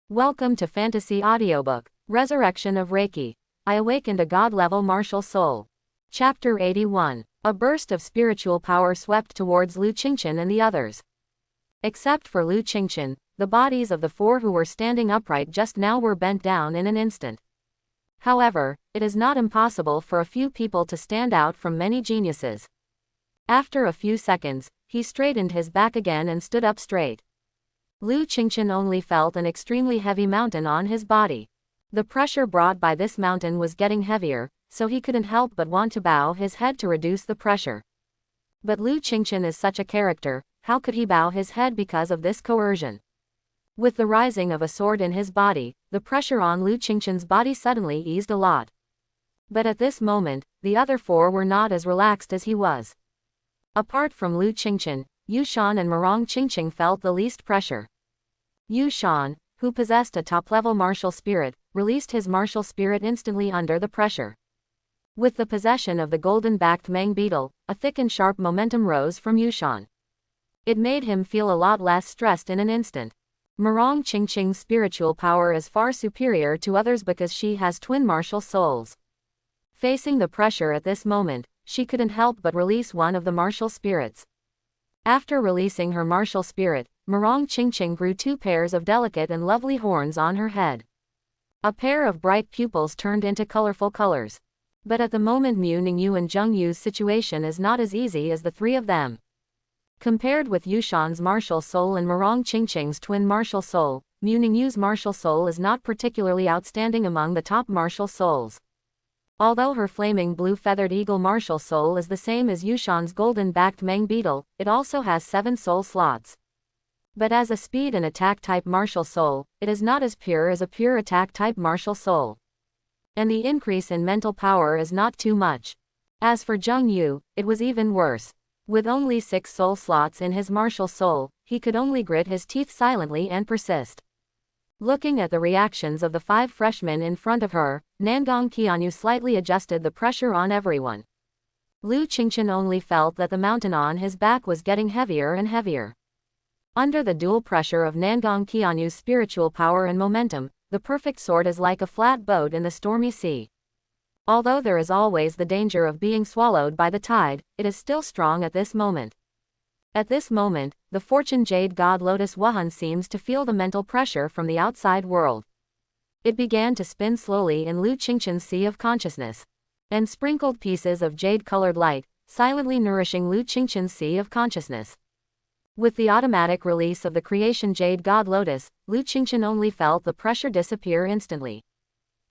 Welcome to Fantasy Audiobook, Resurrection of Reiki. I awakened a God-level martial soul. Chapter 81. A burst of spiritual power swept towards Lu Qingchen and the others. Except for Lu Qingchen, the bodies of the four who were standing upright just now were bent down in an instant. However, it is not impossible for a few people to stand out from many geniuses. After a few seconds, he straightened his back again and stood up straight. Lu Qingchen only felt an extremely heavy mountain on his body. The pressure brought by this mountain was getting heavier, so he couldn't help but want to bow his head to reduce the pressure. But Lu Qingchen is such a character, how could he bow his head because of this coercion? With the rising of a sword in his body, the pressure on Lu Qingchen's body suddenly eased a lot. But at this moment, the other four were not as relaxed as he was. Apart from Lu Qingchen, Yushan and Murong Qingqing felt the least pressure. Yushan, who possessed a top-level martial spirit, released his martial spirit instantly under the pressure. With the possession of the golden-backed Meng beetle, a thick and sharp momentum rose from Yushan. It made him feel a lot less stressed in an instant. Murong Qingqing's spiritual power is far superior to others because she has twin martial souls. Facing the pressure at this moment, she couldn't help but release one of the martial spirits. After releasing her martial spirit, Murong Qingqing grew two pairs of delicate and lovely horns on her head. A pair of bright pupils turned into colorful colors. But at the moment Mu Ningyu and Zheng Yu's situation is not as easy as the three of them. Compared with Yushan's martial soul and Murong Qingqing's twin martial soul, Mu Ningyu's martial soul is not particularly outstanding among the top martial souls. Although her flaming blue feathered eagle martial soul is the same as Yushan's golden-backed Meng beetle, it also has 7 soul slots. But as a speed and attack type martial soul, it is not as pure as a pure attack type martial soul. And the increase in mental power is not too much. As for Zheng Yu, it was even worse. With only 6 soul slots in his martial soul, he could only grit his teeth silently and persist. Looking at the reactions of the 5 freshmen in front of her, Nangong Qianyu slightly adjusted the pressure on everyone. Lu Qingchen only felt that the mountain on his back was getting heavier and heavier. Under the dual pressure of Nangong Qianyu's spiritual power and momentum, the perfect sword is like a flat boat in the stormy sea. Although there is always the danger of being swallowed by the tide, it is still strong at this moment. At this moment, the Fortune Jade God Lotus Wuhan seems to feel the mental pressure from the outside world. It began to spin slowly in Lu Qingchen's sea of consciousness, and sprinkled pieces of jade-colored light, silently nourishing Lu Qingchen's sea of consciousness. With the automatic release of the creation Jade God Lotus, Lu Qingchen only felt the pressure disappear instantly.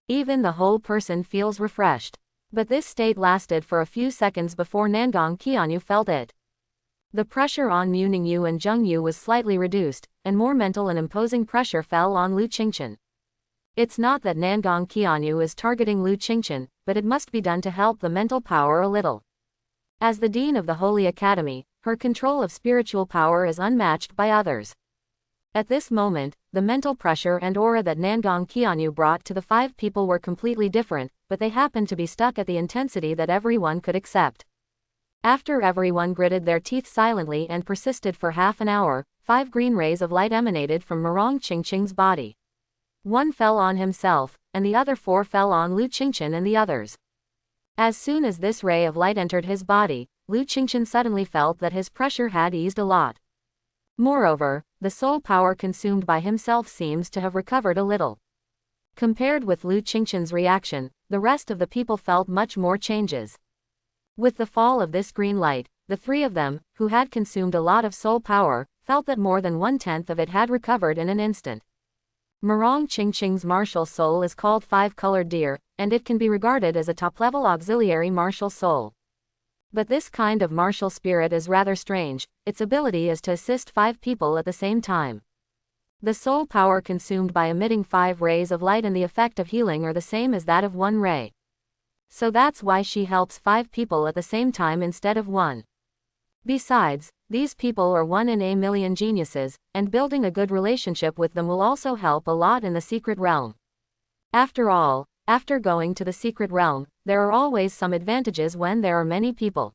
Even the whole person feels refreshed. But this state lasted for a few seconds before Nangong Qianyu felt it. The pressure on Mu Ningyu and Zheng Yu was slightly reduced, and more mental and imposing pressure fell on Lu Qingchen. It's not that Nangong Qianyu is targeting Lu Qingchen, but it must be done to help the mental power a little. As the Dean of the Holy Academy, her control of spiritual power is unmatched by others. At this moment, the mental pressure and aura that Nangong Qianyu brought to the 5 people were completely different, but they happened to be stuck at the intensity that everyone could accept. After everyone gritted their teeth silently and persisted for half an hour, 5 green rays of light emanated from Murong Qingqing's body. One fell on himself, and the other 4 fell on Lu Qingchen and the others. As soon as this ray of light entered his body, Lu Qingchen suddenly felt that his pressure had eased a lot. Moreover, the soul power consumed by himself seems to have recovered a little. Compared with Lu Qingchen's reaction, the rest of the people felt much more changes. With the fall of this green light, the 3 of them, who had consumed a lot of soul power, felt that more than 1/10 of it had recovered in an instant. Murong Qingqing's martial soul is called 5-colored deer, and it can be regarded as a top-level auxiliary martial soul. But this kind of martial spirit is rather strange. Its ability is to assist 5 people at the same time. The soul power consumed by emitting 5 rays of light and the effect of healing are the same as that of 1 ray. So that's why she helps 5 people at the same time instead of 1. Besides, these people are 1 in a million geniuses, and building a good relationship with them will also help a lot in the secret realm. After all, after going to the secret realm, there are always some advantages when there are many people.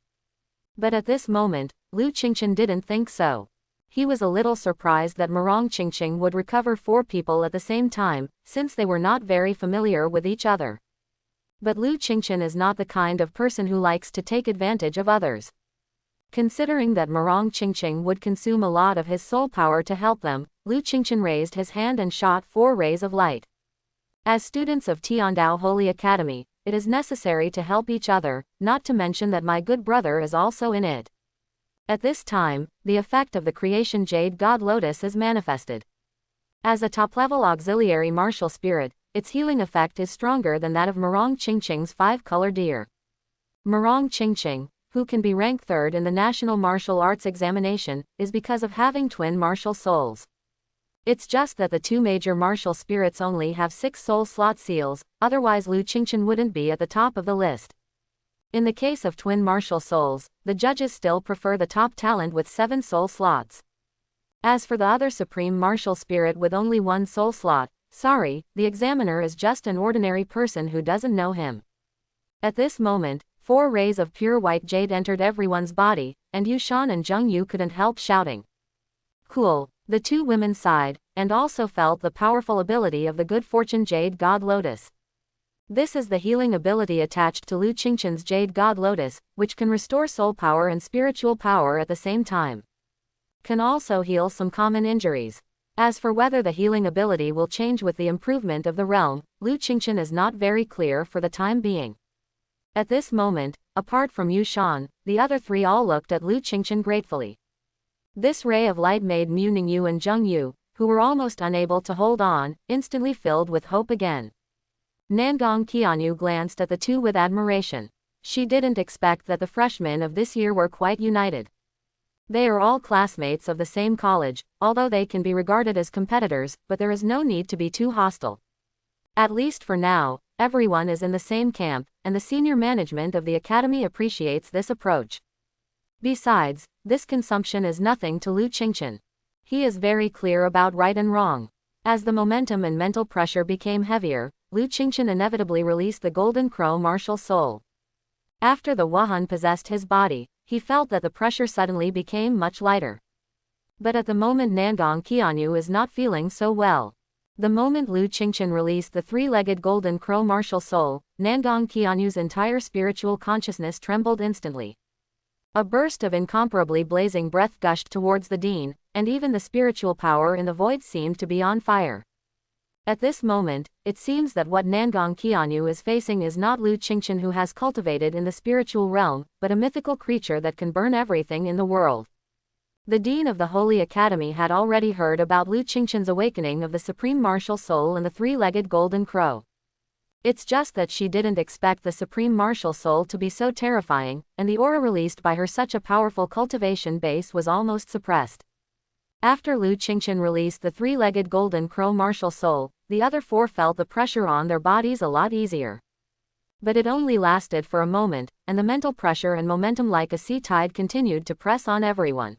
But at this moment, Lu Qingchen didn't think so. He was a little surprised that Murong Qingqing would recover 4 people at the same time, since they were not very familiar with each other. But Lu Qingqin is not the kind of person who likes to take advantage of others. Considering that Murong Qingqing would consume a lot of his soul power to help them, Lu Qingqin raised his hand and shot 4 rays of light. As students of Tiandao Holy Academy, it is necessary to help each other, not to mention that my good brother is also in it. At this time, the effect of the creation Jade God Lotus is manifested. As a top-level auxiliary martial spirit, its healing effect is stronger than that of Murong Qingqing's 5-color deer. Murong Qingqing, who can be ranked 3rd in the National Martial Arts Examination, is because of having twin martial souls. It's just that the 2 major martial spirits only have 6 soul slot seals, otherwise Lu Qingqin wouldn't be at the top of the list. In the case of twin martial souls, the judges still prefer the top talent with 7 soul slots. As for the other supreme martial spirit with only 1 soul slot, sorry, the examiner is just an ordinary person who doesn't know him. At this moment, 4 rays of pure white jade entered everyone's body, and Yushan and Zheng Yu couldn't help shouting. Cool. The 2 women sighed, and also felt the powerful ability of the good fortune Jade God Lotus. This is the healing ability attached to Lu Qingqin's Jade God Lotus, which can restore soul power and spiritual power at the same time. Can also heal some common injuries. As for whether the healing ability will change with the improvement of the realm, Lu Qingqin is not very clear for the time being. At this moment, apart from Yushan, the other 3 all looked at Lu Qingqin gratefully. This ray of light made Mu Ningyu and Zheng Yu, who were almost unable to hold on, instantly filled with hope again. Nangong Qianyu glanced at the 2 with admiration. She didn't expect that the freshmen of this year were quite united. They are all classmates of the same college, although they can be regarded as competitors, but there is no need to be too hostile. At least for now, everyone is in the same camp, and the senior management of the academy appreciates this approach. Besides, this consumption is nothing to Lu Qingqin. He is very clear about right and wrong. As the momentum and mental pressure became heavier, Lu Qingqin inevitably released the Golden Crow martial soul. After the Wuhan possessed his body, he felt that the pressure suddenly became much lighter. But at the moment Nangong Qianyu is not feeling so well. The moment Lu Qingqin released the 3-legged Golden Crow martial soul, Nangong Qianyu's entire spiritual consciousness trembled instantly. A burst of incomparably blazing breath gushed towards the dean, and even the spiritual power in the void seemed to be on fire. At this moment, it seems that what Nangong Qianyu is facing is not Lu Qingqin who has cultivated in the spiritual realm, but a mythical creature that can burn everything in the world. The dean of the Holy Academy had already heard about Lu Qingqin's awakening of the Supreme Martial Soul and the 3-legged Golden Crow. It's just that she didn't expect the Supreme Martial Soul to be so terrifying, and the aura released by her such a powerful cultivation base was almost suppressed. After Lu Qingqin released the 3-legged Golden Crow martial soul, the other 4 felt the pressure on their bodies a lot easier. But it only lasted for a moment, and the mental pressure and momentum like a sea tide continued to press on everyone.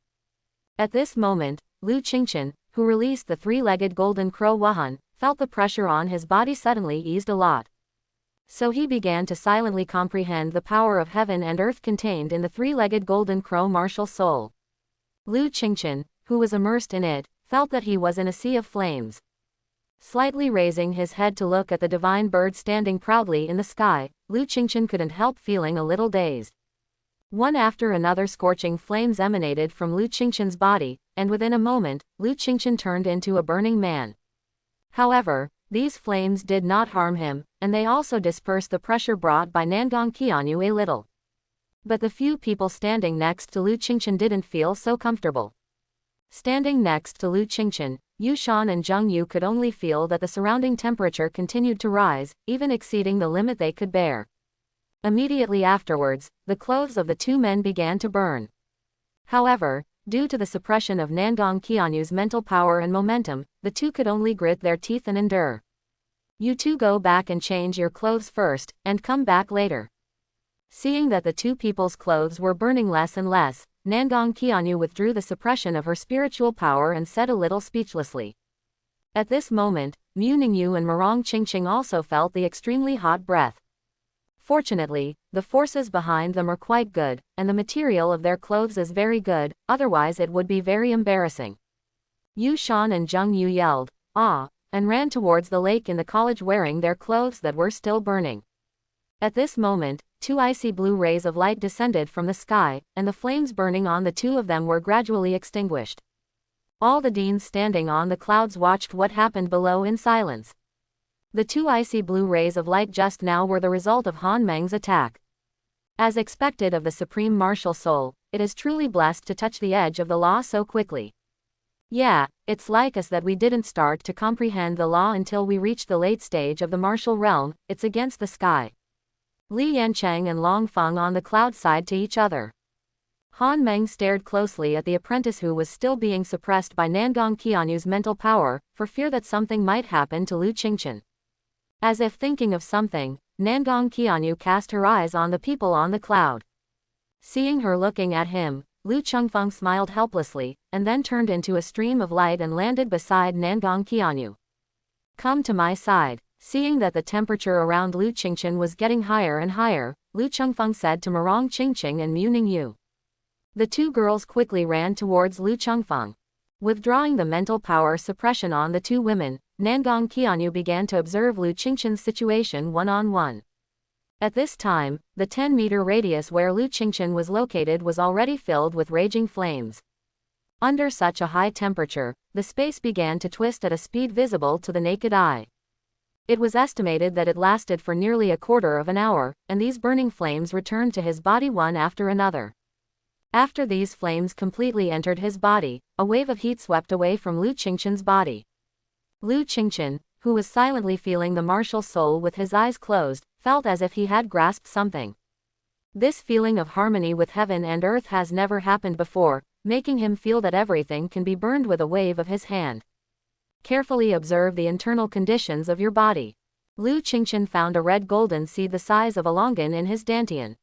At this moment, Lu Qingqin, who released the 3-legged Golden Crow Wuhan, felt the pressure on his body suddenly eased a lot. So he began to silently comprehend the power of heaven and earth contained in the 3-legged Golden Crow martial soul. Lu Qingqin, who was immersed in it, felt that he was in a sea of flames. Slightly raising his head to look at the divine bird standing proudly in the sky, Lu Qingqin couldn't help feeling a little dazed. One after another scorching flames emanated from Lu Qingqin's body, and within a moment, Lu Qingqin turned into a burning man. However, these flames did not harm him, and they also dispersed the pressure brought by Nangong Qianyu a little. But the few people standing next to Lu Qingqin didn't feel so comfortable. Standing next to Lu Qingqin, Yushan and Zheng Yu could only feel that the surrounding temperature continued to rise, even exceeding the limit they could bear. Immediately afterwards, the clothes of the 2 men began to burn. However, due to the suppression of Nangong Qianyu's mental power and momentum, the 2 could only grit their teeth and endure. You 2 go back and change your clothes first, and come back later. Seeing that the 2 people's clothes were burning less and less, Nangong Qianyu withdrew the suppression of her spiritual power and said a little speechlessly. At this moment, Mu Ningyu and Murong Qingqing also felt the extremely hot breath. Fortunately, the forces behind them are quite good, and the material of their clothes is very good, otherwise it would be very embarrassing. Yu Shan and Zheng Yu yelled, "Ah!" and ran towards the lake in the college wearing their clothes that were still burning. At this moment, 2 icy blue rays of light descended from the sky, and the flames burning on the 2 of them were gradually extinguished. All the deans standing on the clouds watched what happened below in silence. The 2 icy blue rays of light just now were the result of Han Meng's attack. As expected of the Supreme Martial Soul, it is truly blessed to touch the edge of the law so quickly. Yeah, it's like us that we didn't start to comprehend the law until we reached the late stage of the martial realm. It's against the sky. Li Yancheng and Long Feng on the cloud side to each other. Han Meng stared closely at the apprentice who was still being suppressed by Nangong Qianyu's mental power, for fear that something might happen to Lu Qingchen. As if thinking of something, Nangong Qianyu cast her eyes on the people on the cloud. Seeing her looking at him, Lu Chengfeng smiled helplessly, and then turned into a stream of light and landed beside Nangong Qianyu. "Come to my side." Seeing that the temperature around Lu Qingchen was getting higher and higher, Lu Chengfeng said to Murong Qingqing and Mu Ningyu. The 2 girls quickly ran towards Lu Chengfeng. Withdrawing the mental power suppression on the 2 women, Nangong Qianyu began to observe Lu Qingchen's situation one-on-one. At this time, the 10-meter radius where Lu Qingchen was located was already filled with raging flames. Under such a high temperature, the space began to twist at a speed visible to the naked eye. It was estimated that it lasted for nearly a quarter of an hour, and these burning flames returned to his body one after another. After these flames completely entered his body, a wave of heat swept away from Lu Qingchen's body. Lu Qingchen, who was silently feeling the martial soul with his eyes closed, felt as if he had grasped something. This feeling of harmony with heaven and earth has never happened before, making him feel that everything can be burned with a wave of his hand. Carefully observe the internal conditions of your body. Lu Qingchen found a red golden seed the size of a longan in his dantian.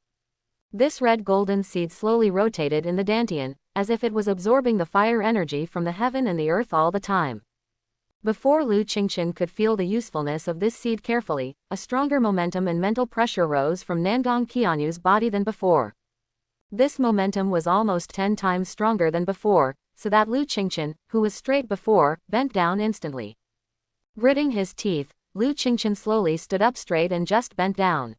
This red golden seed slowly rotated in the dantian, as if it was absorbing the fire energy from the heaven and the earth all the time. Before Lu Qingchen could feel the usefulness of this seed carefully, a stronger momentum and mental pressure rose from Nangong Qianyu's body than before. This momentum was almost 10 times stronger than before, so that Lu Qingchen, who was straight before, bent down instantly. Gritting his teeth, Lu Qingchen slowly stood up straight and just bent down.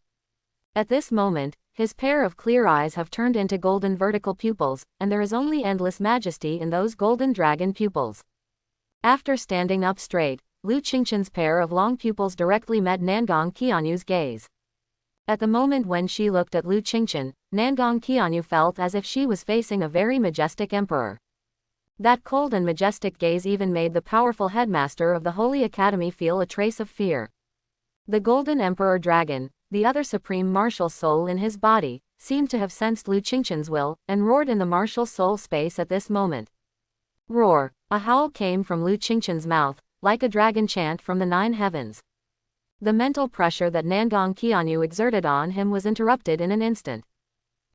At this moment, his pair of clear eyes have turned into golden vertical pupils, and there is only endless majesty in those golden dragon pupils. After standing up straight, Lu Qingchen's pair of long pupils directly met Nangong Qianyu's gaze. At the moment when she looked at Lu Qingchen, Nangong Qianyu felt as if she was facing a very majestic emperor. That cold and majestic gaze even made the powerful headmaster of the Holy Academy feel a trace of fear. The Golden Emperor Dragon, the other supreme martial soul in his body, seemed to have sensed Lu Qingchen's will, and roared in the martial soul space at this moment. Roar! A howl came from Lu Qingchen's mouth, like a dragon chant from the 9 heavens. The mental pressure that Nangong Qianyu exerted on him was interrupted in an instant.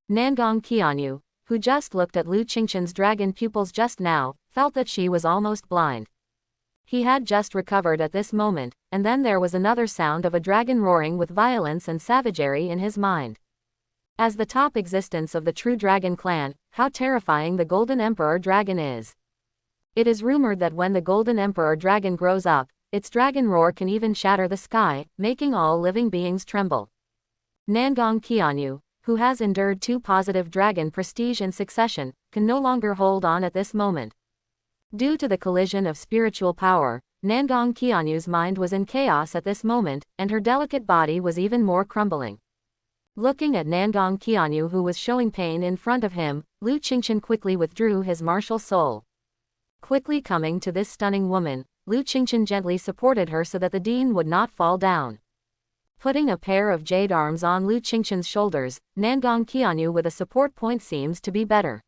Nangong Qianyu, who just looked at Lu Qingchen's dragon pupils just now, felt that she was almost blind. He had just recovered at this moment, and then there was another sound of a dragon roaring with violence and savagery in his mind. As the top existence of the true dragon clan, how terrifying the Golden Emperor Dragon is. It is rumored that when the Golden Emperor Dragon grows up, its dragon roar can even shatter the sky, making all living beings tremble. Nangong Qianyu, who has endured 2 positive dragon prestige in succession, can no longer hold on at this moment. Due to the collision of spiritual power, Nangong Qianyu's mind was in chaos at this moment, and her delicate body was even more crumbling. Looking at Nangong Qianyu who was showing pain in front of him, Lu Qingchen quickly withdrew his martial soul. Quickly coming to this stunning woman, Lu Qingchen gently supported her so that the dean would not fall down. Putting a pair of jade arms on Lu Qingchen's shoulders, Nangong Qianyu with a support point seems to be better.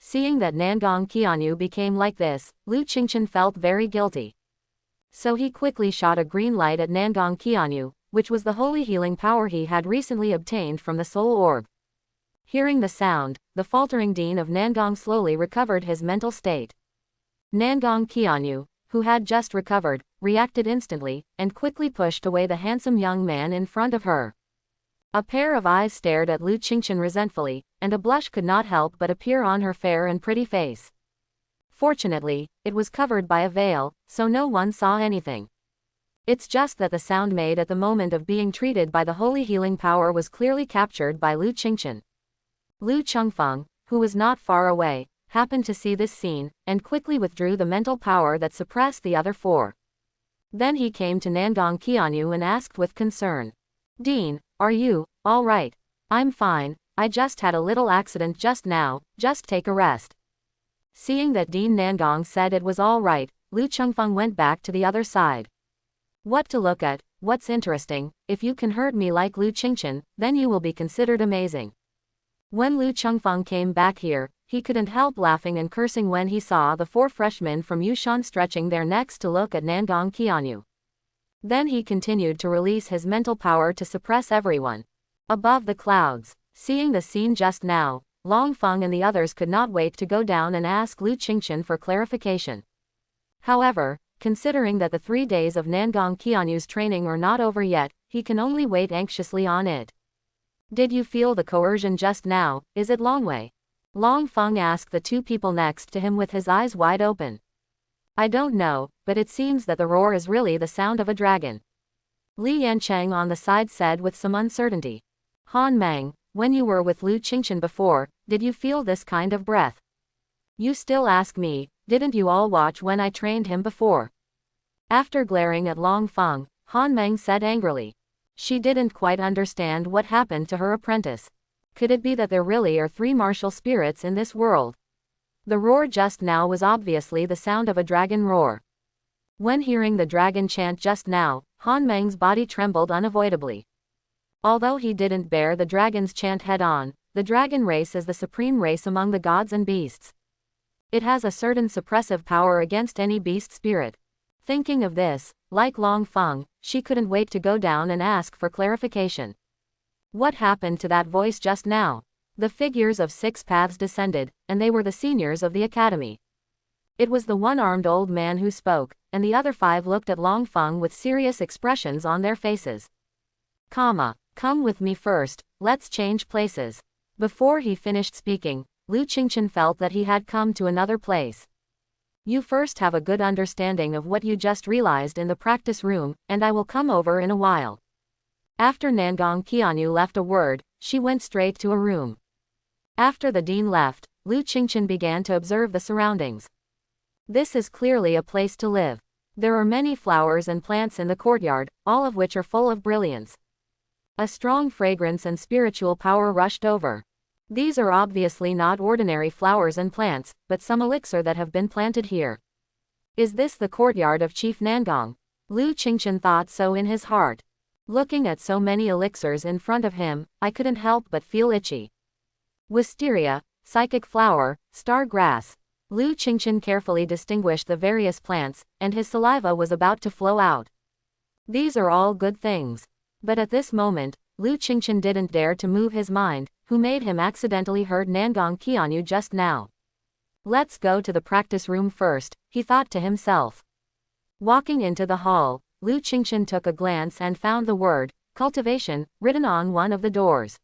Seeing that Nangong Qianyu became like this, Lu Qingchen felt very guilty. So he quickly shot a green light at Nangong Qianyu, which was the holy healing power he had recently obtained from the soul orb. Hearing the sound, the faltering dean of Nangong slowly recovered his mental state. Nangong Qianyu, who had just recovered, reacted instantly, and quickly pushed away the handsome young man in front of her. A pair of eyes stared at Lu Qingchen resentfully, and a blush could not help but appear on her fair and pretty face. Fortunately, it was covered by a veil, so no one saw anything. It's just that the sound made at the moment of being treated by the holy healing power was clearly captured by Lu Qingchen. Lu Chengfeng, who was not far away, happened to see this scene, and quickly withdrew the mental power that suppressed the other four. Then he came to Nangong Qianyu and asked with concern. "Dean, are you all right?" "I'm fine, I just had a little accident just now, just take a rest." Seeing that Dean Nangong said it was all right, Lu Chengfeng went back to the other side. "What to look at, what's interesting, if you can hurt me like Lu Qingchen, then you will be considered amazing." When Lu Chengfeng came back here, he couldn't help laughing and cursing when he saw the four freshmen from Yushan stretching their necks to look at Nangong Qianyu. Then he continued to release his mental power to suppress everyone. Above the clouds, seeing the scene just now, Long Feng and the others could not wait to go down and ask Lu Qingchen for clarification. However, considering that the 3 days of Nangong Qianyu's training are not over yet, he can only wait anxiously on it. "Did you feel the coercion just now, is it Long Wei?" Long Feng asked the two people next to him with his eyes wide open. "I don't know, but it seems that the roar is really the sound of a dragon." Li Yancheng on the side said with some uncertainty. "Han Meng, when you were with Lu Qingchen before, did you feel this kind of breath?" "You still ask me, didn't you all watch when I trained him before?" After glaring at Long Feng, Han Meng said angrily. She didn't quite understand what happened to her apprentice. Could it be that there really are 3 martial spirits in this world? The roar just now was obviously the sound of a dragon roar. When hearing the dragon chant just now, Han Meng's body trembled unavoidably. Although he didn't bear the dragon's chant head-on, the dragon race is the supreme race among the gods and beasts. It has a certain suppressive power against any beast spirit. Thinking of this, like Long Feng, she couldn't wait to go down and ask for clarification. What happened to that voice just now? The figures of 6 paths descended, and they were the seniors of the academy. It was the one-armed old man who spoke, and the other 5 looked at Long Feng with serious expressions on their faces. Come with me first, let's change places." Before he finished speaking, Lu Qingchen felt that he had come to another place. "You first have a good understanding of what you just realized in the practice room, and I will come over in a while." After Nangong Qianyu left a word, she went straight to a room. After the dean left, Lu Qingchen began to observe the surroundings. This is clearly a place to live. There are many flowers and plants in the courtyard, all of which are full of brilliance. A strong fragrance and spiritual power rushed over. These are obviously not ordinary flowers and plants, but some elixir that have been planted here. Is this the courtyard of Chief Nangong? Lu Qingchen thought so in his heart. Looking at so many elixirs in front of him, I couldn't help but feel itchy. Wisteria, psychic flower, star grass. Lu Qingchen carefully distinguished the various plants, and his saliva was about to flow out. These are all good things. But at this moment, Lu Qingchen didn't dare to move his mind, who made him accidentally hurt Nangong Qianyu just now. Let's go to the practice room first, he thought to himself. Walking into the hall, Lu Qingchen took a glance and found the word, cultivation, written on one of the doors.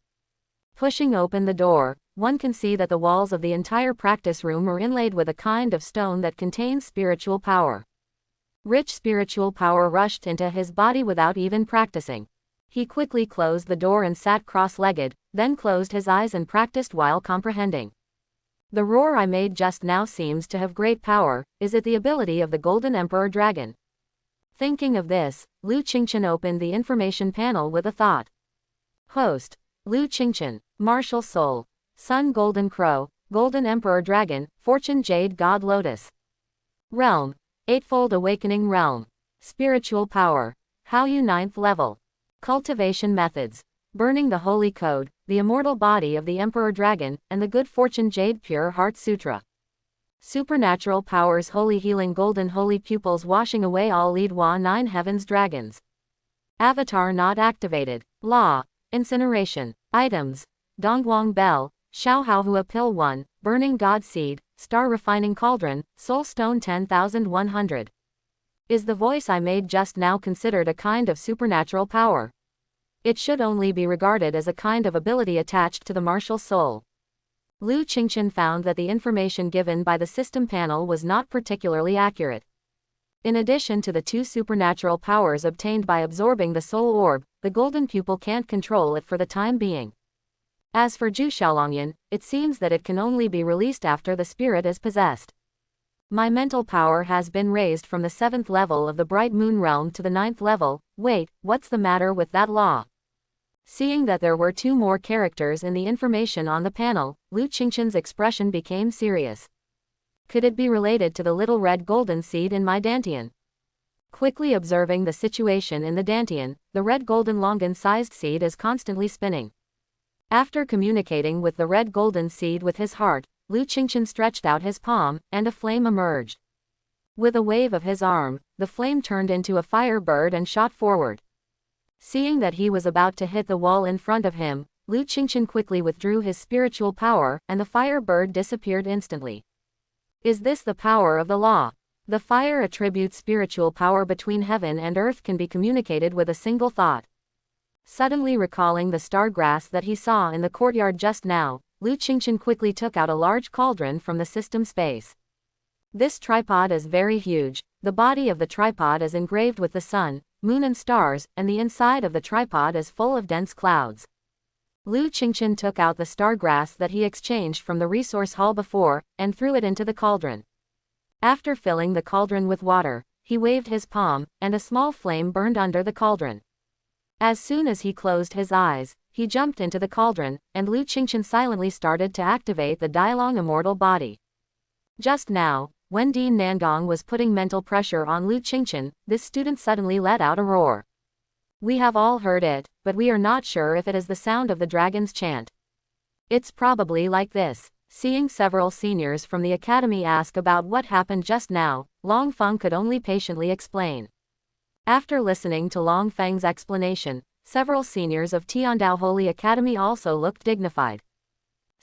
Pushing open the door, one can see that the walls of the entire practice room are inlaid with a kind of stone that contains spiritual power. Rich spiritual power rushed into his body without even practicing. He quickly closed the door and sat cross-legged, then closed his eyes and practiced while comprehending. The roar I made just now seems to have great power. Is it the ability of the Golden Emperor Dragon? Thinking of this, Lu Qingchen opened the information panel with a thought. Host: Lu Qingchen, Martial Soul, Sun Golden Crow, Golden Emperor Dragon, Fortune Jade God Lotus. Realm: Eightfold Awakening Realm. Spiritual Power: Haoyu 9th Level. Cultivation Methods: Burning the Holy Code, the Immortal Body of the Emperor Dragon, and the Good Fortune Jade Pure Heart Sutra. Supernatural Powers: Holy Healing Golden Holy Pupils washing away all Li Hua 9 Heavens Dragons. Avatar not activated. Law: Incineration. Items: Dongguang Bell, Xiao Haohua Pill 1, Burning God Seed, Star Refining Cauldron, Soul Stone 10,100. Is the voice I made just now considered a kind of supernatural power? It should only be regarded as a kind of ability attached to the martial soul. Lu Qingchen found that the information given by the system panel was not particularly accurate. In addition to the two supernatural powers obtained by absorbing the soul orb, the golden pupil can't control it for the time being. As for Zhu Xiaolongyan, it seems that it can only be released after the spirit is possessed. My mental power has been raised from the 7th level of the Bright Moon Realm to the 9th level. Wait, what's the matter with that law? Seeing that there were 2 more characters in the information on the panel, Lu Qingchen's expression became serious. Could it be related to the little red golden seed in my dantian? Quickly observing the situation in the dantian, the red golden longan-sized seed is constantly spinning. After communicating with the red golden seed with his heart, Lu Qingchen stretched out his palm, and a flame emerged. With a wave of his arm, the flame turned into a fire bird and shot forward. Seeing that he was about to hit the wall in front of him, Lu Qingchen quickly withdrew his spiritual power, and the fire bird disappeared instantly. Is this the power of the law? The fire attributes spiritual power between heaven and earth can be communicated with a single thought. Suddenly recalling the star grass that he saw in the courtyard just now, Lu Qingchen quickly took out a large cauldron from the system space. This tripod is very huge. The body of the tripod is engraved with the sun, moon and stars, and the inside of the tripod is full of dense clouds. Lu Qingchen took out the star grass that he exchanged from the resource hall before, and threw it into the cauldron. After filling the cauldron with water, he waved his palm, and a small flame burned under the cauldron. As soon as he closed his eyes, he jumped into the cauldron, and Lu Qingchen silently started to activate the Dailong immortal body. Just now, when Dean Nangong was putting mental pressure on Lu Qingchen, this student suddenly let out a roar. We have all heard it, but we are not sure if it is the sound of the dragon's chant. It's probably like this. Seeing several seniors from the academy ask about what happened just now, Long Feng could only patiently explain. After listening to Long Feng's explanation, several seniors of Tiandao Holy Academy also looked dignified.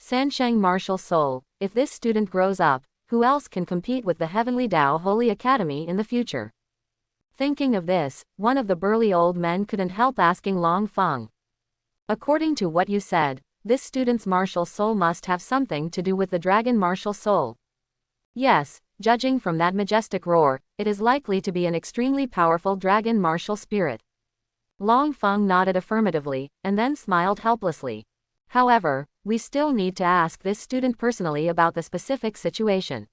Sansheng Martial Soul, if this student grows up, who else can compete with the Heavenly Dao Holy Academy in the future? Thinking of this, one of the burly old men couldn't help asking Long Feng. According to what you said, this student's martial soul must have something to do with the dragon martial soul. Yes, judging from that majestic roar, it is likely to be an extremely powerful dragon martial spirit. Long Feng nodded affirmatively, and then smiled helplessly. However, we still need to ask this student personally about the specific situation.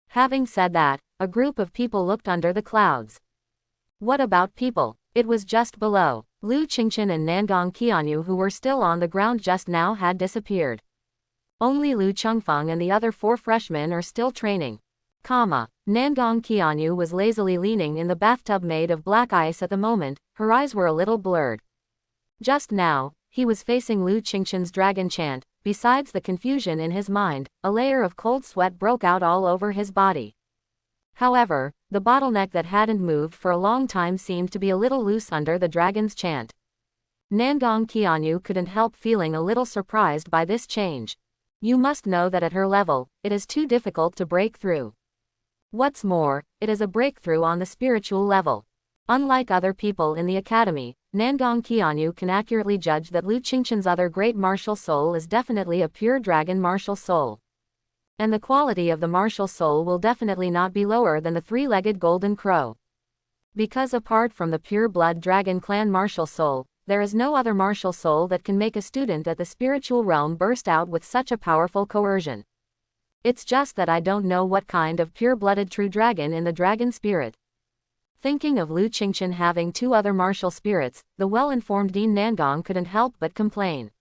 Having said that, a group of people looked under the clouds. What about people? It was just below. Lu Qingchen and Nangong Qianyu, who were still on the ground just now, had disappeared. Only Lu Chengfeng and the other 4 freshmen are still training. Nangong Qianyu was lazily leaning in the bathtub made of black ice at the moment. Her eyes were a little blurred. Just now, he was facing Lu Qingchen's dragon chant. Besides the confusion in his mind, a layer of cold sweat broke out all over his body. However, the bottleneck that hadn't moved for a long time seemed to be a little loose under the dragon's chant. Nangong Qianyu couldn't help feeling a little surprised by this change. You must know that at her level, it is too difficult to break through. What's more, it is a breakthrough on the spiritual level. Unlike other people in the academy, Nangong Qianyu can accurately judge that Lu Qingchen's other great martial soul is definitely a pure dragon martial soul. And the quality of the martial soul will definitely not be lower than the 3-legged golden crow. Because apart from the pure blood dragon clan martial soul, there is no other martial soul that can make a student at the spiritual realm burst out with such a powerful coercion. It's just that I don't know what kind of pure-blooded true dragon in the dragon spirit. Thinking of Lu Qingchen having 2 other martial spirits, the well-informed Dean Nangong couldn't help but complain.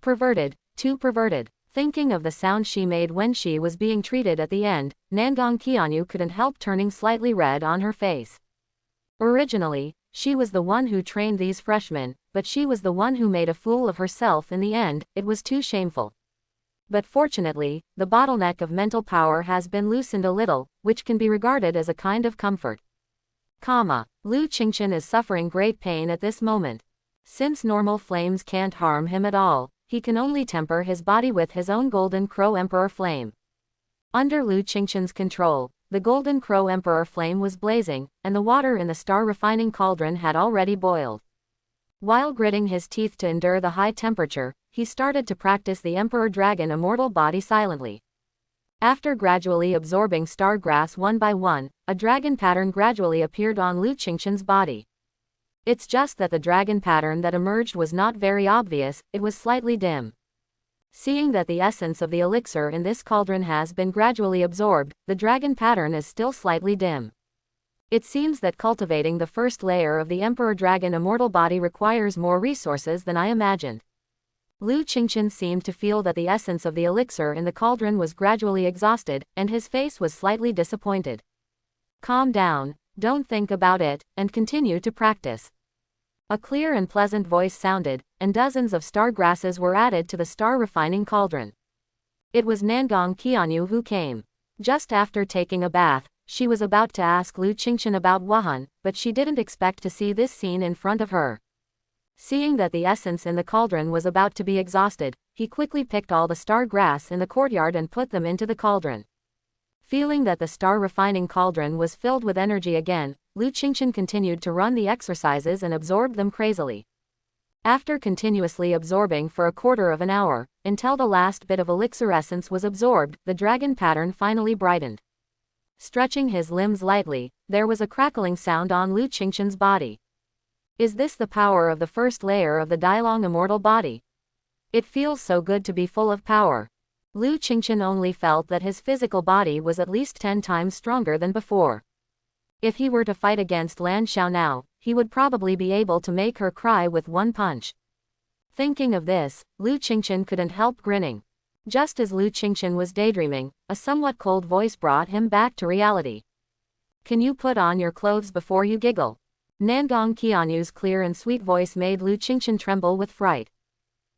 Perverted, too perverted. Thinking of the sound she made when she was being treated at the end, Nangong Qianyu couldn't help turning slightly red on her face. Originally, she was the one who trained these freshmen, but she was the one who made a fool of herself in the end. It was too shameful. But fortunately, the bottleneck of mental power has been loosened a little, which can be regarded as a kind of comfort. Lu Qingchen is suffering great pain at this moment. Since normal flames can't harm him at all, he can only temper his body with his own Golden Crow Emperor flame. Under Lu Qingchen's control, the Golden Crow Emperor flame was blazing, and the water in the star refining cauldron had already boiled. While gritting his teeth to endure the high temperature, he started to practice the Emperor Dragon immortal body silently. After gradually absorbing star grass one by one, a dragon pattern gradually appeared on Lu Qingshan's body. It's just that the dragon pattern that emerged was not very obvious, it was slightly dim. Seeing that the essence of the elixir in this cauldron has been gradually absorbed, the dragon pattern is still slightly dim. It seems that cultivating the first layer of the Emperor Dragon immortal body requires more resources than I imagined. Lu Qingshan seemed to feel that the essence of the elixir in the cauldron was gradually exhausted, and his face was slightly disappointed. Calm down, don't think about it, and continue to practice. A clear and pleasant voice sounded, and dozens of star grasses were added to the star refining cauldron. It was Nangong Qianyu who came. Just after taking a bath, she was about to ask Lu Qingshan about Wuhan, but she didn't expect to see this scene in front of her. Seeing that the essence in the cauldron was about to be exhausted, he quickly picked all the star grass in the courtyard and put them into the cauldron. Feeling that the star refining cauldron was filled with energy again, Lu Qingshan continued to run the exercises and absorbed them crazily. After continuously absorbing for a quarter of an hour, until the last bit of elixir essence was absorbed, the dragon pattern finally brightened. Stretching his limbs lightly, there was a crackling sound on Lu Qingshan's body. Is this the power of the first layer of the Dailong immortal body? It feels so good to be full of power. Lu Qingshan only felt that his physical body was at least 10 times stronger than before. If he were to fight against Lan Xiao now, he would probably be able to make her cry with one punch. Thinking of this, Lu Qingshan couldn't help grinning. Just as Lu Qingshan was daydreaming, a somewhat cold voice brought him back to reality. Can you put on your clothes before you giggle? Nangong Qianyu's clear and sweet voice made Lu Qingshan tremble with fright.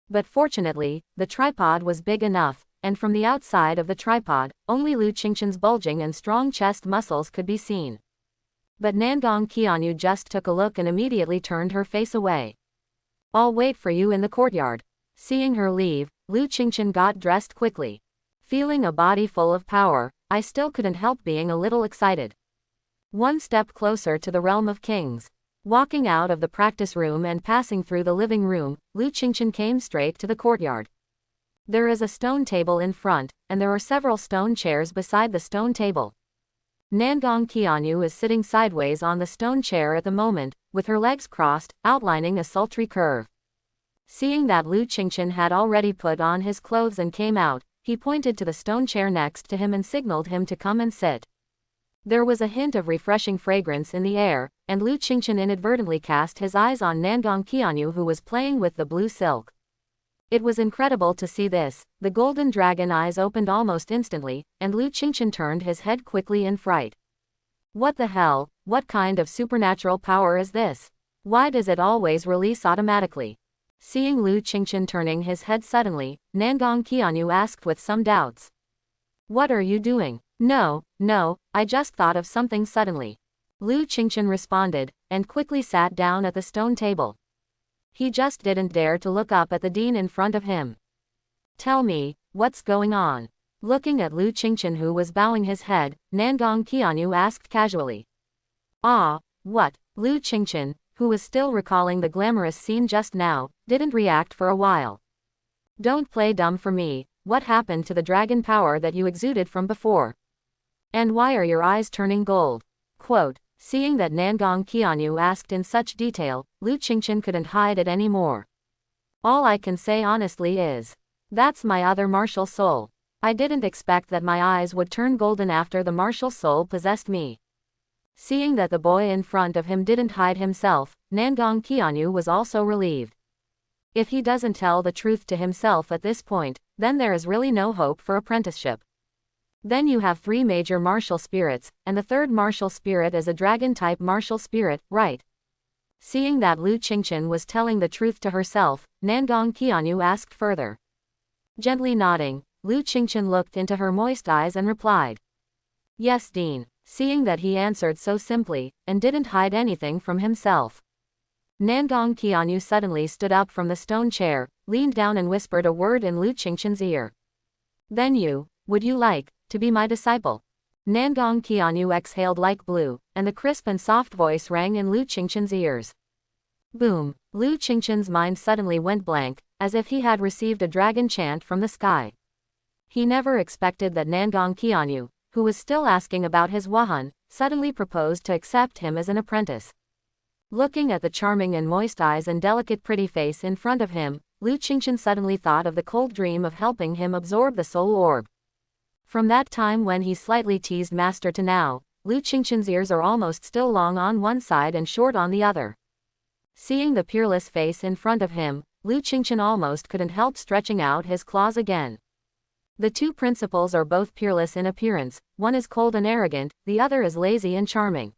But fortunately, the tripod was big enough, and from the outside of the tripod, only Lu Qingshan's bulging and strong chest muscles could be seen. But Nangong Qianyu just took a look and immediately turned her face away. I'll wait for you in the courtyard. Seeing her leave, Lu Qingshan got dressed quickly. Feeling a body full of power, I still couldn't help being a little excited. One step closer to the realm of kings. Walking out of the practice room and passing through the living room, Lu Qingshan came straight to the courtyard. There is a stone table in front, and there are several stone chairs beside the stone table. Nangong Qianyu is sitting sideways on the stone chair at the moment, with her legs crossed, outlining a sultry curve. Seeing that Lu Qingshan had already put on his clothes and came out, he pointed to the stone chair next to him and signaled him to come and sit. There was a hint of refreshing fragrance in the air, and Lu Qingshan inadvertently cast his eyes on Nangong Qianyu, who was playing with the blue silk. It was incredible to see this. The golden dragon eyes opened almost instantly, and Lu Qingshan turned his head quickly in fright. What the hell? What kind of supernatural power is this? Why does it always release automatically? Seeing Lu Qingshan turning his head suddenly, Nangong Qianyu asked with some doubts. What are you doing? No, I just thought of something suddenly. Lu Qingshan responded, and quickly sat down at the stone table. He just didn't dare to look up at the dean in front of him. Tell me, what's going on? Looking at Lu Qingshan, who was bowing his head, Nangong Qianyu asked casually. What? Lu Qingshan, who was still recalling the glamorous scene just now, didn't react for a while. Don't play dumb for me. What happened to the dragon power that you exuded from before? And why are your eyes turning gold? Quote, seeing that Nangong Qianyu asked in such detail, Lu Qingshan couldn't hide it anymore. All I can say honestly is, that's my other martial soul. I didn't expect that my eyes would turn golden after the martial soul possessed me. Seeing that the boy in front of him didn't hide himself, Nangong Qianyu was also relieved. If he doesn't tell the truth to himself at this point, then there is really no hope for apprenticeship. Then you have 3 major martial spirits, and the third martial spirit is a dragon-type martial spirit, right? Seeing that Lu Qingshan was telling the truth to herself, Nangong Qianyu asked further. Gently nodding, Lu Qingshan looked into her moist eyes and replied. Yes, Dean. Seeing that he answered so simply, and didn't hide anything from himself. Nangong Qianyu suddenly stood up from the stone chair, leaned down and whispered a word in Lu Qingshan's ear. Then would you like to be my disciple? Nangong Qianyu exhaled like blue, and the crisp and soft voice rang in Lu Qingshan's ears. Boom! Lu Qingqian's mind suddenly went blank, as if he had received a dragon chant from the sky. He never expected that Nangong Qianyu, who was still asking about his Wuhan, suddenly proposed to accept him as an apprentice. Looking at the charming and moist eyes and delicate pretty face in front of him, Lu Qingqian suddenly thought of the cold dream of helping him absorb the soul orb. From that time when he slightly teased Master to now, Lu Qingqian's ears are almost still long on one side and short on the other. Seeing the peerless face in front of him, Lu Qingqian almost couldn't help stretching out his claws again. The two principals are both peerless in appearance, one is cold and arrogant, the other is lazy and charming.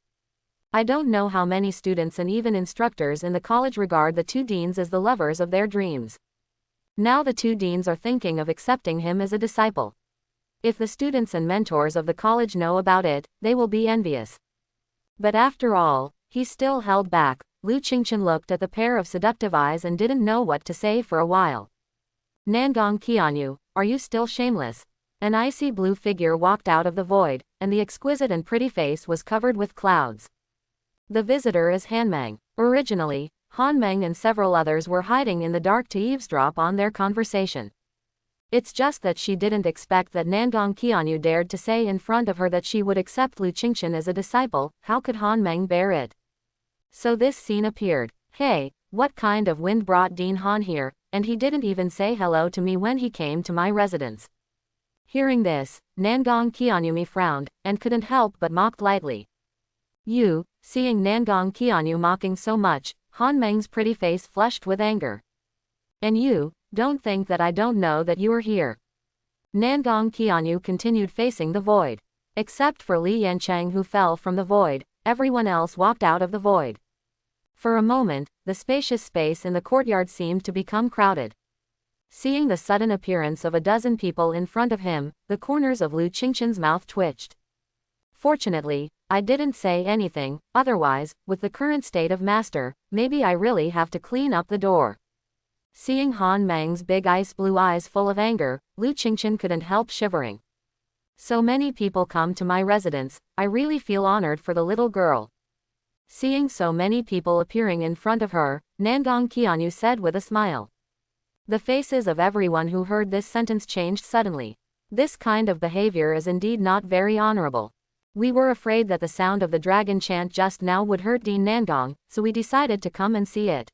I don't know how many students and even instructors in the college regard the two deans as the lovers of their dreams. Now the two deans are thinking of accepting him as a disciple. If the students and mentors of the college know about it, they will be envious. But after all, he still held back. Lu Qingqian looked at the pair of seductive eyes and didn't know what to say for a while. Nangong Qianyu, are you still shameless? An icy blue figure walked out of the void, and the exquisite and pretty face was covered with clouds. The visitor is Hanmeng. Originally, Hanmeng and several others were hiding in the dark to eavesdrop on their conversation. It's just that she didn't expect that Nangong Qianyu dared to say in front of her that she would accept Lu Qingqian as a disciple. How could Hanmeng bear it? So this scene appeared. Hey, what kind of wind brought Dean Han here, and he didn't even say hello to me when he came to my residence. Hearing this, Nangong Qianyu frowned, and couldn't help but mocked lightly. You, seeing Nangong Qianyu mocking so much, Hanmeng's pretty face flushed with anger. And you, don't think that I don't know that you are here. Nangong Qianyu continued facing the void. Except for Li Yancheng who fell from the void, everyone else walked out of the void. For a moment, the spacious space in the courtyard seemed to become crowded. Seeing the sudden appearance of a dozen people in front of him, the corners of Lu Qingqian's mouth twitched. Fortunately, I didn't say anything, otherwise, with the current state of Master, maybe I really have to clean up the door. Seeing Hanmeng's big ice blue eyes full of anger, Lu Qingqian couldn't help shivering. So many people come to my residence, I really feel honored for the little girl. Seeing so many people appearing in front of her, Nangong Qianyu said with a smile. The faces of everyone who heard this sentence changed suddenly. This kind of behavior is indeed not very honorable. We were afraid that the sound of the dragon chant just now would hurt Dean Nangong, so we decided to come and see it.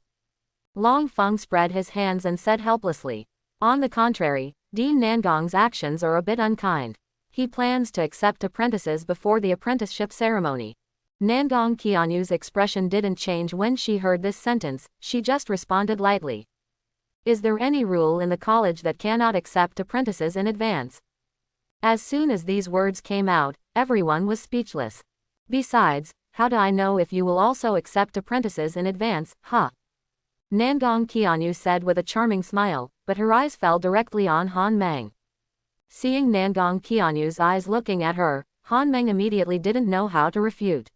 Long Feng spread his hands and said helplessly. On the contrary, Dean Nangong's actions are a bit unkind. He plans to accept apprentices before the apprenticeship ceremony. Nangong Qianyu's expression didn't change when she heard this sentence, she just responded lightly. Is there any rule in the college that cannot accept apprentices in advance? As soon as these words came out, everyone was speechless. Besides, how do I know if you will also accept apprentices in advance, huh? Nangong Qianyu said with a charming smile, but her eyes fell directly on Hanmeng. Seeing Nangong Qianyu's eyes looking at her, Hanmeng immediately didn't know how to refute.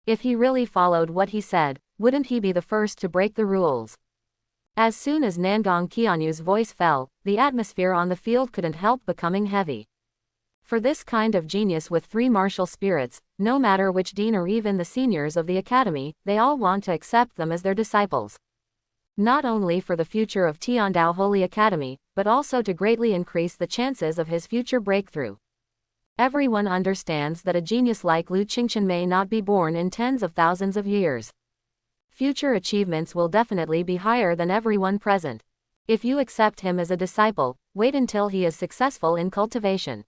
If he really followed what he said, wouldn't he be the first to break the rules? As soon as Nangong Qianyu's voice fell, the atmosphere on the field couldn't help becoming heavy. For this kind of genius with 3 martial spirits, no matter which dean or even the seniors of the academy, they all want to accept them as their disciples. Not only for the future of Tiandao Holy Academy, but also to greatly increase the chances of his future breakthrough. Everyone understands that a genius like Lu Qingqian may not be born in tens of thousands of years. Future achievements will definitely be higher than everyone present. If you accept him as a disciple, wait until he is successful in cultivation.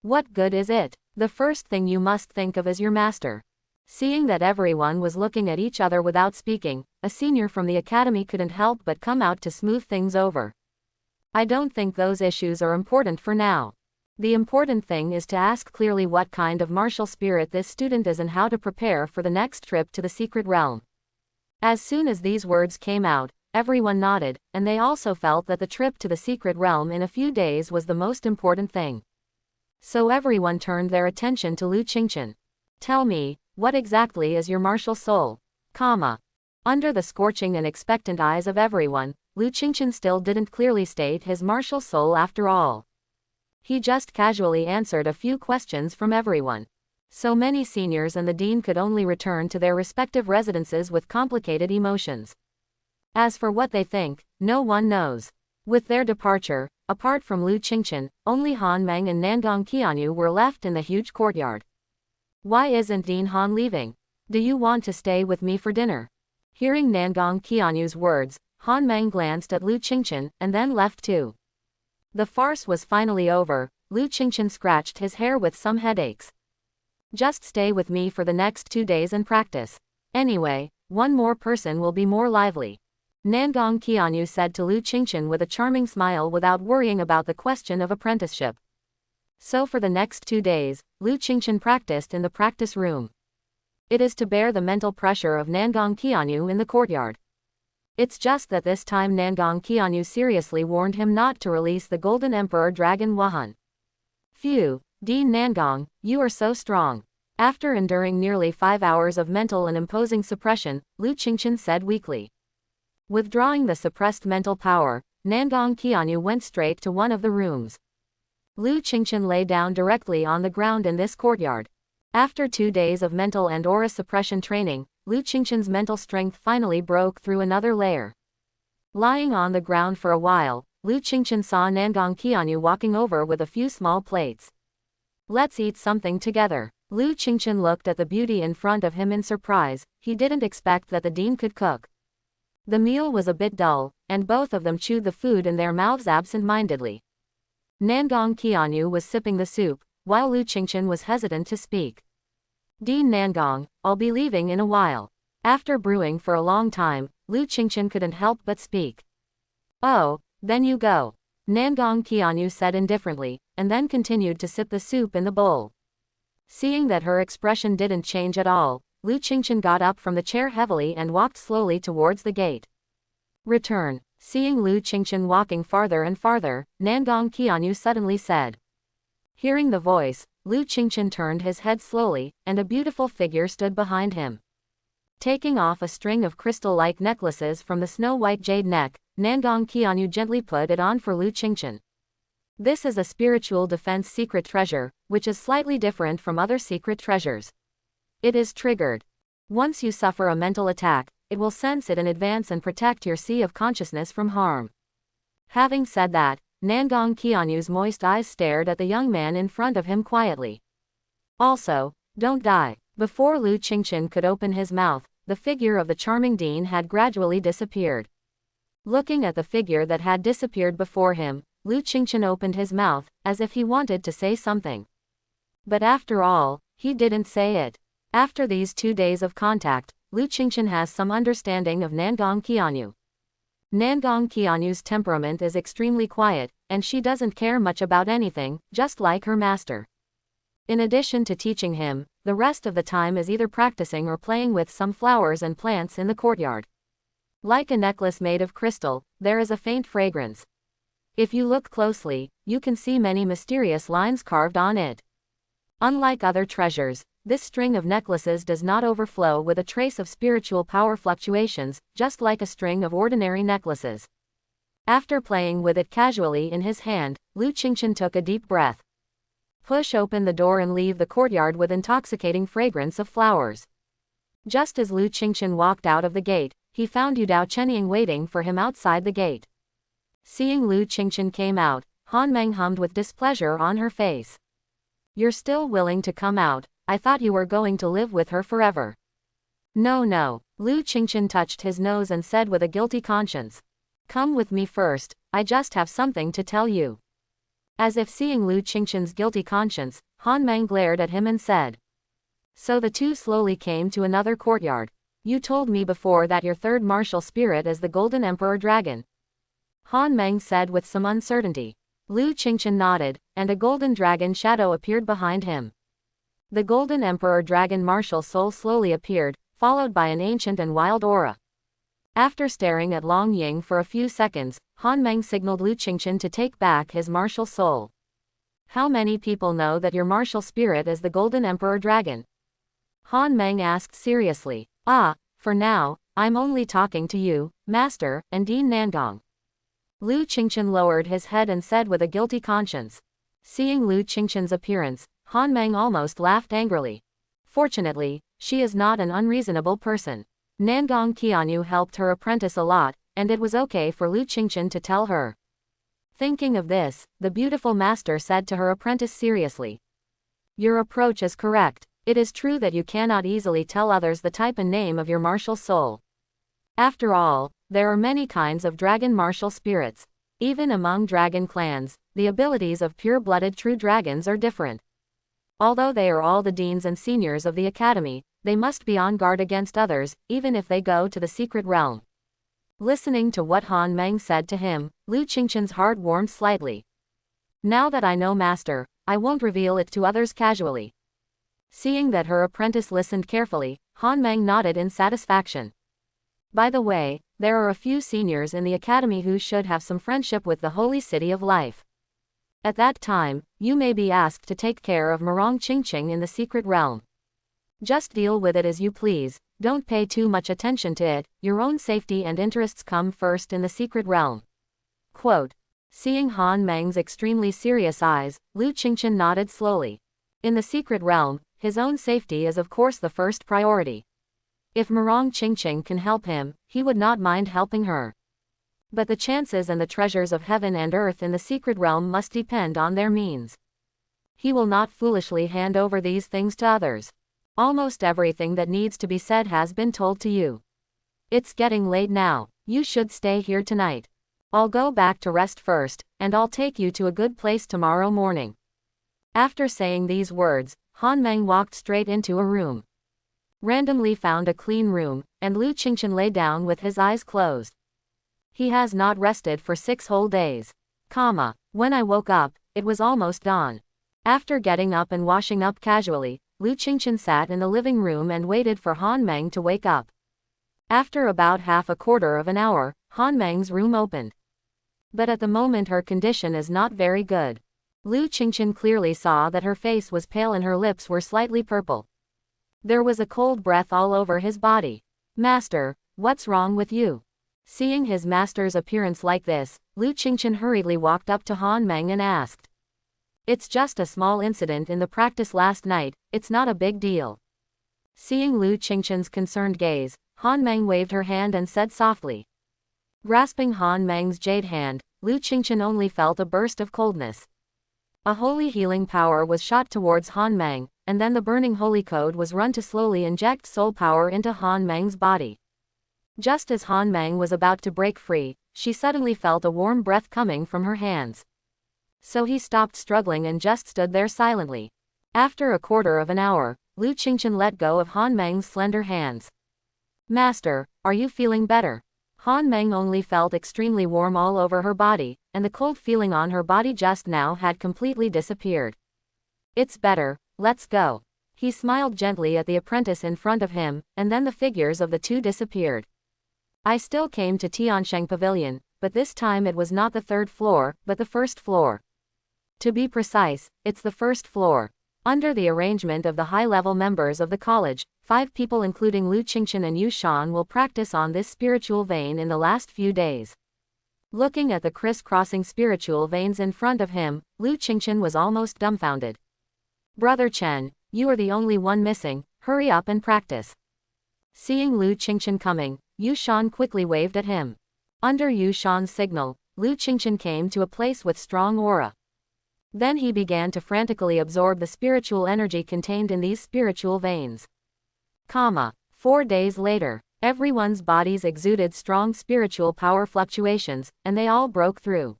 What good is it? The first thing you must think of is your master. Seeing that everyone was looking at each other without speaking, a senior from the academy couldn't help but come out to smooth things over. I don't think those issues are important for now. The important thing is to ask clearly what kind of martial spirit this student is and how to prepare for the next trip to the secret realm. As soon as these words came out, everyone nodded, and they also felt that the trip to the secret realm in a few days was the most important thing. So everyone turned their attention to Lu Qingqian. Tell me, what exactly is your martial soul? Under the scorching and expectant eyes of everyone, Lu Qingqian still didn't clearly state his martial soul after all. He just casually answered a few questions from everyone. So many seniors and the dean could only return to their respective residences with complicated emotions. As for what they think, no one knows. With their departure, apart from Lu Qingchen, only Han Meng and Nangong Qianyu were left in the huge courtyard. Why isn't Dean Han leaving? Do you want to stay with me for dinner? Hearing Nangong Qianyu's words, Han Meng glanced at Lu Qingchen and then left too. The farce was finally over. Lu Qingchen scratched his hair with some headaches. Just stay with me for the next 2 days and practice. Anyway, one more person will be more lively. Nangong Qianyu said to Lu Qingchen with a charming smile without worrying about the question of apprenticeship. So for the next 2 days, Lu Qingchen practiced in the practice room. It is to bear the mental pressure of Nangong Qianyu in the courtyard. It's just that this time Nangong Qianyu seriously warned him not to release the Golden Emperor Dragon Wuhan. Phew, Dean Nangong, you are so strong. After enduring nearly 5 hours of mental and imposing suppression, Lu Qingchen said weakly. Withdrawing the suppressed mental power, Nangong Qianyu went straight to one of the rooms. Lu Qingchen lay down directly on the ground in this courtyard. After 2 days of mental and aura suppression training, Lu Qingchen's mental strength finally broke through another layer. Lying on the ground for a while, Lu Qingchen saw Nangong Qianyu walking over with a few small plates. Let's eat something together. Lu Qingchen looked at the beauty in front of him in surprise. He didn't expect that the dean could cook. The meal was a bit dull, and both of them chewed the food in their mouths absent-mindedly. Nangong Qianyu was sipping the soup, while Lu Qingchen was hesitant to speak. Dean Nangong, I'll be leaving in a while. After brewing for a long time, Lu Qingchen couldn't help but speak. Oh, then you go. Nangong Qianyu said indifferently, and then continued to sip the soup in the bowl. Seeing that her expression didn't change at all, Lu Qingchen got up from the chair heavily and walked slowly towards the gate. Return. Seeing Lu Qingchen walking farther and farther, Nangong Qianyu suddenly said. Hearing the voice, Lu Qingchen turned his head slowly, and a beautiful figure stood behind him. Taking off a string of crystal-like necklaces from the snow-white jade neck, Nangong Qianyu gently put it on for Lu Qingchen. This is a spiritual defense secret treasure, which is slightly different from other secret treasures. It is triggered. Once you suffer a mental attack, it will sense it in advance and protect your sea of consciousness from harm. Having said that, Nangong Qianyu's moist eyes stared at the young man in front of him quietly. Also, don't die. Before Lu Qingchen could open his mouth, the figure of the charming dean had gradually disappeared. Looking at the figure that had disappeared before him, Lu Qingchen opened his mouth, as if he wanted to say something. But after all, he didn't say it. After these 2 days of contact, Lu Qingchen has some understanding of Nangong Qianyu. Nangong Qianyu's temperament is extremely quiet, and she doesn't care much about anything, just like her master. In addition to teaching him, the rest of the time is either practicing or playing with some flowers and plants in the courtyard. Like a necklace made of crystal, there is a faint fragrance. If you look closely, you can see many mysterious lines carved on it. Unlike other treasures, this string of necklaces does not overflow with a trace of spiritual power fluctuations, just like a string of ordinary necklaces. After playing with it casually in his hand, Lu Qingchen took a deep breath. Push open the door and leave the courtyard with intoxicating fragrance of flowers. Just as Lu Qingchen walked out of the gate, he found Yudao Chenying waiting for him outside the gate. Seeing Lu Qingchen came out, Han Meng hummed with displeasure on her face. You're still willing to come out? I thought you were going to live with her forever. No. Lu Qingchen touched his nose and said with a guilty conscience. Come with me first, I just have something to tell you. As if seeing Lu Qingchen's guilty conscience, Han Meng glared at him and said. So the two slowly came to another courtyard. You told me before that your third martial spirit is the Golden Emperor Dragon. Han Meng said with some uncertainty. Lu Qingchen nodded, and a golden dragon shadow appeared behind him. The Golden Emperor Dragon martial soul slowly appeared, followed by an ancient and wild aura. After staring at Long Ying for a few seconds, Han Meng signaled Lu Qingchen to take back his martial soul. How many people know that your martial spirit is the Golden Emperor Dragon? Han Meng asked seriously. For now, I'm only talking to you, Master, and Dean Nangong. Lu Qingchen lowered his head and said with a guilty conscience. Seeing Lu Qingchen's appearance, Han Meng almost laughed angrily. Fortunately, she is not an unreasonable person. Nangong Qianyu helped her apprentice a lot, and it was okay for Lu Qingchen to tell her. Thinking of this, the beautiful master said to her apprentice seriously. Your approach is correct. It is true that you cannot easily tell others the type and name of your martial soul. After all, there are many kinds of dragon martial spirits. Even among dragon clans, the abilities of pure-blooded true dragons are different. Although they are all the deans and seniors of the academy, they must be on guard against others, even if they go to the secret realm. Listening to what Han Meng said to him, Lu Qingchen's heart warmed slightly. Now that I know master, I won't reveal it to others casually. Seeing that her apprentice listened carefully, Han Meng nodded in satisfaction. By the way, there are a few seniors in the academy who should have some friendship with the holy city of life. At that time, you may be asked to take care of Murong Qingqing in the secret realm. Just deal with it as you please, don't pay too much attention to it, your own safety and interests come first in the secret realm. Quote. Seeing Han Meng's extremely serious eyes, Lu Qingchen nodded slowly. In the secret realm, his own safety is of course the first priority. If Murong Qingqing can help him, he would not mind helping her. But the chances and the treasures of heaven and earth in the secret realm must depend on their means. He will not foolishly hand over these things to others. Almost everything that needs to be said has been told to you. It's getting late now, you should stay here tonight. I'll go back to rest first, and I'll take you to a good place tomorrow morning. After saying these words, Han Meng walked straight into a room. Randomly found a clean room, and Lu Qingchen lay down with his eyes closed. He has not rested for 6 whole days. When I woke up, it was almost dawn. After getting up and washing up casually, Lu Qingchen sat in the living room and waited for Han Meng to wake up. After about half a quarter of an hour, Han Meng's room opened. But at the moment her condition is not very good. Lu Qingchen clearly saw that her face was pale and her lips were slightly purple. There was a cold breath all over his body. Master, what's wrong with you? Seeing his master's appearance like this, Lu Qingchen hurriedly walked up to Han Meng and asked. It's just a small incident in the practice last night, it's not a big deal. Seeing Lu Qingchen's concerned gaze, Han Meng waved her hand and said softly. Grasping Han Meng's jade hand, Lu Qingchen only felt a burst of coldness. A holy healing power was shot towards Han Meng, and then the burning holy code was run to slowly inject soul power into Han Meng's body. Just as Han Meng was about to break free, she suddenly felt a warm breath coming from her hands. So he stopped struggling and just stood there silently. After a quarter of an hour, Lu Qingchen let go of Han Meng's slender hands. Master, are you feeling better? Han Meng only felt extremely warm all over her body, and the cold feeling on her body just now had completely disappeared. It's better, let's go. He smiled gently at the apprentice in front of him, and then the figures of the two disappeared. I still came to Tiansheng Pavilion, but this time it was not the 3rd floor, but the 1st floor. To be precise, it's the 1st floor. Under the arrangement of the high-level members of the college, 5 people including Lu Qingchen and Yu Shan will practice on this spiritual vein in the last few days. Looking at the criss-crossing spiritual veins in front of him, Lu Qingchen was almost dumbfounded. Brother Chen, you are the only one missing, hurry up and practice. Seeing Lu Qingchen coming, Yu Shan quickly waved at him. Under Yu Shan's signal, Lu Qingchen came to a place with strong aura. Then he began to frantically absorb the spiritual energy contained in these spiritual veins. 4 days later, everyone's bodies exuded strong spiritual power fluctuations, and they all broke through.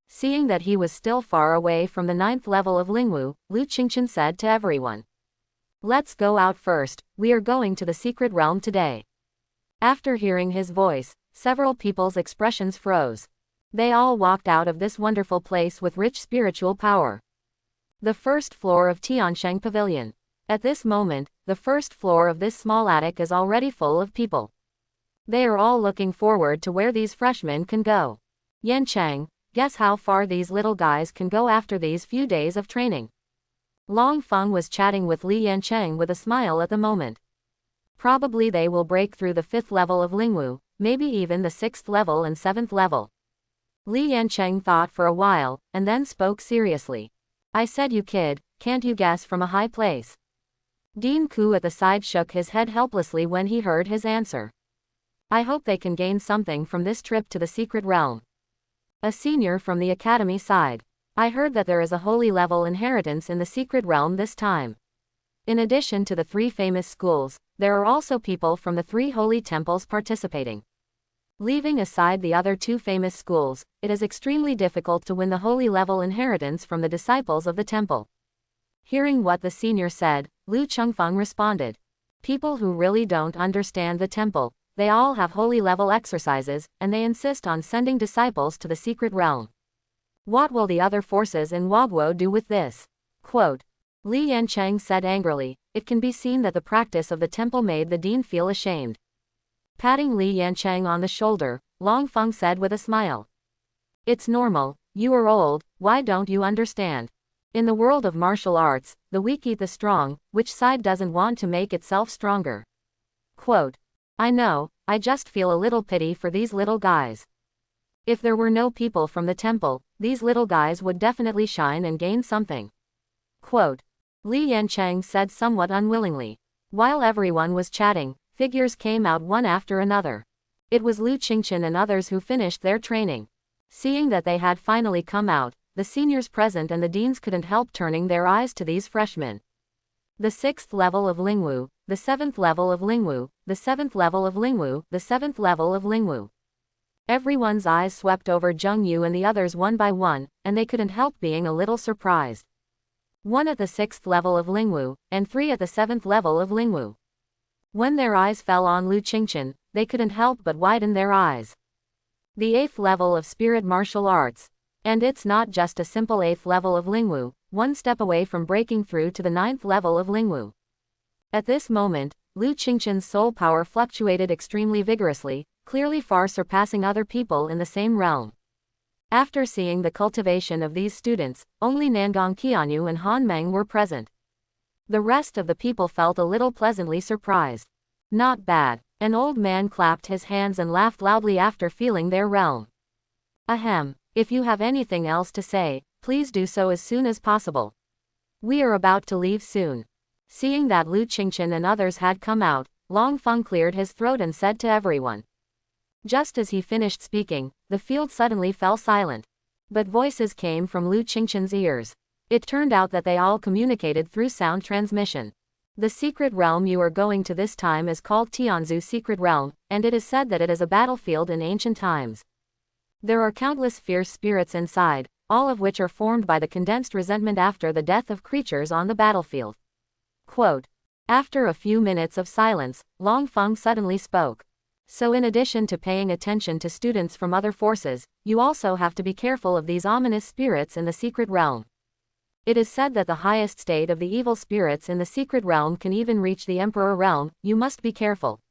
Seeing that he was still far away from the 9th level of Lingwu, Lu Qingchen said to everyone. Let's go out first, we are going to the secret realm today. After hearing his voice, several people's expressions froze. They all walked out of this wonderful place with rich spiritual power. The 1st floor of Tiansheng Pavilion. At this moment, the 1st floor of this small attic is already full of people. They are all looking forward to where these freshmen can go. Yan Cheng, guess how far these little guys can go after these few days of training. Long Feng was chatting with Li Yancheng with a smile at the moment. Probably they will break through the 5th level of Lingwu, maybe even the 6th level and 7th level. Li Yancheng thought for a while, and then spoke seriously. I said you kid, can't you guess from a high place? Dean Ku at the side shook his head helplessly when he heard his answer. I hope they can gain something from this trip to the secret realm. A senior from the academy sighed. I heard that there is a holy level inheritance in the secret realm this time. In addition to the 3 famous schools, there are also people from the 3 holy temples participating. Leaving aside the other 2 famous schools, it is extremely difficult to win the holy level inheritance from the disciples of the temple. Hearing what the senior said, Lu Chengfeng responded. People who really don't understand the temple, they all have holy level exercises, and they insist on sending disciples to the secret realm. What will the other forces in Wagwo do with this? Quote. Li Yancheng said angrily. It can be seen that the practice of the temple made the dean feel ashamed. Patting Li Yancheng on the shoulder, Long Feng said with a smile. It's normal, you are old, why don't you understand? In the world of martial arts, the weak eat the strong, which side doesn't want to make itself stronger? Quote. I know, I just feel a little pity for these little guys. If there were no people from the temple, these little guys would definitely shine and gain something. Quote. Li Yancheng said somewhat unwillingly. While everyone was chatting, figures came out one after another. It was Lu Qingchen and others who finished their training. Seeing that they had finally come out, the seniors present and the deans couldn't help turning their eyes to these freshmen. The 6th level of Lingwu, the 7th level of Lingwu, the 7th level of Lingwu, the 7th level of Lingwu. Everyone's eyes swept over Zheng Yu and the others one by one, and they couldn't help being a little surprised. 1 at the 6th level of Lingwu, and 3 at the 7th level of Lingwu. When their eyes fell on Lu Qingchen, they couldn't help but widen their eyes. The 8th level of spirit martial arts. And it's not just a simple 8th level of Lingwu, one step away from breaking through to the 9th level of Lingwu. At this moment, Lu Qingchen's soul power fluctuated extremely vigorously, clearly far surpassing other people in the same realm. After seeing the cultivation of these students, only Nangong Qianyu and Han Meng were present. The rest of the people felt a little pleasantly surprised. Not bad. An old man clapped his hands and laughed loudly after feeling their realm. Ahem. If you have anything else to say, please do so as soon as possible. We are about to leave soon. Seeing that Lu Qingchen and others had come out, Long Feng cleared his throat and said to everyone. Just as he finished speaking, the field suddenly fell silent. But voices came from Lu Qingchen's ears. It turned out that they all communicated through sound transmission. The secret realm you are going to this time is called Tianzu Secret Realm, and it is said that it is a battlefield in ancient times. There are countless fierce spirits inside, all of which are formed by the condensed resentment after the death of creatures on the battlefield. Quote. After a few minutes of silence, Long Feng suddenly spoke. So in addition to paying attention to students from other forces, you also have to be careful of these ominous spirits in the secret realm. It is said that the highest state of the evil spirits in the secret realm can even reach the Emperor realm, you must be careful.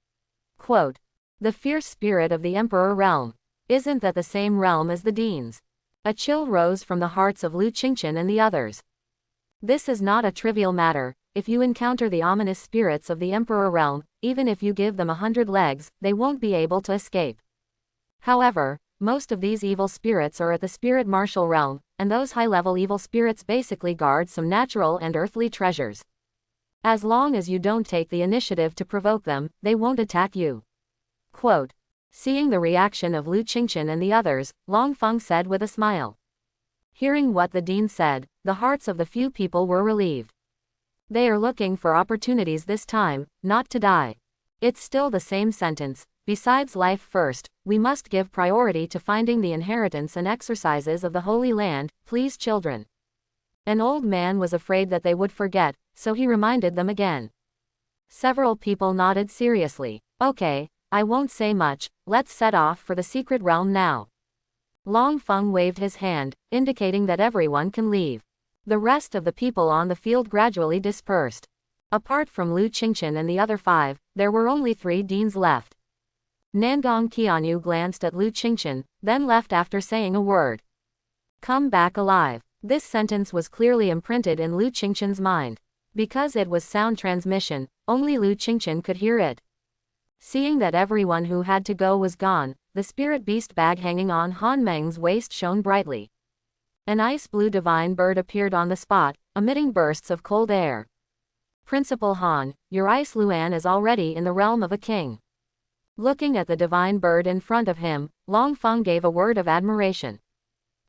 Quote. The fierce spirit of the Emperor realm. Isn't that the same realm as the deans? A chill rose from the hearts of Lu Qingchen and the others. This is not a trivial matter. If you encounter the ominous spirits of the Emperor realm, even if you give them 100 legs, they won't be able to escape. However, most of these evil spirits are at the spirit martial realm, and those high-level evil spirits basically guard some natural and earthly treasures. As long as you don't take the initiative to provoke them, they won't attack you. Quote. Seeing the reaction of Lu Qingchen and the others, Long Feng said with a smile. Hearing what the dean said, the hearts of the few people were relieved. They are looking for opportunities this time, not to die. It's still the same sentence. Besides life first, we must give priority to finding the inheritance and exercises of the Holy Land, please children. An old man was afraid that they would forget, so he reminded them again. Several people nodded seriously. Okay, I won't say much, let's set off for the secret realm now. Long Feng waved his hand, indicating that everyone can leave. The rest of the people on the field gradually dispersed. Apart from Lu Qingchen and the other 5, there were only 3 deans left. Nangong Qianyu glanced at Lu Qingchen, then left after saying a word. Come back alive. This sentence was clearly imprinted in Lu Qingchen's mind. Because it was sound transmission, only Lu Qingchen could hear it. Seeing that everyone who had to go was gone, the spirit beast bag hanging on Han Meng's waist shone brightly. An ice blue divine bird appeared on the spot, emitting bursts of cold air. Principal Han, your ice Luan is already in the realm of a king. Looking at the divine bird in front of him, Long Feng gave a word of admiration.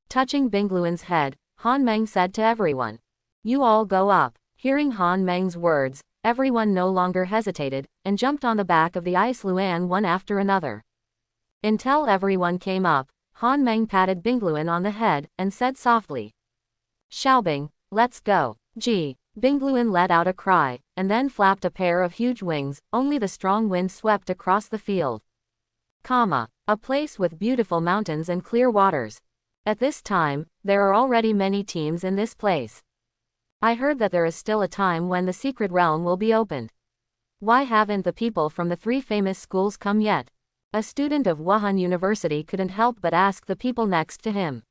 Touching Bingluan's head, Han Meng said to everyone, "You all go up." Hearing Han Meng's words, everyone no longer hesitated, and jumped on the back of the ice Luan one after another. Until everyone came up, Han Meng patted Bingluan on the head, and said softly, "Xiaobing, let's go." Gee. Bingluan let out a cry, and then flapped a pair of huge wings. Only the strong wind swept across the field. A place with beautiful mountains and clear waters. At this time, there are already many teams in this place. I heard that there is still a time when the secret realm will be opened. Why haven't the people from the 3 famous schools come yet? A student of Wuhan University couldn't help but ask the people next to him.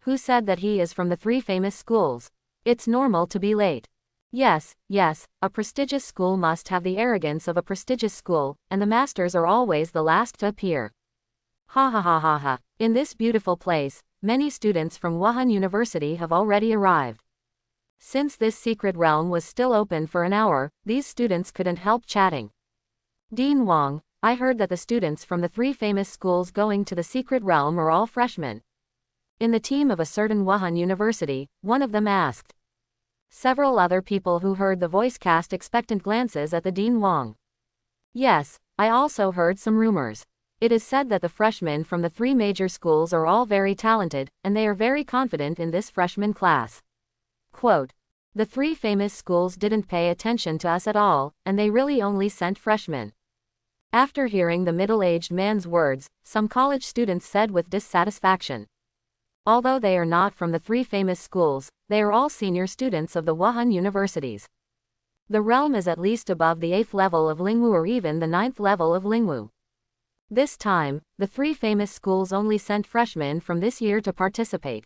Who said that he is from the 3 famous schools? It's normal to be late. Yes, a prestigious school must have the arrogance of a prestigious school, and the masters are always the last to appear. Ha ha ha ha ha. In this beautiful place, many students from Wuhan University have already arrived. Since this secret realm was still open for an hour, these students couldn't help chatting. Dean Wang, I heard that the students from the 3 famous schools going to the secret realm are all freshmen. In the team of a certain Wuhan University, one of them asked. Several other people who heard the voice cast expectant glances at the Dean Wang. Yes, I also heard some rumors. It is said that the freshmen from the 3 major schools are all very talented, and they are very confident in this freshman class. Quote, the 3 famous schools didn't pay attention to us at all, and they really only sent freshmen. After hearing the middle-aged man's words, some college students said with dissatisfaction. Although they are not from the 3 famous schools, they are all senior students of the Wuhan universities. The realm is at least above the 8th level of Lingwu or even the 9th level of Lingwu. This time, the 3 famous schools only sent freshmen from this year to participate.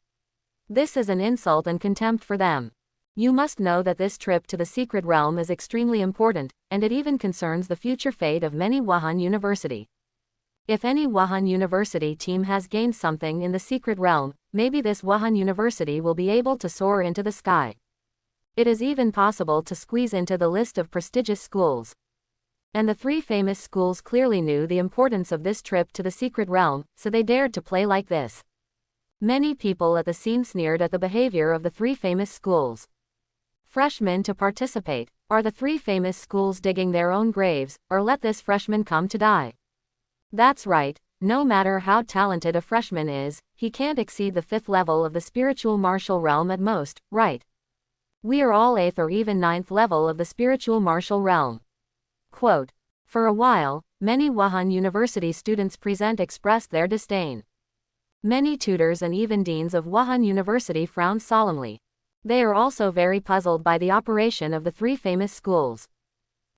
This is an insult and contempt for them. You must know that this trip to the secret realm is extremely important, and it even concerns the future fate of many Wuhan University. If any Wuhan University team has gained something in the secret realm, maybe this Wuhan University will be able to soar into the sky. It is even possible to squeeze into the list of prestigious schools. And the 3 famous schools clearly knew the importance of this trip to the secret realm, so they dared to play like this. Many people at the scene sneered at the behavior of the 3 famous schools. Freshmen to participate. Are the 3 famous schools digging their own graves, or let this freshman come to die? That's right, no matter how talented a freshman is, he can't exceed the 5th level of the spiritual martial realm at most, right? We are all 8th or even 9th level of the spiritual martial realm. Quote, for a while, many Wuhan University students present expressed their disdain. Many tutors and even deans of Wuhan University frowned solemnly. They are also very puzzled by the operation of the 3 famous schools.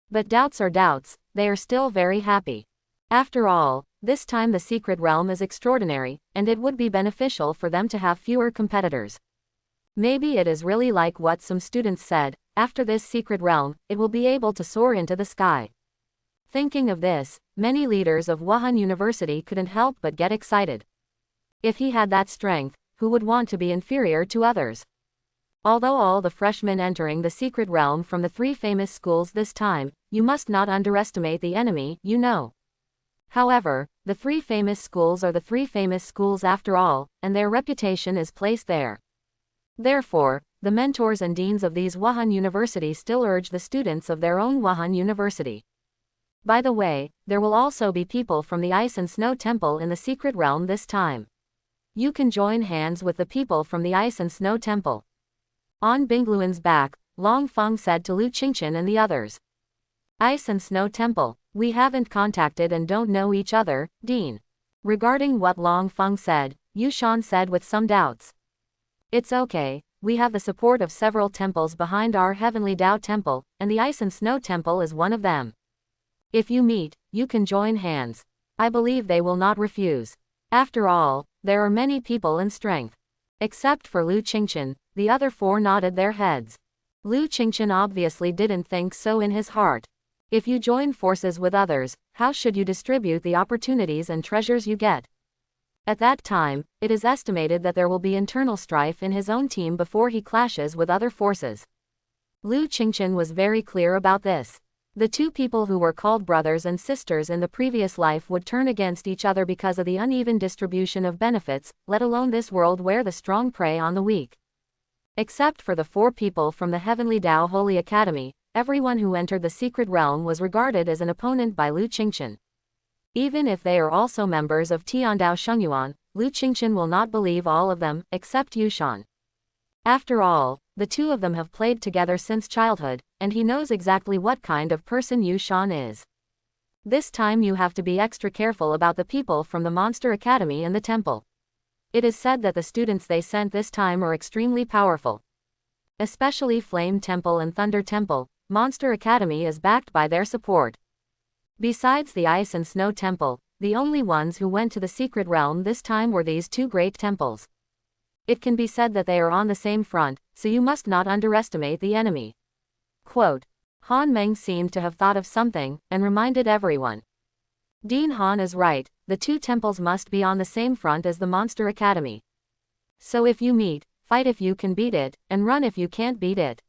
But doubts are doubts, they are still very happy. After all, this time the secret realm is extraordinary, and it would be beneficial for them to have fewer competitors. Maybe it is really like what some students said, after this secret realm, it will be able to soar into the sky. Thinking of this, many leaders of Wuhan University couldn't help but get excited. If he had that strength, who would want to be inferior to others? Although all the freshmen entering the secret realm from the 3 famous schools this time, you must not underestimate the enemy, you know. However, the 3 famous schools are the 3 famous schools after all, and their reputation is placed there. Therefore, the mentors and deans of these Wuhan universities still urge the students of their own Wuhan University. By the way, there will also be people from the Ice and Snow Temple in the secret realm this time. You can join hands with the people from the Ice and Snow Temple. On Bingluan's back, Long Feng said to Lu Qingchen and the others. Ice and Snow Temple, we haven't contacted and don't know each other, Dean. Regarding what Long Feng said, Yu Shan said with some doubts. It's okay, we have the support of several temples behind our Heavenly Tao Temple, and the Ice and Snow Temple is one of them. If you meet, you can join hands. I believe they will not refuse. After all, there are many people in strength. Except for Lu Qingchen, the other 4 nodded their heads. Lu Qingchen obviously didn't think so in his heart. If you join forces with others, how should you distribute the opportunities and treasures you get? At that time, it is estimated that there will be internal strife in his own team before he clashes with other forces. Lu Qingchen was very clear about this. The two people who were called brothers and sisters in the previous life would turn against each other because of the uneven distribution of benefits, let alone this world where the strong prey on the weak. Except for the 4 people from the Heavenly Tao Holy Academy, everyone who entered the secret realm was regarded as an opponent by Lu Qingchen. Even if they are also members of Tiandao Shengyuan, Lu Qingchen will not believe all of them, except Yushan. After all, the two of them have played together since childhood, and he knows exactly what kind of person Yushan is. This time you have to be extra careful about the people from the Monster Academy and the temple. It is said that the students they sent this time are extremely powerful. Especially Flame Temple and Thunder Temple, Monster Academy is backed by their support. Besides the Ice and Snow Temple, the only ones who went to the secret realm this time were these 2 great temples. It can be said that they are on the same front, so you must not underestimate the enemy. Quote, Han Meng seemed to have thought of something, and reminded everyone. Dean Han is right, the 2 temples must be on the same front as the Monster Academy. So if you meet, fight if you can beat it, and run if you can't beat it.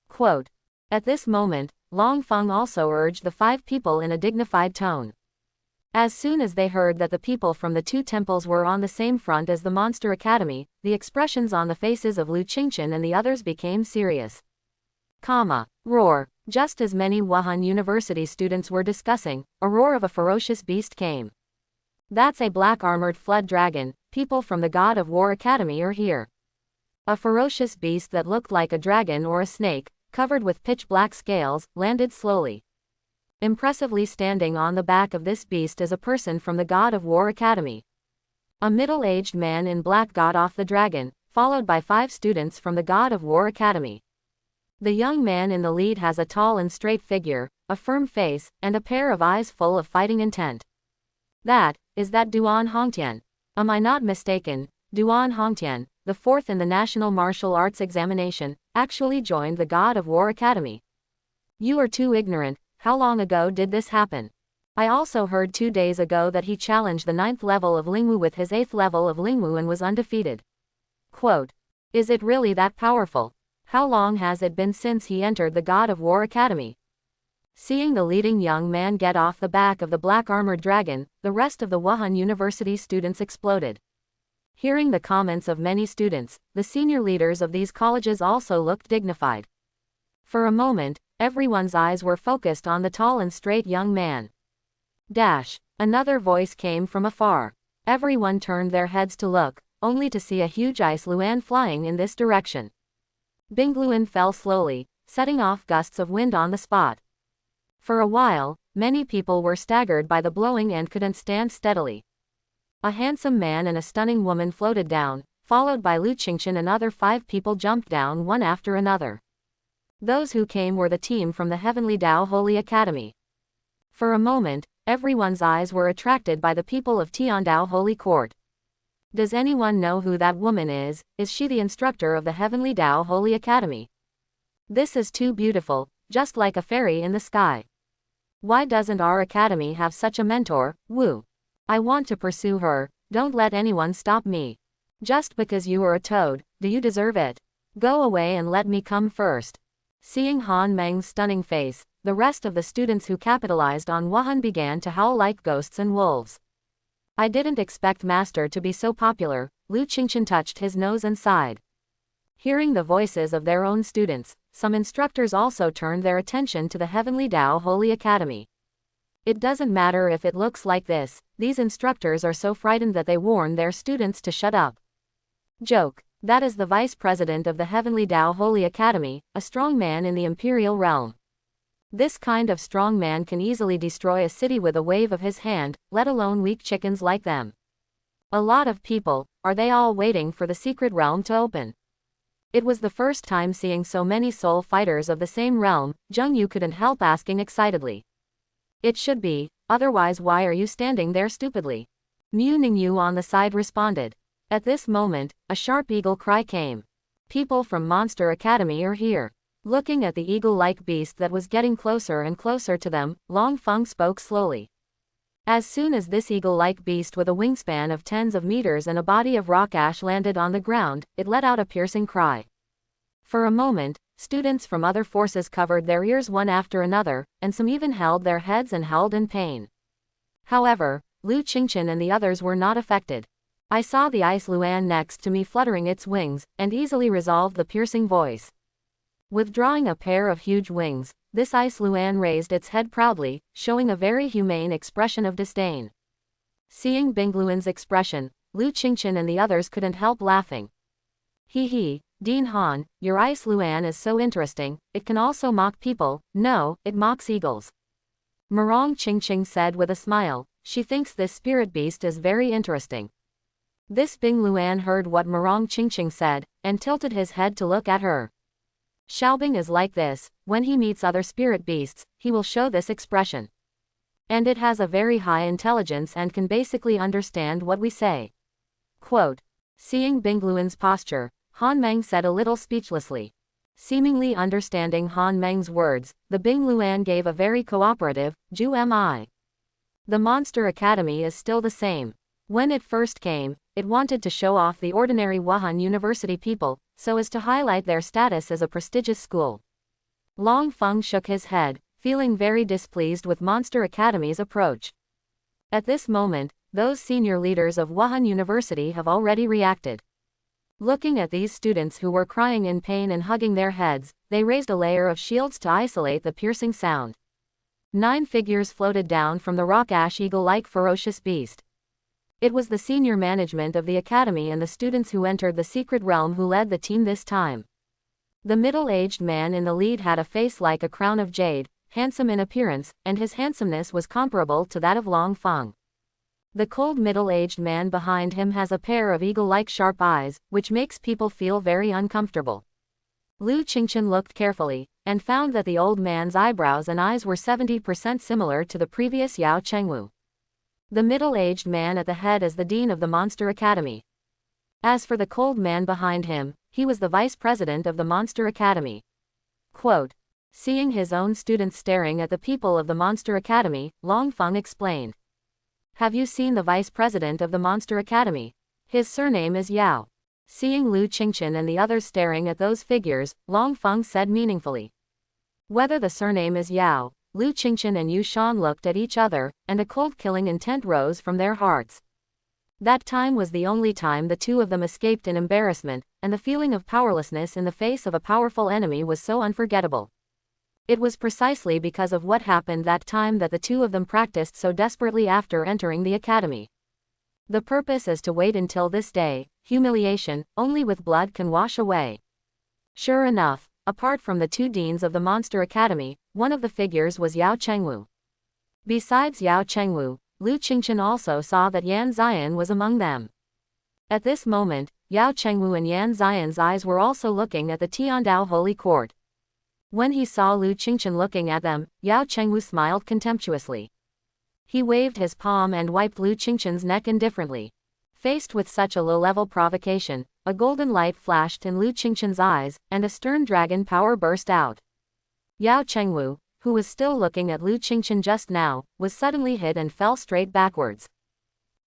Quote. At this moment, Long Feng also urged the 5 people in a dignified tone. As soon as they heard that the people from the 2 temples were on the same front as the Monster Academy, the expressions on the faces of Lu Qingchen and the others became serious. Roar. Just as many Wuhan University students were discussing, a roar of a ferocious beast came. That's a black-armored flood dragon, people from the God of War Academy are here. A ferocious beast that looked like a dragon or a snake, covered with pitch-black scales, landed slowly. Impressively standing on the back of this beast is a person from the God of War Academy. A middle-aged man in black got off the dragon, followed by 5 students from the God of War Academy. The young man in the lead has a tall and straight figure, a firm face, and a pair of eyes full of fighting intent. That Duan Hongtian. Am I not mistaken? Duan Hongtian, the 4th in the National Martial Arts Examination, actually joined the God of War Academy. You are too ignorant. How long ago did this happen? I also heard 2 days ago that he challenged the 9th level of Lingwu with his 8th level of Lingwu and was undefeated. Quote. Is it really that powerful? How long has it been since he entered the God of War Academy? Seeing the leading young man get off the back of the black-armored dragon, the rest of the Wuhan University students exploded. Hearing the comments of many students, the senior leaders of these colleges also looked dignified. For a moment, everyone's eyes were focused on the tall and straight young man. Another voice came from afar. Everyone turned their heads to look, only to see a huge ice luan flying in this direction. Bingluan fell slowly, setting off gusts of wind on the spot. For a while, many people were staggered by the blowing and couldn't stand steadily. A handsome man and a stunning woman floated down, followed by Lu Qingchen and other 5 people jumped down one after another. Those who came were the team from the Heavenly Tao Holy Academy. For a moment, everyone's eyes were attracted by the people of Tiandao Holy Court. Does anyone know who that woman is? Is she the instructor of the Heavenly Tao Holy Academy? This is too beautiful, just like a fairy in the sky. Why doesn't our academy have such a mentor, Wu? I want to pursue her, don't let anyone stop me. Just because you are a toad, do you deserve it? Go away and let me come first. Seeing Han Meng's stunning face, the rest of the students who capitalized on Wuhan began to howl like ghosts and wolves. I didn't expect Master to be so popular. Lu Qingchen touched his nose and sighed. Hearing the voices of their own students, some instructors also turned their attention to the Heavenly Tao Holy Academy. It doesn't matter if it looks like this, these instructors are so frightened that they warn their students to shut up. Joke. That is the vice president of the Heavenly Tao Holy Academy, a strong man in the imperial realm. This kind of strong man can easily destroy a city with a wave of his hand, let alone weak chickens like them. A lot of people, are they all waiting for the secret realm to open? It was the first time seeing so many soul fighters of the same realm. Zheng Yu couldn't help asking excitedly. It should be, otherwise why are you standing there stupidly? Mu Ningyu on the side responded. At this moment, a sharp eagle cry came. People from Monster Academy are here. Looking at the eagle-like beast that was getting closer and closer to them, Long Feng spoke slowly. As soon as this eagle-like beast with a wingspan of tens of meters and a body of rock ash landed on the ground, it let out a piercing cry. For a moment, Students from other forces covered their ears one after another, and some even held their heads and howled in pain. However, Lu Qingchen and the others were not affected. I saw the ice Luan next to me fluttering its wings, and easily resolved the piercing voice. Withdrawing a pair of huge wings, this ice Luan raised its head proudly, showing a very humane expression of disdain. Seeing Bingluan's expression, Lu Qingchen and the others couldn't help laughing. He, Dean Han, your ice Luan is so interesting, it can also mock people. No, it mocks eagles. Murong Qingqing said with a smile, she thinks this spirit beast is very interesting. This Bing Luan heard what Murong Qingqing said, and tilted his head to look at her. Xiaobing is like this, when he meets other spirit beasts, he will show this expression. And it has a very high intelligence and can basically understand what we say. Quote. Seeing Bingluan's posture, Han Meng said a little speechlessly. Seemingly understanding Han Meng's words, the Bingluan gave a very cooperative, Ju mi. The Monster Academy is still the same. When it first came, it wanted to show off the ordinary Wuhan University people, so as to highlight their status as a prestigious school. Long Feng shook his head, feeling very displeased with Monster Academy's approach. At this moment, those senior leaders of Wuhan University have already reacted. Looking at these students who were crying in pain and hugging their heads, they raised a layer of shields to isolate the piercing sound. 9 figures floated down from the rock ash eagle-like ferocious beast. It was the senior management of the academy and the students who entered the secret realm who led the team this time. The middle-aged man in the lead had a face like a crown of jade, handsome in appearance, and his handsomeness was comparable to that of Long Feng. The cold middle-aged man behind him has a pair of eagle-like sharp eyes, which makes people feel very uncomfortable. Lu Qingchen looked carefully, and found that the old man's eyebrows and eyes were 70% similar to the previous Yao Chengwu. The middle-aged man at the head is the dean of the Monster Academy. As for the cold man behind him, he was the vice president of the Monster Academy. Quote. Seeing his own students staring at the people of the Monster Academy, Long Feng explained. Have you seen the vice president of the Monster Academy? His surname is Yao. Seeing Lu Qingchen and the others staring at those figures, Long Feng said meaningfully. Whether the surname is Yao, Lu Qingchen and Yu Shan looked at each other, and a cold-killing intent rose from their hearts. That time was the only time the two of them escaped in embarrassment, and the feeling of powerlessness in the face of a powerful enemy was so unforgettable. It was precisely because of what happened that time that the two of them practiced so desperately after entering the academy. The purpose is to wait until this day. Humiliation, only with blood can wash away. Sure enough, apart from the two deans of the Monster Academy, one of the figures was Yao Chengwu. Besides Yao Chengwu, Lu Qingchen also saw that Yan Ziyan was among them. At this moment, Yao Chengwu and Yan Ziyan's eyes were also looking at the Tiandao Holy Court. When he saw Lu Qingchen looking at them, Yao Chengwu smiled contemptuously. He waved his palm and wiped Lu Qingchen's neck indifferently. Faced with such a low-level provocation, a golden light flashed in Lu Qingchen's eyes, and a stern dragon power burst out. Yao Chengwu, who was still looking at Lu Qingchen just now, was suddenly hit and fell straight backwards.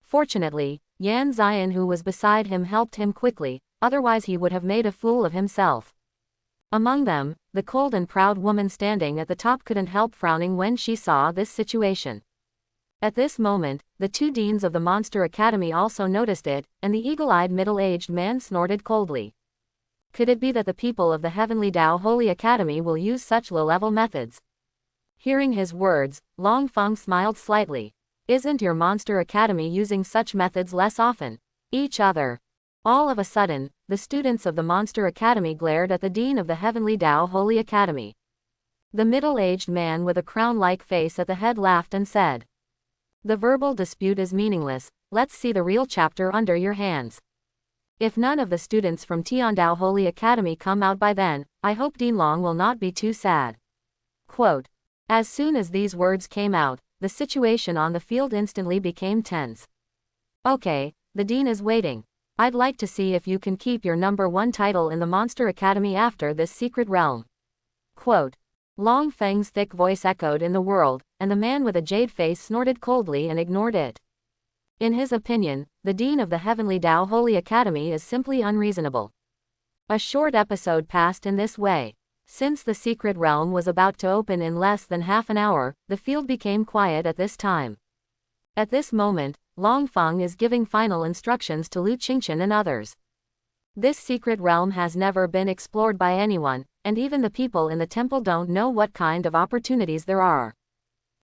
Fortunately, Yan Ziyan who was beside him helped him quickly, otherwise he would have made a fool of himself. Among them, the cold and proud woman standing at the top couldn't help frowning when she saw this situation. At this moment, the two deans of the Monster Academy also noticed it, and the eagle-eyed middle-aged man snorted coldly. Could it be that the people of the Heavenly Tao Holy Academy will use such low-level methods? Hearing his words, Long Feng smiled slightly. Isn't your Monster Academy using such methods less often? Each other. All of a sudden, the students of the Monster Academy glared at the dean of the Heavenly Tao Holy Academy. The middle-aged man with a crown-like face at the head laughed and said, "The verbal dispute is meaningless, let's see the real chapter under your hands. If none of the students from Tiandao Holy Academy come out by then, I hope Dean Long will not be too sad." Quote. As soon as these words came out, the situation on the field instantly became tense. Okay, the dean is waiting. I'd like to see if you can keep your #1 title in the Monster Academy after this secret realm. Quote. Long Feng's thick voice echoed in the world, and the man with a jade face snorted coldly and ignored it. In his opinion, the dean of the Heavenly Tao Holy Academy is simply unreasonable. A short episode passed in this way. Since the secret realm was about to open in less than half an hour, the field became quiet at this time. At this moment, Long Feng is giving final instructions to Lu Qingchen and others. This secret realm has never been explored by anyone, and even the people in the temple don't know what kind of opportunities there are.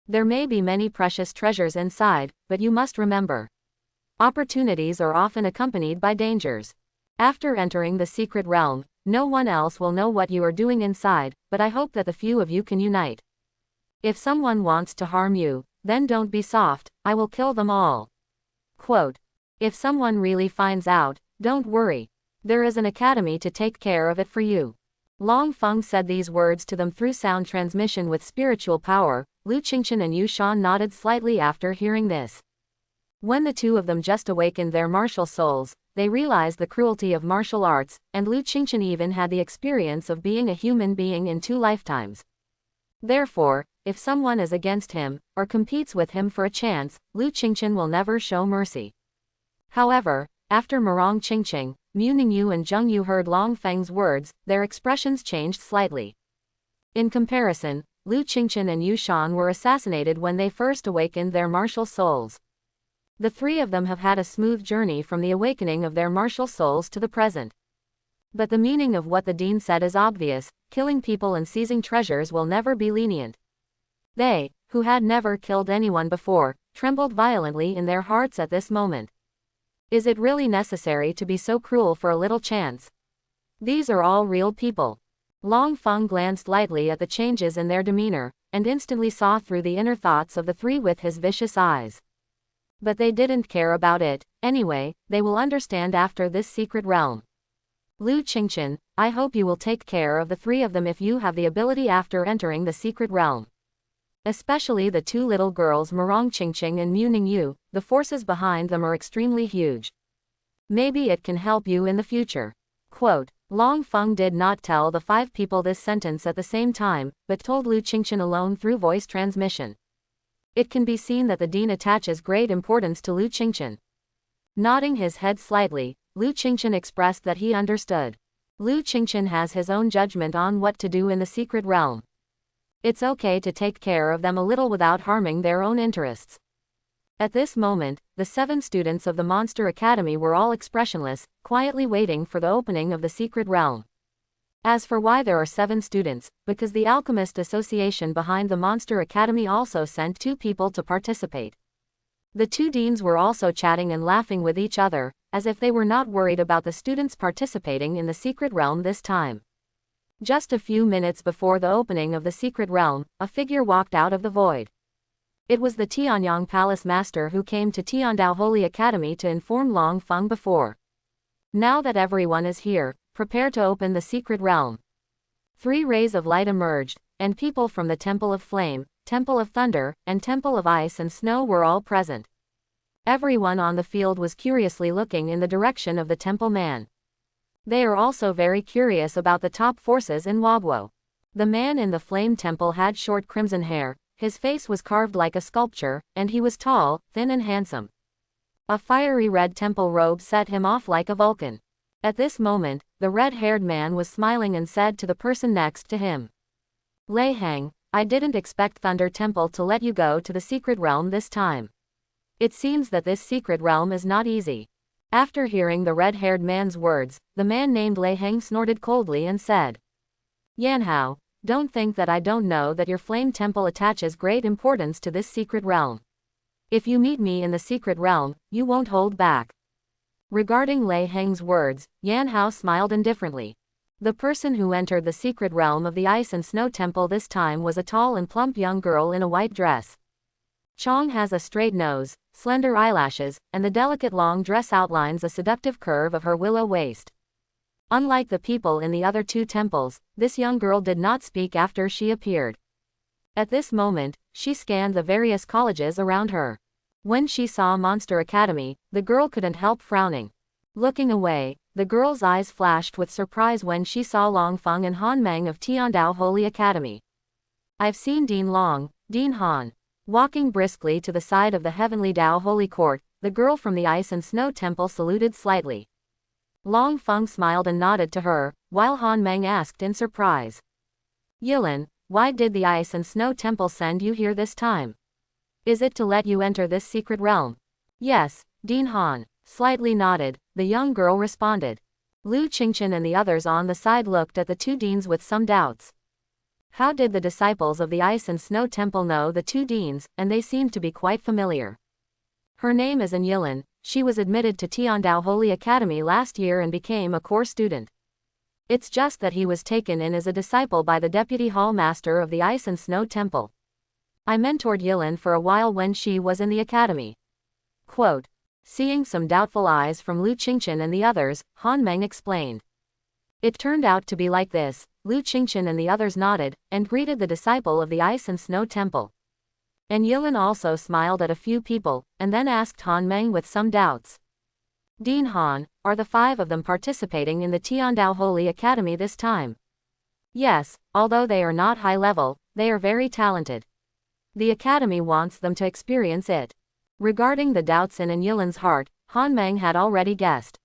There may be many precious treasures inside, but you must remember, opportunities are often accompanied by dangers. After entering the secret realm, no one else will know what you are doing inside, but I hope that the few of you can unite. If someone wants to harm you, then don't be soft, I will kill them all. Quote. If someone really finds out, don't worry. There is an academy to take care of it for you. Long Feng said these words to them through sound transmission with spiritual power. Lu Qingchen and Yu Shan nodded slightly after hearing this. When the two of them just awakened their martial souls, they realized the cruelty of martial arts, and Lu Qingchen even had the experience of being a human being in 2 lifetimes. Therefore, if someone is against him, or competes with him for a chance, Lu Qingchen will never show mercy. However, after Murong Qingqing, Mu Ningyu and Zheng Yu heard Long Feng's words, their expressions changed slightly. In comparison, Lu Qingchen and Yu Shan were assassinated when they first awakened their martial souls. The 3 of them have had a smooth journey from the awakening of their martial souls to the present. But the meaning of what the dean said is obvious: killing people and seizing treasures will never be lenient. They, who had never killed anyone before, trembled violently in their hearts at this moment. Is it really necessary to be so cruel for a little chance? These are all real people. Long Feng glanced lightly at the changes in their demeanor, and instantly saw through the inner thoughts of the 3 with his vicious eyes. But they didn't care about it. Anyway, they will understand after this secret realm. Lu Qingchen, I hope you will take care of the 3 of them if you have the ability after entering the secret realm. Especially the 2 little girls Murong Qingqing and Mu Ningyu, the forces behind them are extremely huge. Maybe it can help you in the future. Quote. Long Feng did not tell the 5 people this sentence at the same time, but told Lu Qingchen alone through voice transmission. It can be seen that the dean attaches great importance to Lu Qingchen. Nodding his head slightly, Lu Qingchen expressed that he understood. Lu Qingchen has his own judgment on what to do in the secret realm. It's okay to take care of them a little without harming their own interests. At this moment, the 7 students of the Monster Academy were all expressionless, quietly waiting for the opening of the secret realm. As for why there are 7 students, because the Alchemist Association behind the Monster Academy also sent 2 people to participate. The 2 deans were also chatting and laughing with each other, as if they were not worried about the students participating in the secret realm this time. Just a few minutes before the opening of the secret realm, a figure walked out of the void. It was the Tianyang Palace Master who came to Tiandao Holy Academy to inform Long Feng before. Now that everyone is here, prepare to open the secret realm. 3 rays of light emerged, and people from the Temple of Flame, Temple of Thunder, and Temple of Ice and Snow were all present. Everyone on the field was curiously looking in the direction of the Temple Man. They are also very curious about the top forces in Wagwo. The man in the Flame Temple had short crimson hair, his face was carved like a sculpture, and he was tall, thin and handsome. A fiery red temple robe set him off like a Vulcan. At this moment, the red-haired man was smiling and said to the person next to him, Lei Hang, I didn't expect Thunder Temple to let you go to the secret realm this time. It seems that this secret realm is not easy. After hearing the red-haired man's words, the man named Lei Hang snorted coldly and said, Yanhao, don't think that I don't know that your Flame Temple attaches great importance to this secret realm. If you meet me in the secret realm, you won't hold back. Regarding Lei Hang's words, Yanhao smiled indifferently. The person who entered the secret realm of the Ice and Snow Temple this time was a tall and plump young girl in a white dress. Chong has a straight nose, slender eyelashes, and the delicate long dress outlines a seductive curve of her willow waist. Unlike the people in the other 2 temples, this young girl did not speak after she appeared. At this moment, she scanned the various colleges around her. When she saw Monster Academy, the girl couldn't help frowning. Looking away, the girl's eyes flashed with surprise when she saw Long Feng and Han Meng of Tiandao Holy Academy. I've seen Dean Long, Dean Han. Walking briskly to the side of the Heavenly Dao Holy Court, the girl from the Ice and Snow Temple saluted slightly. Long Feng smiled and nodded to her, while Han Meng asked in surprise, Yilin, why did the Ice and Snow Temple send you here this time? Is it to let you enter this secret realm? Yes, Dean Han slightly nodded, the young girl responded. Lu Qingchen and the others on the side looked at the two deans with some doubts. How did the disciples of the Ice and Snow Temple know the two deans, and they seemed to be quite familiar? Her name is Yilin. She was admitted to Tiandao Holy Academy last year and became a core student. It's just that he was taken in as a disciple by the Deputy Hall Master of the Ice and Snow Temple. I mentored Yilin for a while when she was in the academy. Quote. Seeing some doubtful eyes from Lu Qingchen and the others, Han Meng explained. It turned out to be like this. Lu Qingchen and the others nodded, and greeted the disciple of the Ice and Snow Temple. And Yilin also smiled at a few people, and then asked Han Meng with some doubts. Dean Han, are the 5 of them participating in the Tiandao Holy Academy this time? Yes, although they are not high level, they are very talented. The academy wants them to experience it. Regarding the doubts in Yilin's heart, Han Meng had already guessed.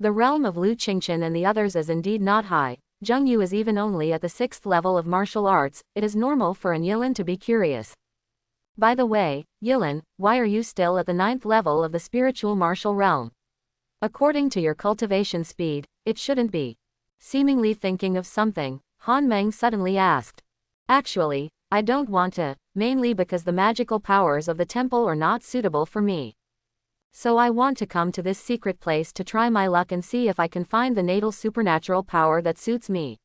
The realm of Lu Qingchen and the others is indeed not high. Zheng Yu is even only at the 6th level of martial arts. It is normal for Yilin to be curious. By the way, Yilin, why are you still at the 9th level of the spiritual martial realm? According to your cultivation speed, it shouldn't be. Seemingly thinking of something, Han Meng suddenly asked. Actually, I don't want to, mainly because the magical powers of the temple are not suitable for me. So I want to come to this secret place to try my luck and see if I can find the natal supernatural power that suits me.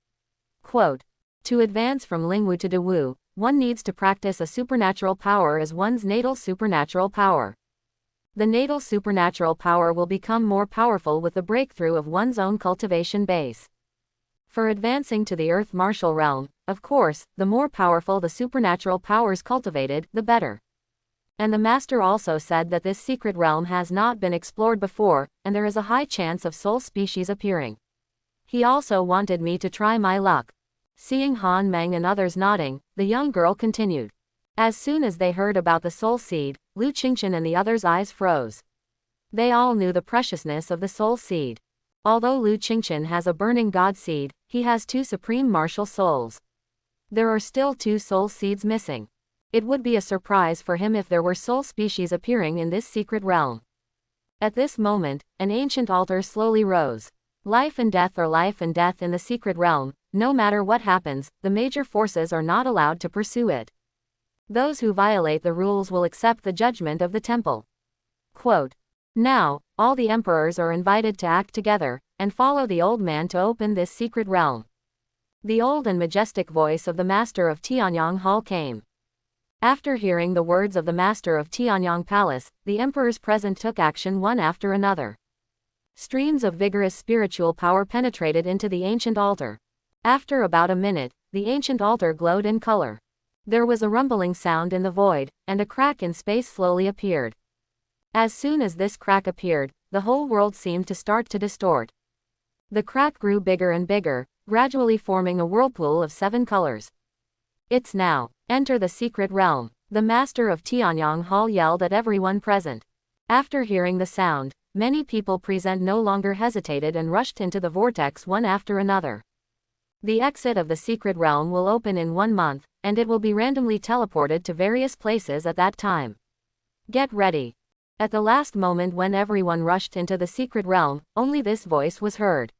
Quote. To advance from Lingwu to Dewu, one needs to practice a supernatural power as one's natal supernatural power. The natal supernatural power will become more powerful with the breakthrough of one's own cultivation base. For advancing to the Earth martial realm, of course, the more powerful the supernatural powers cultivated, the better. And the master also said that this secret realm has not been explored before, and there is a high chance of soul species appearing. He also wanted me to try my luck. Seeing Han Meng and others nodding, the young girl continued. As soon as they heard about the soul seed, Lu Qingchen and the others' eyes froze. They all knew the preciousness of the soul seed. Although Lu Qingchen has a burning god seed, he has 2 supreme martial souls. There are still 2 soul seeds missing. It would be a surprise for him if there were soul species appearing in this secret realm. At this moment, an ancient altar slowly rose. Life and death are life and death in the secret realm. No matter what happens, the major forces are not allowed to pursue it. Those who violate the rules will accept the judgment of the temple. Quote. Now, all the emperors are invited to act together, and follow the old man to open this secret realm. The old and majestic voice of the master of Tianyang Hall came. After hearing the words of the master of Tianyang Palace, the emperors present took action one after another. Streams of vigorous spiritual power penetrated into the ancient altar. After about a minute, the ancient altar glowed in color. There was a rumbling sound in the void, and a crack in space slowly appeared. As soon as this crack appeared, the whole world seemed to start to distort. The crack grew bigger and bigger, gradually forming a whirlpool of 7 colors. It's now. Enter the secret realm. The master of Tianyang Hall yelled at everyone present. After hearing the sound, many people present no longer hesitated and rushed into the vortex one after another. The exit of the secret realm will open in 1 month, and it will be randomly teleported to various places at that time. Get ready. At the last moment when everyone rushed into the secret realm, only this voice was heard.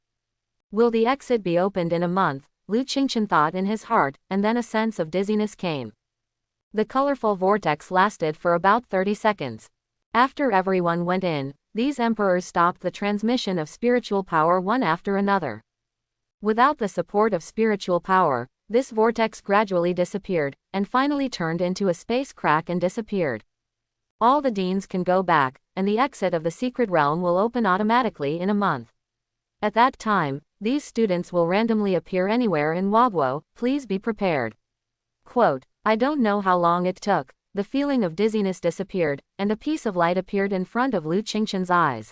Will the exit be opened in a month? Lu Qingchen thought in his heart, and then a sense of dizziness came. The colorful vortex lasted for about 30 seconds. After everyone went in, these emperors stopped the transmission of spiritual power one after another. Without the support of spiritual power, this vortex gradually disappeared, and finally turned into a space crack and disappeared. All the deans can go back, and the exit of the secret realm will open automatically in a month. At that time, these students will randomly appear anywhere in Wagwo. Please be prepared. Quote. I don't know how long it took. The feeling of dizziness disappeared, and a piece of light appeared in front of Lu Qingchen's eyes.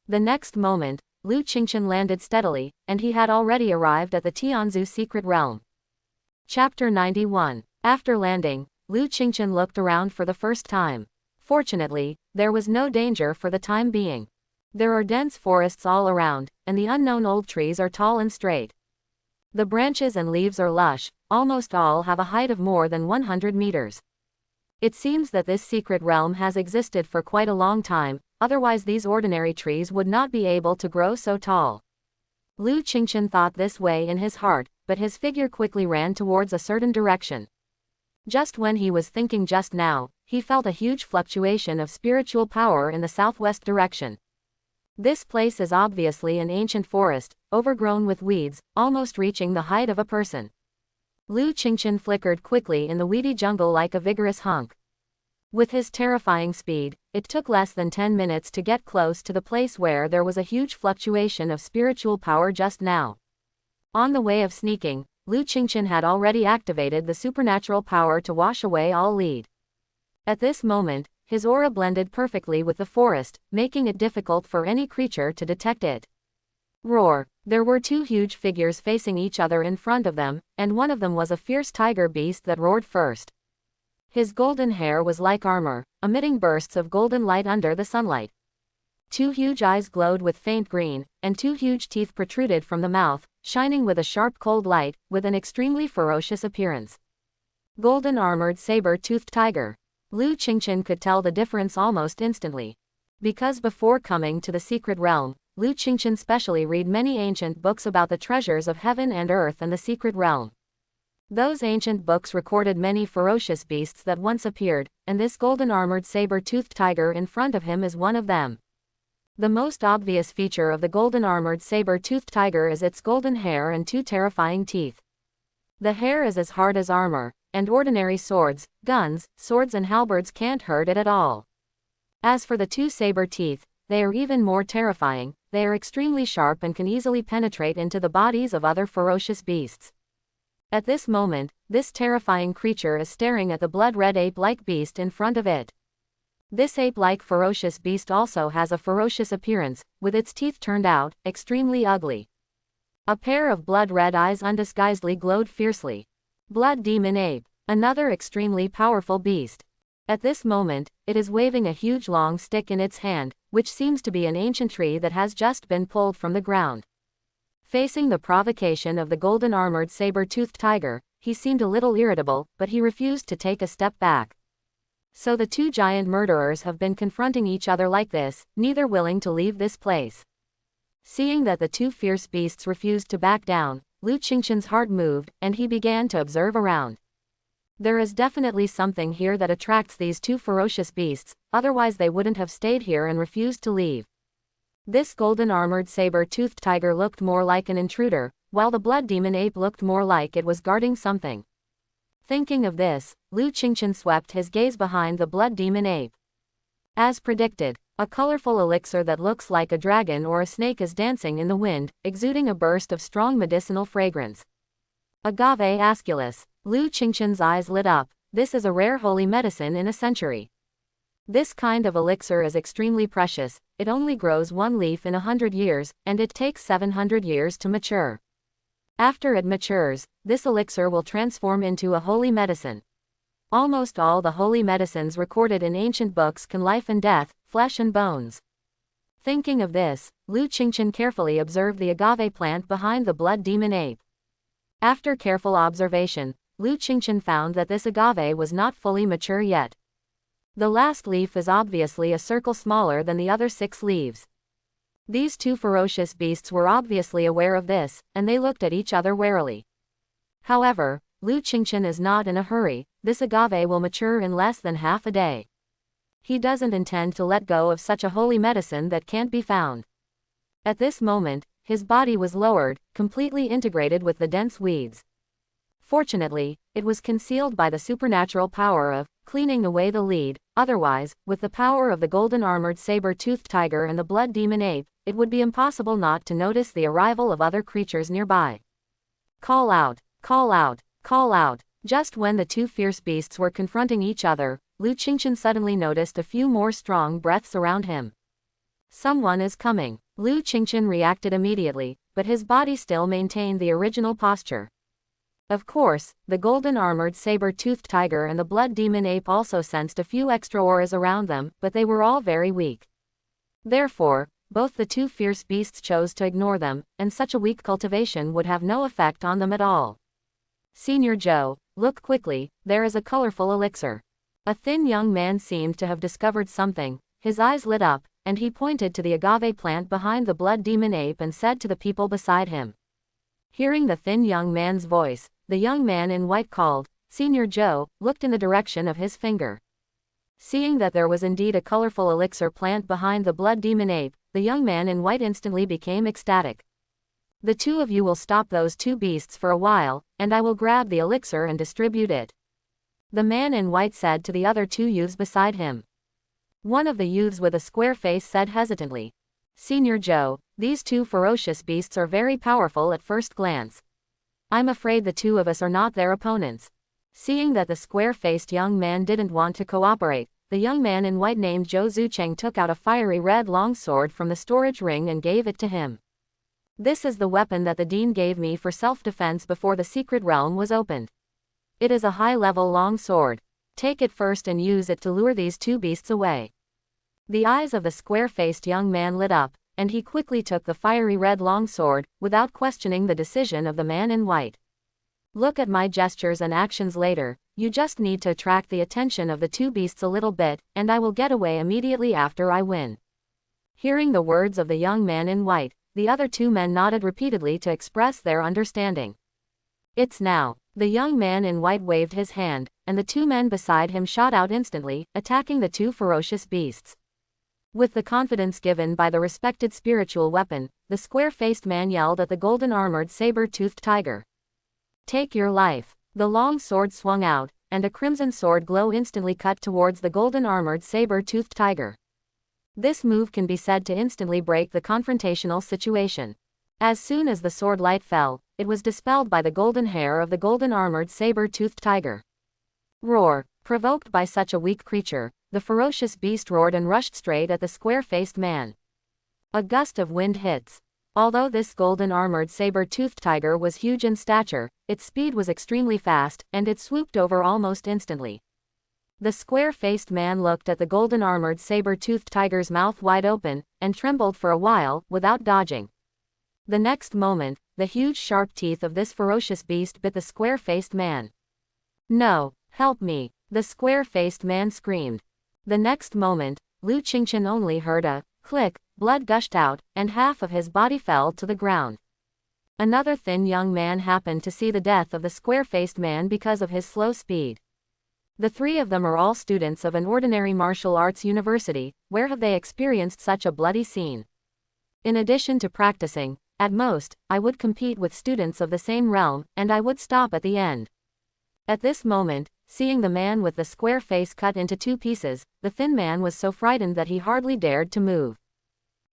The next moment, Lu Qingchen landed steadily, and he had already arrived at the Tianzu secret realm. Chapter 91. After landing, Lu Qingchen looked around for the first time. Fortunately, there was no danger for the time being. There are dense forests all around, and the unknown old trees are tall and straight. The branches and leaves are lush, almost all have a height of more than 100 meters. It seems that this secret realm has existed for quite a long time, otherwise these ordinary trees would not be able to grow so tall. Lu Qingchen thought this way in his heart, but his figure quickly ran towards a certain direction. Just when he was thinking just now, he felt a huge fluctuation of spiritual power in the southwest direction. This place is obviously an ancient forest, overgrown with weeds, almost reaching the height of a person. Lu Qingchen flickered quickly in the weedy jungle like a vigorous hunk. With his terrifying speed, it took less than 10 minutes to get close to the place where there was a huge fluctuation of spiritual power just now. On the way of sneaking, Lu Qingchen had already activated the supernatural power to wash away all lead. At this moment, his aura blended perfectly with the forest, making it difficult for any creature to detect it. Roar! There were two huge figures facing each other in front of them, and one of them was a fierce tiger beast that roared first. His golden hair was like armor, emitting bursts of golden light under the sunlight. Two huge eyes glowed with faint green, and two huge teeth protruded from the mouth, shining with a sharp cold light, with an extremely ferocious appearance. Golden armored saber-toothed tiger. Lu Qingchen could tell the difference almost instantly. Because before coming to the secret realm, Lu Qingchen specially read many ancient books about the treasures of heaven and earth and the secret realm. Those ancient books recorded many ferocious beasts that once appeared, and this golden armored saber-toothed tiger in front of him is one of them. The most obvious feature of the golden armored saber-toothed tiger is its golden hair and two terrifying teeth. The hair is as hard as armor, and ordinary swords, guns, swords and halberds can't hurt it at all. As for the two saber teeth, they are even more terrifying. They are extremely sharp and can easily penetrate into the bodies of other ferocious beasts. At this moment, this terrifying creature is staring at the blood-red ape-like beast in front of it. This ape-like ferocious beast also has a ferocious appearance, with its teeth turned out, extremely ugly. A pair of blood-red eyes undisguisedly glowed fiercely. Blood demon ape, another extremely powerful beast. At this moment, it is waving a huge long stick in its hand, which seems to be an ancient tree that has just been pulled from the ground. Facing the provocation of the golden armored saber-toothed tiger, he seemed a little irritable, but he refused to take a step back. So the two giant murderers have been confronting each other like this, neither willing to leave this place. Seeing that the two fierce beasts refused to back down, Lu Qingchen's heart moved, and he began to observe around. There is definitely something here that attracts these two ferocious beasts, otherwise they wouldn't have stayed here and refused to leave. This golden armored saber-toothed tiger looked more like an intruder, while the blood demon ape looked more like it was guarding something. Thinking of this, Lu Qingchen swept his gaze behind the blood demon ape. As predicted, a colorful elixir that looks like a dragon or a snake is dancing in the wind, exuding a burst of strong medicinal fragrance. Agave asculus. Lu Qingchen's eyes lit up. This is a rare holy medicine in a century. This kind of elixir is extremely precious. It only grows one leaf in 100 years, and it takes 700 years to mature. After it matures, this elixir will transform into a holy medicine. Almost all the holy medicines recorded in ancient books can life and death, flesh and bones. Thinking of this, Lu Qingchen carefully observed the agave plant behind the blood demon ape. After careful observation, Lu Qingchen found that this agave was not fully mature yet. The last leaf is obviously a circle smaller than the other 6 leaves. These two ferocious beasts were obviously aware of this, and they looked at each other warily. However, Lu Qingchen is not in a hurry. This agave will mature in less than half a day. He doesn't intend to let go of such a holy medicine that can't be found. At this moment, his body was lowered, completely integrated with the dense weeds. Fortunately, it was concealed by the supernatural power of cleaning away the lead. Otherwise, with the power of the golden armored saber-toothed tiger and the blood demon ape, it would be impossible not to notice the arrival of other creatures nearby. Call out, call out, call out. Just when the two fierce beasts were confronting each other, Lu Qingchen suddenly noticed a few more strong breaths around him. Someone is coming. Lu Qingchen reacted immediately, but his body still maintained the original posture. Of course, the golden armored saber-toothed tiger and the blood demon ape also sensed a few extra auras around them, but they were all very weak. Therefore, both the two fierce beasts chose to ignore them, and such a weak cultivation would have no effect on them at all. Senior Joe, look quickly, there is a colorful elixir. A thin young man seemed to have discovered something. His eyes lit up, and he pointed to the agave plant behind the blood demon ape and said to the people beside him. Hearing the thin young man's voice, the young man in white called, Senior Joe, looked in the direction of his finger. Seeing that there was indeed a colorful elixir plant behind the blood demon ape, the young man in white instantly became ecstatic. The two of you will stop those two beasts for a while, and I will grab the elixir and distribute it. The man in white said to the other two youths beside him. One of the youths with a square face said hesitantly, Senior Joe, these two ferocious beasts are very powerful at first glance. I'm afraid the two of us are not their opponents. Seeing that the square-faced young man didn't want to cooperate, the young man in white named Zhou Zucheng took out a fiery red longsword from the storage ring and gave it to him. This is the weapon that the dean gave me for self-defense before the secret realm was opened. It is a high-level long sword. Take it first and use it to lure these two beasts away. The eyes of the square-faced young man lit up, and he quickly took the fiery red longsword, without questioning the decision of the man in white. Look at my gestures and actions later, you just need to attract the attention of the two beasts a little bit, and I will get away immediately after I win. Hearing the words of the young man in white, the other two men nodded repeatedly to express their understanding. It's now. The young man in white waved his hand, and the two men beside him shot out instantly, attacking the two ferocious beasts. With the confidence given by the respected spiritual weapon, the square-faced man yelled at the golden-armored saber-toothed tiger. Take your life. The long sword swung out, and a crimson sword glow instantly cut towards the golden-armored saber-toothed tiger. This move can be said to instantly break the confrontational situation. As soon as the sword light fell, it was dispelled by the golden hair of the golden-armored saber-toothed tiger. Roar! Provoked by such a weak creature, the ferocious beast roared and rushed straight at the square-faced man. A gust of wind hits. Although this golden-armored saber-toothed tiger was huge in stature, its speed was extremely fast, and it swooped over almost instantly. The square-faced man looked at the golden-armored saber-toothed tiger's mouth wide open, and trembled for a while, without dodging. The next moment, the huge sharp teeth of this ferocious beast bit the square-faced man. No, help me, the square-faced man screamed. The next moment, Lu Qingchen only heard a click, blood gushed out, and half of his body fell to the ground. Another thin young man happened to see the death of the square-faced man because of his slow speed. The three of them are all students of an ordinary martial arts university. Where have they experienced such a bloody scene? In addition to practicing, at most, I would compete with students of the same realm, and I would stop at the end. At this moment, seeing the man with the square face cut into two pieces, the thin man was so frightened that he hardly dared to move.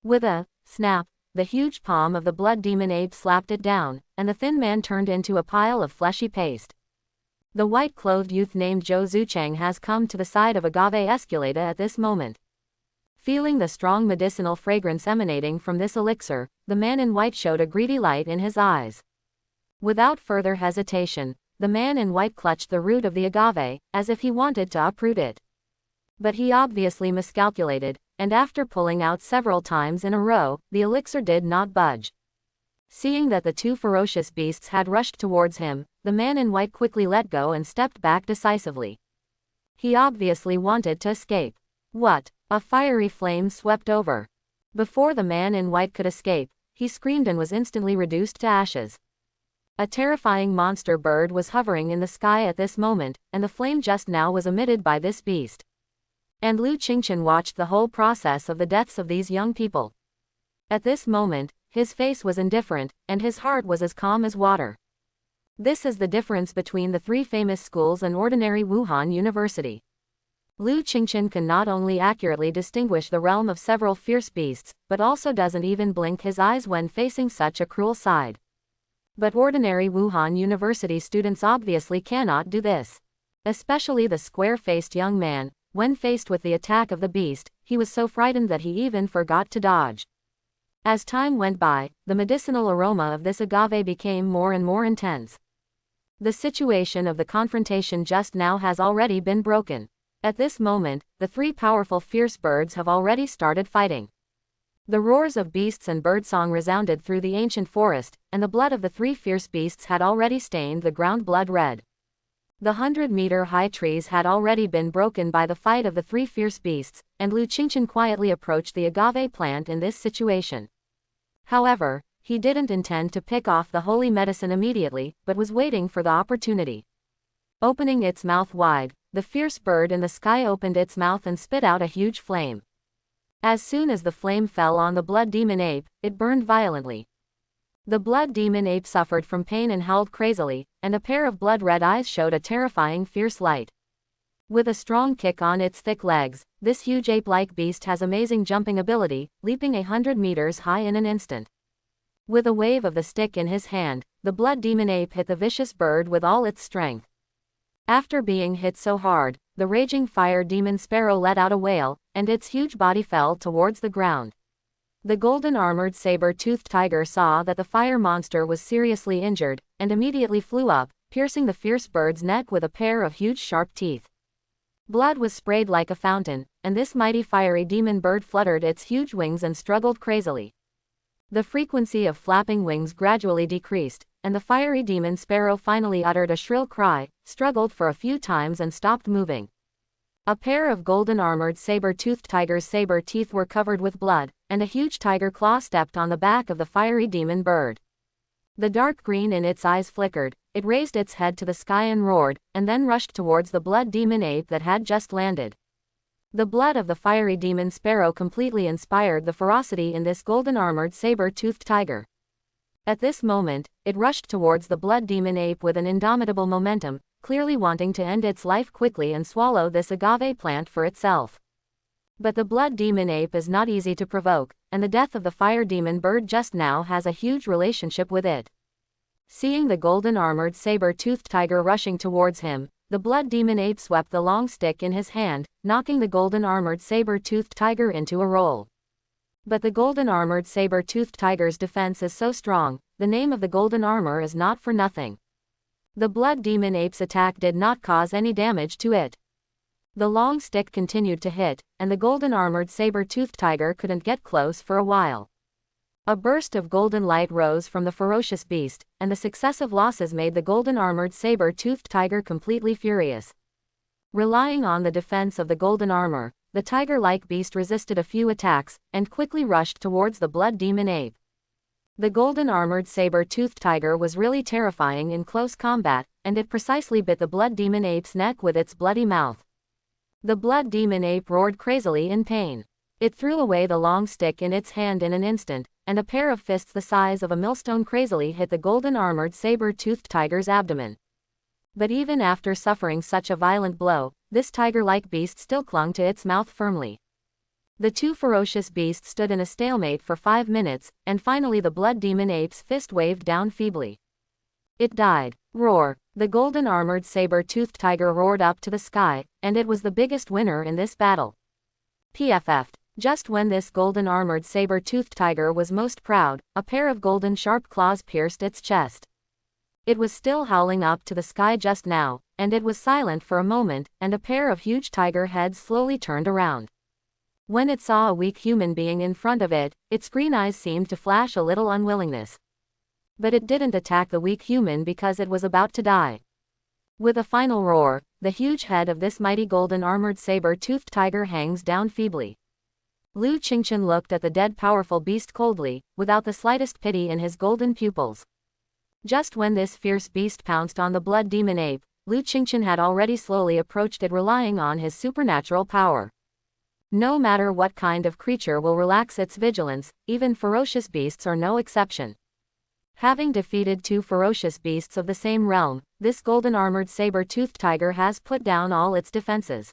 With a snap, the huge palm of the blood demon ape slapped it down, and the thin man turned into a pile of fleshy paste. The white-clothed youth named Zhou Zucheng has come to the side of Agave Esculeta at this moment. Feeling the strong medicinal fragrance emanating from this elixir, the man in white showed a greedy light in his eyes. Without further hesitation, the man in white clutched the root of the agave, as if he wanted to uproot it. But he obviously miscalculated, and after pulling out several times in a row, the elixir did not budge. Seeing that the two ferocious beasts had rushed towards him, the man in white quickly let go and stepped back decisively. He obviously wanted to escape. What? A fiery flame swept over. Before the man in white could escape, he screamed and was instantly reduced to ashes. A terrifying monster bird was hovering in the sky at this moment, and the flame just now was emitted by this beast. And Lu Qingchen watched the whole process of the deaths of these young people. At this moment, his face was indifferent, and his heart was as calm as water. This is the difference between the three famous schools and ordinary Wuhan University. Lu Qingchen can not only accurately distinguish the realm of several fierce beasts, but also doesn't even blink his eyes when facing such a cruel side. But ordinary Wuhan University students obviously cannot do this. Especially the square-faced young man. When faced with the attack of the beast, he was so frightened that he even forgot to dodge. As time went by, the medicinal aroma of this agave became more and more intense. The situation of the confrontation just now has already been broken. At this moment, the three powerful fierce birds have already started fighting. The roars of beasts and birdsong resounded through the ancient forest, and the blood of the 3 fierce beasts had already stained the ground blood red. The 100-meter-high trees had already been broken by the fight of the 3 fierce beasts, and Lu Qingqian quietly approached the agave plant in this situation. However, he didn't intend to pick off the holy medicine immediately, but was waiting for the opportunity. Opening its mouth wide, the fierce bird in the sky opened its mouth and spit out a huge flame. As soon as the flame fell on the blood demon ape, it burned violently. The blood demon ape suffered from pain and howled crazily, and a pair of blood-red eyes showed a terrifying fierce light. With a strong kick on its thick legs, this huge ape-like beast has amazing jumping ability, leaping 100 meters high in an instant. With a wave of the stick in his hand, the blood demon ape hit the vicious bird with all its strength. After being hit so hard, the raging fire demon sparrow let out a wail, and its huge body fell towards the ground. The golden-armored saber-toothed tiger saw that the fire monster was seriously injured, and immediately flew up, piercing the fierce bird's neck with a pair of huge sharp teeth. Blood was sprayed like a fountain, and this mighty fiery demon bird fluttered its huge wings and struggled crazily. The frequency of flapping wings gradually decreased, and the fiery demon sparrow finally uttered a shrill cry, struggled for a few times and stopped moving. A pair of golden-armored saber-toothed tiger's saber teeth were covered with blood, and a huge tiger claw stepped on the back of the fiery demon bird. The dark green in its eyes flickered, it raised its head to the sky and roared, and then rushed towards the blood demon ape that had just landed. The blood of the fiery demon sparrow completely inspired the ferocity in this golden-armored saber-toothed tiger. At this moment, it rushed towards the blood demon ape with an indomitable momentum, clearly wanting to end its life quickly and swallow this agave plant for itself. But the blood demon ape is not easy to provoke, and the death of the fire demon bird just now has a huge relationship with it. Seeing the golden-armored saber-toothed tiger rushing towards him, the blood demon ape swept the long stick in his hand, knocking the golden-armored saber-toothed tiger into a roll. But the golden-armored saber-toothed tiger's defense is so strong, the name of the golden armor is not for nothing. The blood demon ape's attack did not cause any damage to it. The long stick continued to hit, and the golden-armored saber-toothed tiger couldn't get close for a while. A burst of golden light rose from the ferocious beast, and the successive losses made the golden-armored saber-toothed tiger completely furious. Relying on the defense of the golden armor, the tiger-like beast resisted a few attacks, and quickly rushed towards the blood demon ape. The golden-armored saber-toothed tiger was really terrifying in close combat, and it precisely bit the blood demon ape's neck with its bloody mouth. The blood demon ape roared crazily in pain. It threw away the long stick in its hand in an instant, and a pair of fists the size of a millstone crazily hit the golden-armored saber-toothed tiger's abdomen. But even after suffering such a violent blow, this tiger-like beast still clung to its mouth firmly. The two ferocious beasts stood in a stalemate for 5 minutes, and finally the blood demon ape's fist waved down feebly. It died. Roar! The golden-armored saber-toothed tiger roared up to the sky, and it was the biggest winner in this battle. PFF. Just when this golden-armored saber-toothed tiger was most proud, a pair of golden sharp claws pierced its chest. It was still howling up to the sky just now, and it was silent for a moment, and a pair of huge tiger heads slowly turned around. When it saw a weak human being in front of it, its green eyes seemed to flash a little unwillingness. But it didn't attack the weak human because it was about to die. With a final roar, the huge head of this mighty golden-armored saber-toothed tiger hangs down feebly. Lu Qingqian looked at the dead powerful beast coldly, without the slightest pity in his golden pupils. Just when this fierce beast pounced on the blood demon ape, Lu Qingqian had already slowly approached it, relying on his supernatural power. No matter what kind of creature will relax its vigilance, even ferocious beasts are no exception. Having defeated 2 ferocious beasts of the same realm, this golden-armored saber-toothed tiger has put down all its defenses.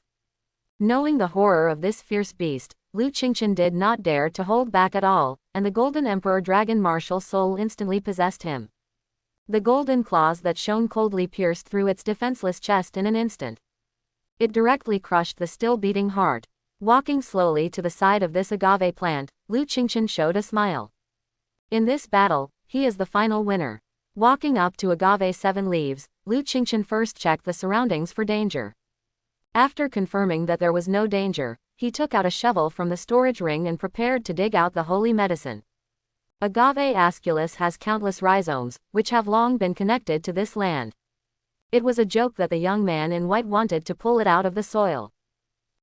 Knowing the horror of this fierce beast, Lu Qingqian did not dare to hold back at all, and the Golden Emperor Dragon martial soul instantly possessed him. The golden claws that shone coldly pierced through its defenseless chest in an instant. It directly crushed the still-beating heart. Walking slowly to the side of this agave plant, Lu Qingqian showed a smile. In this battle, he is the final winner. Walking up to agave 7 leaves, Lu Qingqian first checked the surroundings for danger. After confirming that there was no danger, he took out a shovel from the storage ring and prepared to dig out the holy medicine. Agave Aesculus has countless rhizomes, which have long been connected to this land. It was a joke that the young man in white wanted to pull it out of the soil.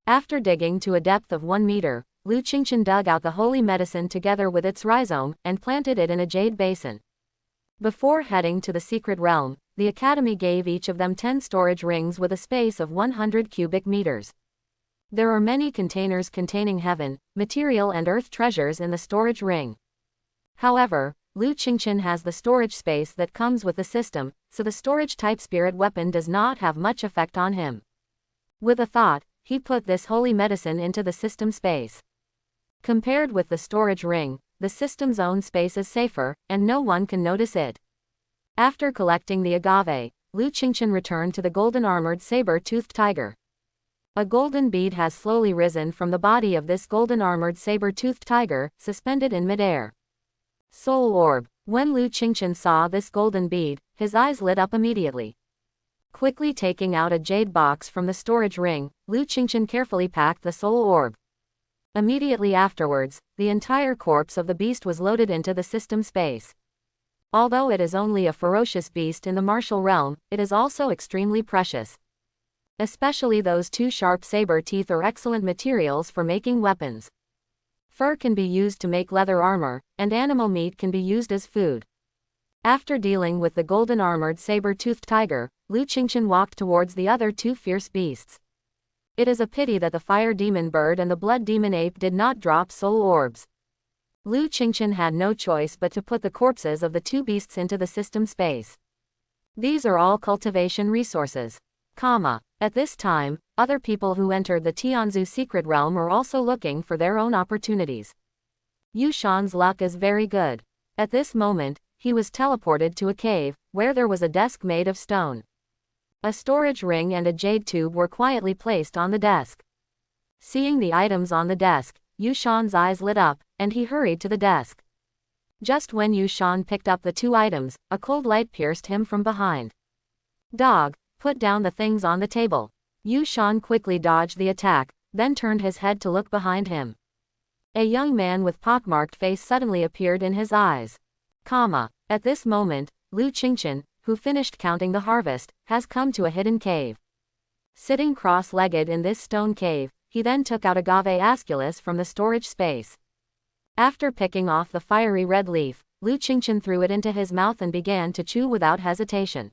After digging to a depth of 1 meter, Lu Qingchen dug out the holy medicine together with its rhizome and planted it in a jade basin. Before heading to the secret realm, the Academy gave each of them 10 storage rings with a space of 100 cubic meters. There are many containers containing heaven, material and earth treasures in the storage ring. However, Lu Qingchen has the storage space that comes with the system, so the storage-type spirit weapon does not have much effect on him. With a thought, he put this holy medicine into the system space. Compared with the storage ring, the system's own space is safer, and no one can notice it. After collecting the agave, Lu Qingchen returned to the golden-armored saber-toothed tiger. A golden bead has slowly risen from the body of this golden-armored saber-toothed tiger, suspended in midair. Soul orb. When Lu Qingchen saw this golden bead, his eyes lit up immediately. Quickly taking out a jade box from the storage ring, Lu Qingchen carefully packed the soul orb. Immediately afterwards, the entire corpse of the beast was loaded into the system space. Although it is only a ferocious beast in the martial realm, it is also extremely precious. Especially those 2 sharp saber teeth are excellent materials for making weapons. Fur can be used to make leather armor, and animal meat can be used as food. After dealing with the golden-armored saber-toothed tiger, Lu Qingchen walked towards the other 2 fierce beasts. It is a pity that the fire demon bird and the blood demon ape did not drop soul orbs. Lu Qingchen had no choice but to put the corpses of the 2 beasts into the system space. These are all cultivation resources. At this time, other people who entered the Tianzu secret realm are also looking for their own opportunities. Yushan's luck is very good. At this moment, he was teleported to a cave, where there was a desk made of stone. A storage ring and a jade tube were quietly placed on the desk. Seeing the items on the desk, Yushan's eyes lit up, and he hurried to the desk. Just when Yushan picked up the 2 items, a cold light pierced him from behind. Dog, put down the things on the table. Yushan quickly dodged the attack, then turned his head to look behind him. A young man with pockmarked face suddenly appeared in his eyes. At this moment, Lu Qingchen, who finished counting the harvest, has come to a hidden cave. Sitting cross-legged in this stone cave, he then took out Agave Aesculus from the storage space. After picking off the fiery red leaf, Lu Qingchen threw it into his mouth and began to chew without hesitation.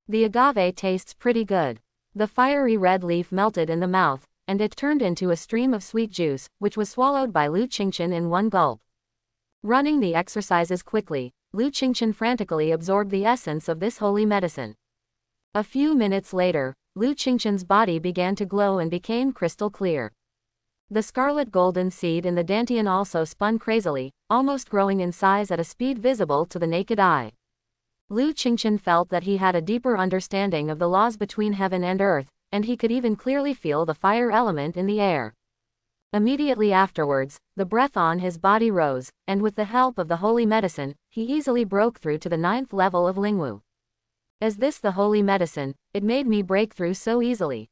The agave tastes pretty good. The fiery red leaf melted in the mouth, and it turned into a stream of sweet juice, which was swallowed by Lu Qingchen in one gulp. Running the exercises quickly, Lu Qingchen frantically absorbed the essence of this holy medicine. A few minutes later, Lu Qingchen's body began to glow and became crystal clear. The scarlet golden seed in the dantian also spun crazily, almost growing in size at a speed visible to the naked eye. Lu Qingchen felt that he had a deeper understanding of the laws between heaven and earth, and he could even clearly feel the fire element in the air. Immediately afterwards, the breath on his body rose, and with the help of the holy medicine, he easily broke through to the 9th level of Lingwu. Is this the holy medicine? It made me break through so easily.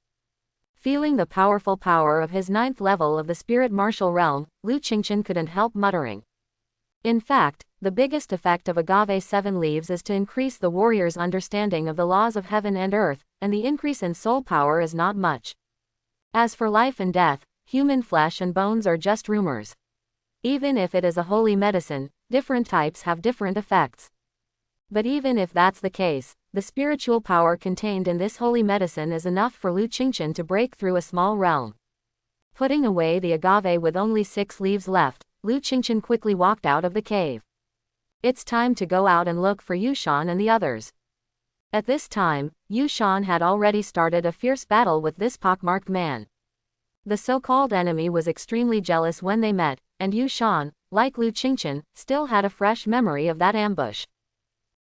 Feeling the powerful power of his 9th level of the spirit martial realm, Lu Qingchen couldn't help muttering. In fact, the biggest effect of Agave 7 leaves is to increase the warrior's understanding of the laws of heaven and earth, and the increase in soul power is not much. As for life and death, human flesh and bones are just rumors. Even if it is a holy medicine, different types have different effects. But even if that's the case, the spiritual power contained in this holy medicine is enough for Lu Qingchen to break through a small realm. Putting away the agave with only 6 leaves left, Lu Qingchen quickly walked out of the cave. It's time to go out and look for Yushan and the others. At this time, Yushan had already started a fierce battle with this pockmarked man. The so-called enemy was extremely jealous when they met, and Yushan, like Lu Qingchen, still had a fresh memory of that ambush.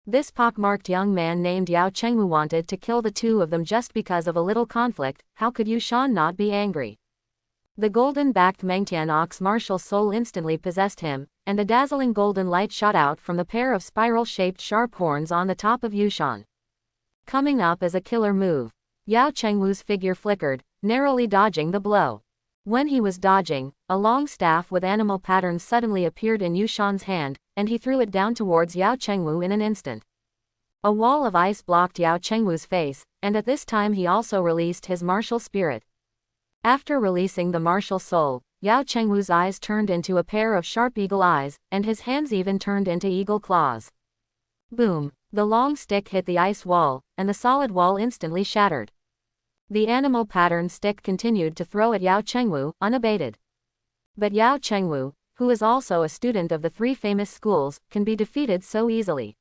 This pockmarked young man named Yao Chengmu wanted to kill the 2 of them just because of a little conflict. How could Yushan not be angry? The golden-backed Mengtian ox martial soul instantly possessed him, and a dazzling golden light shot out from the pair of spiral-shaped sharp horns on the top of Yushan. Coming up as a killer move, Yao Chengwu's figure flickered, narrowly dodging the blow. When he was dodging, a long staff with animal patterns suddenly appeared in Yushan's hand, and he threw it down towards Yao Chengwu in an instant. A wall of ice blocked Yao Chengwu's face, and at this time he also released his martial spirit. After releasing the martial soul, Yao Chengwu's eyes turned into a pair of sharp eagle eyes, and his hands even turned into eagle claws. Boom! The long stick hit the ice wall, and the solid wall instantly shattered. The animal pattern stick continued to throw at Yao Chengwu, unabated. But Yao Chengwu, who is also a student of the three famous schools, can be defeated so easily.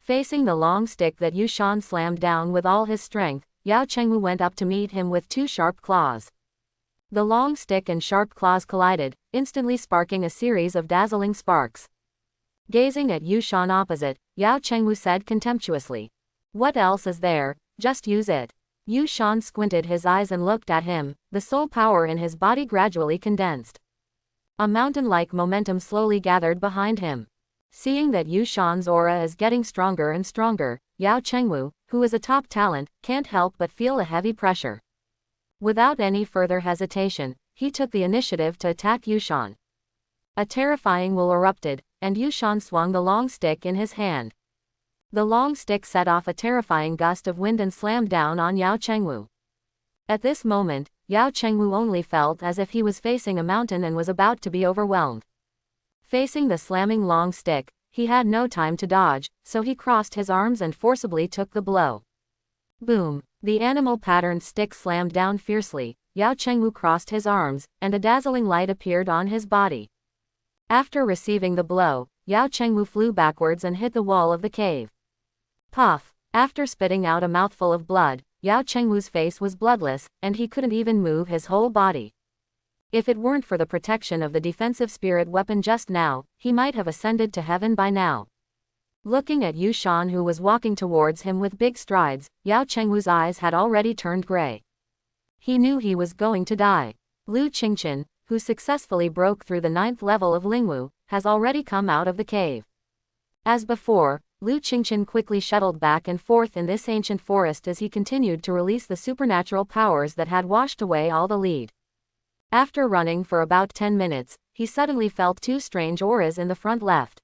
Facing the long stick that Yushan slammed down with all his strength, Yao Chengwu went up to meet him with two sharp claws. The long stick and sharp claws collided, instantly sparking a series of dazzling sparks. Gazing at Yushan opposite, Yao Chengwu said contemptuously, "What else is there? Just use it." Yushan squinted his eyes and looked at him, the soul power in his body gradually condensed. A mountain-like momentum slowly gathered behind him. Seeing that Yushan's aura is getting stronger and stronger, Yao Chengwu, who is a top talent, can't help but feel a heavy pressure. Without any further hesitation, he took the initiative to attack Yushan. A terrifying will erupted, and Yushan swung the long stick in his hand. The long stick set off a terrifying gust of wind and slammed down on Yao Chengwu. At this moment, Yao Chengwu only felt as if he was facing a mountain and was about to be overwhelmed. Facing the slamming long stick, he had no time to dodge, so he crossed his arms and forcibly took the blow. Boom! The animal patterned stick slammed down fiercely. Yao Chengwu crossed his arms, and a dazzling light appeared on his body. After receiving the blow, Yao Chengwu flew backwards and hit the wall of the cave. Puff! After spitting out a mouthful of blood, Yao Chengwu's face was bloodless, and he couldn't even move his whole body. If it weren't for the protection of the defensive spirit weapon just now, he might have ascended to heaven by now. Looking at Yushan, who was walking towards him with big strides, Yao Chengwu's eyes had already turned gray. He knew he was going to die. Lu Qingchen, who successfully broke through the 9th level of Lingwu, has already come out of the cave. As before, Lu Qingchen quickly shuttled back and forth in this ancient forest as he continued to release the supernatural powers that had washed away all the lead. After running for about 10 minutes, he suddenly felt two strange auras in the front left.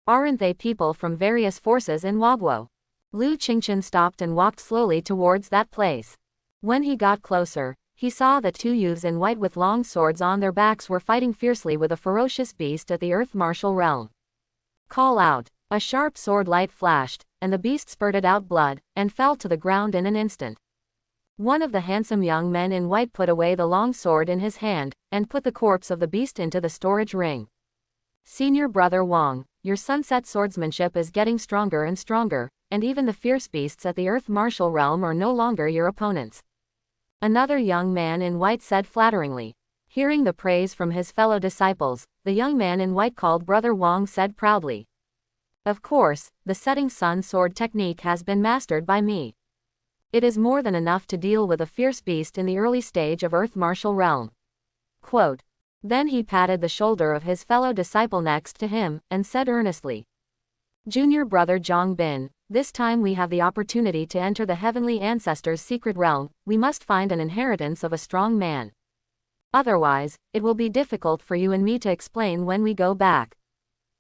Aren't they people from various forces in Wagwo? Lu Qingchen stopped and walked slowly towards that place. When he got closer, he saw that two youths in white with long swords on their backs were fighting fiercely with a ferocious beast at the earth martial realm. Call out! A sharp sword light flashed, and the beast spurted out blood, and fell to the ground in an instant. One of the handsome young men in white put away the long sword in his hand, and put the corpse of the beast into the storage ring. Senior Brother Wang, your sunset swordsmanship is getting stronger and stronger, and even the fierce beasts at the earth martial realm are no longer your opponents. Another young man in white said flatteringly. Hearing the praise from his fellow disciples, the young man in white called Brother Wang said proudly. Of course, the setting sun sword technique has been mastered by me. It is more than enough to deal with a fierce beast in the early stage of earth martial realm. Quote. Then he patted the shoulder of his fellow disciple next to him, and said earnestly. Junior Brother Zhang Bin, this time we have the opportunity to enter the heavenly ancestors' secret realm. We must find an inheritance of a strong man. Otherwise, it will be difficult for you and me to explain when we go back.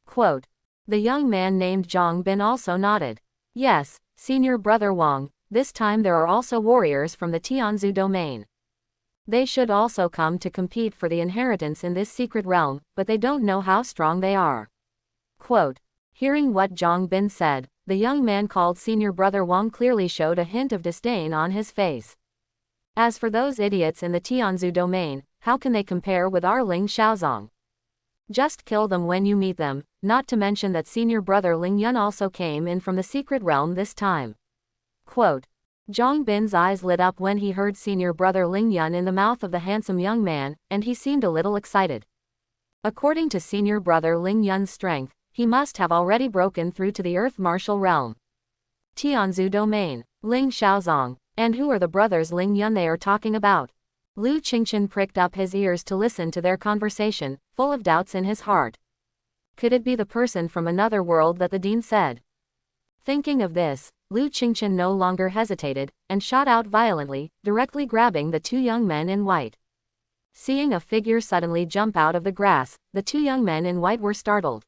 Quote. The young man named Zhang Bin also nodded. Yes, Senior Brother Wang, this time there are also warriors from the Tianzu domain. They should also come to compete for the inheritance in this secret realm, but they don't know how strong they are. Quote. Hearing what Zhang Bin said, the young man called Senior Brother Wang clearly showed a hint of disdain on his face. As for those idiots in the Tianzu domain, how can they compare with our Ling Xiaozong? Just kill them when you meet them, not to mention that Senior Brother Ling Yun also came in from the secret realm this time. Quote. Zhang Bin's eyes lit up when he heard Senior Brother Ling Yun in the mouth of the handsome young man, and he seemed a little excited. According to Senior Brother Ling Yun's strength, he must have already broken through to the earth martial realm. Tianzu domain, Ling Xiaozong, and who are the brothers Ling Yun they are talking about? Lu Qingchen pricked up his ears to listen to their conversation, full of doubts in his heart. Could it be the person from another world that the dean said? Thinking of this, Lu Qingchen no longer hesitated, and shot out violently, directly grabbing the two young men in white. Seeing a figure suddenly jump out of the grass, the two young men in white were startled.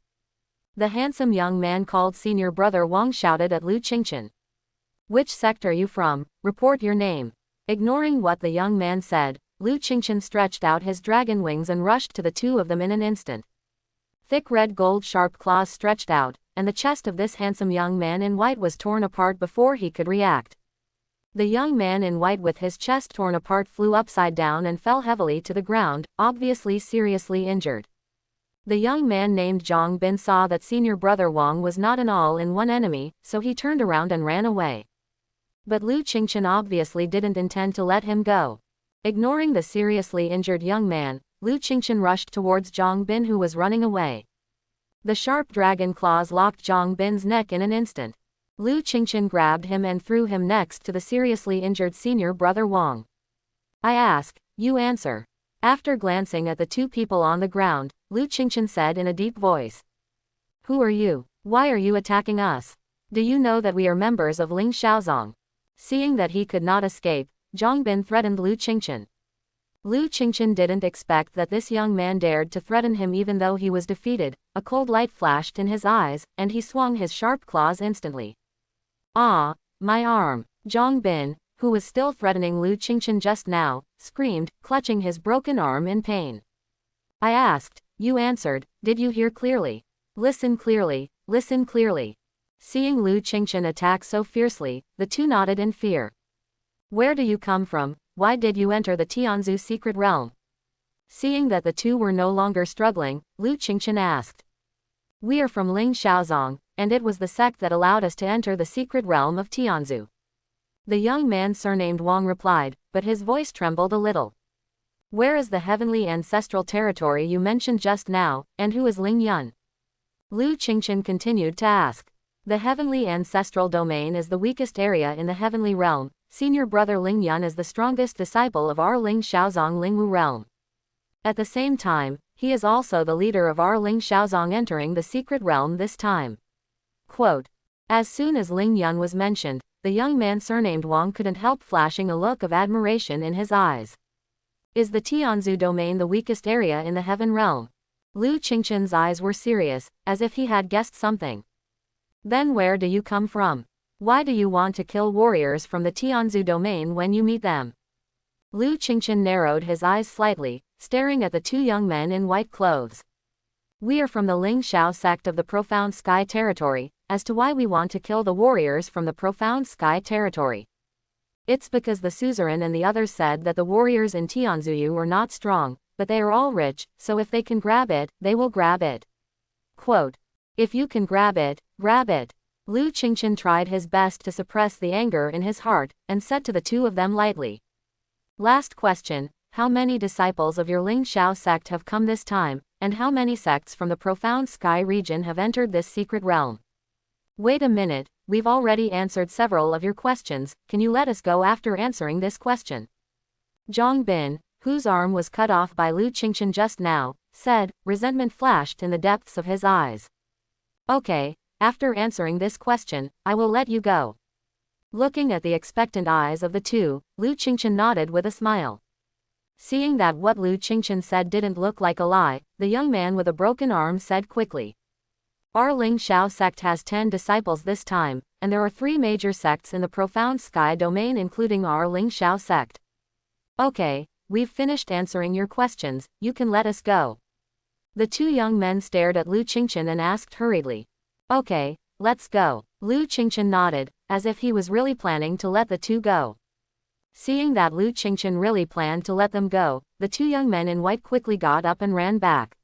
The handsome young man called Senior Brother Wang shouted at Lu Qingchen. "Which sect are you from? Report your name." Ignoring what the young man said, Lu Qingchen stretched out his dragon wings and rushed to the two of them in an instant. Thick red gold sharp claws stretched out, and the chest of this handsome young man in white was torn apart before he could react. The young man in white with his chest torn apart flew upside down and fell heavily to the ground, obviously seriously injured. The young man named Zhang Bin saw that Senior Brother Wang was not an all-in-one enemy, so he turned around and ran away. But Lu Qingchen obviously didn't intend to let him go. Ignoring the seriously injured young man, Lu Qingchen rushed towards Zhang Bin who was running away. The sharp dragon claws locked Zhang Bin's neck in an instant. Lu Qingchen grabbed him and threw him next to the seriously injured Senior Brother Wang. "I ask, you answer." After glancing at the two people on the ground, Lu Qingchen said in a deep voice. "Who are you? Why are you attacking us? Do you know that we are members of Ling Shaozong?" Seeing that he could not escape, Zhang Bin threatened Lu Qingchen. Lu Qingchen didn't expect that this young man dared to threaten him even though he was defeated. A cold light flashed in his eyes, and he swung his sharp claws instantly. "Ah, my arm!" Zhang Bin, who was still threatening Lu Qingchen just now, screamed, clutching his broken arm in pain. "I asked, you answered, did you hear clearly? Listen clearly, listen clearly." Seeing Lu Qingchen attack so fiercely, the two nodded in fear. "Where do you come from? Why did you enter the Tianzu secret realm?" Seeing that the two were no longer struggling, Lu Qingchen asked. "We are from Ling Shaozong, and it was the sect that allowed us to enter the secret realm of Tianzu." The young man surnamed Wang replied, but his voice trembled a little. "Where is the heavenly ancestral territory you mentioned just now, and who is Ling Yun?" Lu Qingchen continued to ask. "The heavenly ancestral domain is the weakest area in the heavenly realm. Senior Brother Ling Yun is the strongest disciple of our Ling Shaozong Lingwu realm. At the same time, he is also the leader of our Ling Shaozong entering the secret realm this time." Quote. As soon as Ling Yun was mentioned, the young man surnamed Wang couldn't help flashing a look of admiration in his eyes. "Is the Tianzu domain the weakest area in the heaven realm?" Lu Qingchen's eyes were serious, as if he had guessed something. "Then where do you come from? Why do you want to kill warriors from the Tianzu domain when you meet them?" Lu Qingchen narrowed his eyes slightly, staring at the two young men in white clothes. "We are from the Ling Shao sect of the Profound Sky Territory. As to why we want to kill the warriors from the Profound Sky Territory, it's because the suzerain and the others said that the warriors in Tianzuyu were not strong, but they are all rich, so if they can grab it, they will grab it." Quote. "If you can grab it, grab it." Lu Qingchen tried his best to suppress the anger in his heart, and said to the two of them lightly. "Last question, how many disciples of your Ling Shao sect have come this time, and how many sects from the Profound Sky region have entered this secret realm?" "Wait a minute, we've already answered several of your questions, can you let us go after answering this question?" Zhang Bin, whose arm was cut off by Lu Qingchen just now, said. Resentment flashed in the depths of his eyes. "Okay, after answering this question, I will let you go." Looking at the expectant eyes of the two, Lu Qingchen nodded with a smile. Seeing that what Lu Qingchen said didn't look like a lie, the young man with a broken arm said quickly. "Our Ling Shao sect has 10 disciples this time, and there are 3 major sects in the Profound Sky domain including our Ling Shao sect. Okay, we've finished answering your questions, you can let us go." The two young men stared at Lu Qingchen and asked hurriedly. "Okay, let's go." Lu Qingchen nodded, as if he was really planning to let the two go. Seeing that Lu Qingchen really planned to let them go, the two young men in white quickly got up and ran back.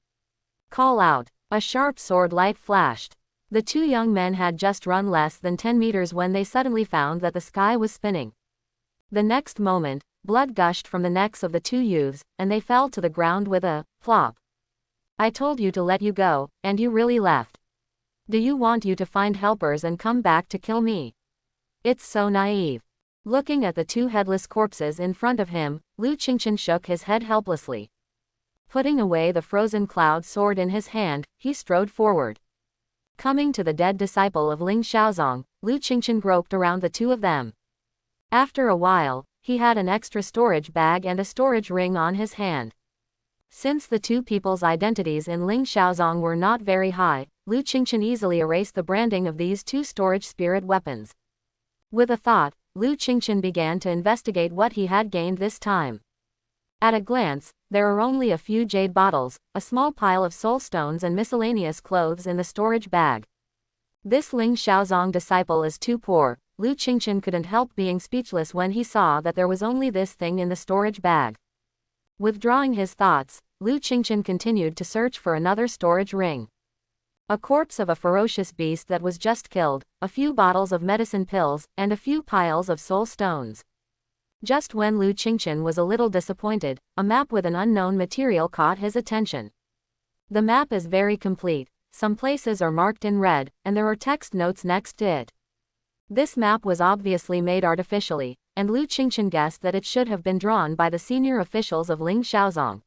"Call out." A sharp sword light flashed. The two young men had just run less than 10 meters when they suddenly found that the sky was spinning. The next moment, blood gushed from the necks of the two youths, and they fell to the ground with a plop. "I told you to let you go, and you really left. Do you want you to find helpers and come back to kill me? It's so naive." Looking at the two headless corpses in front of him, Lu Qingchen shook his head helplessly. Putting away the frozen cloud sword in his hand, he strode forward. Coming to the dead disciple of Ling Shaozong, Lu Qingchen groped around the two of them. After a while, he had an extra storage bag and a storage ring on his hand. Since the two people's identities in Ling Xiaozong were not very high, Lu Qingchen easily erased the branding of these two storage spirit weapons. With a thought, Lu Qingchen began to investigate what he had gained this time. At a glance, there are only a few jade bottles, a small pile of soul stones and miscellaneous clothes in the storage bag. This Ling Xiaozong disciple is too poor. Lu Qingchen couldn't help being speechless when he saw that there was only this thing in the storage bag. Withdrawing his thoughts, Lu Qingchen continued to search for another storage ring. A corpse of a ferocious beast that was just killed, a few bottles of medicine pills, and a few piles of soul stones. Just when Lu Qingchen was a little disappointed, a map with an unknown material caught his attention. The map is very complete, some places are marked in red, and there are text notes next to it. This map was obviously made artificially, and Lu Qingchen guessed that it should have been drawn by the senior officials of Ling Xiaozong.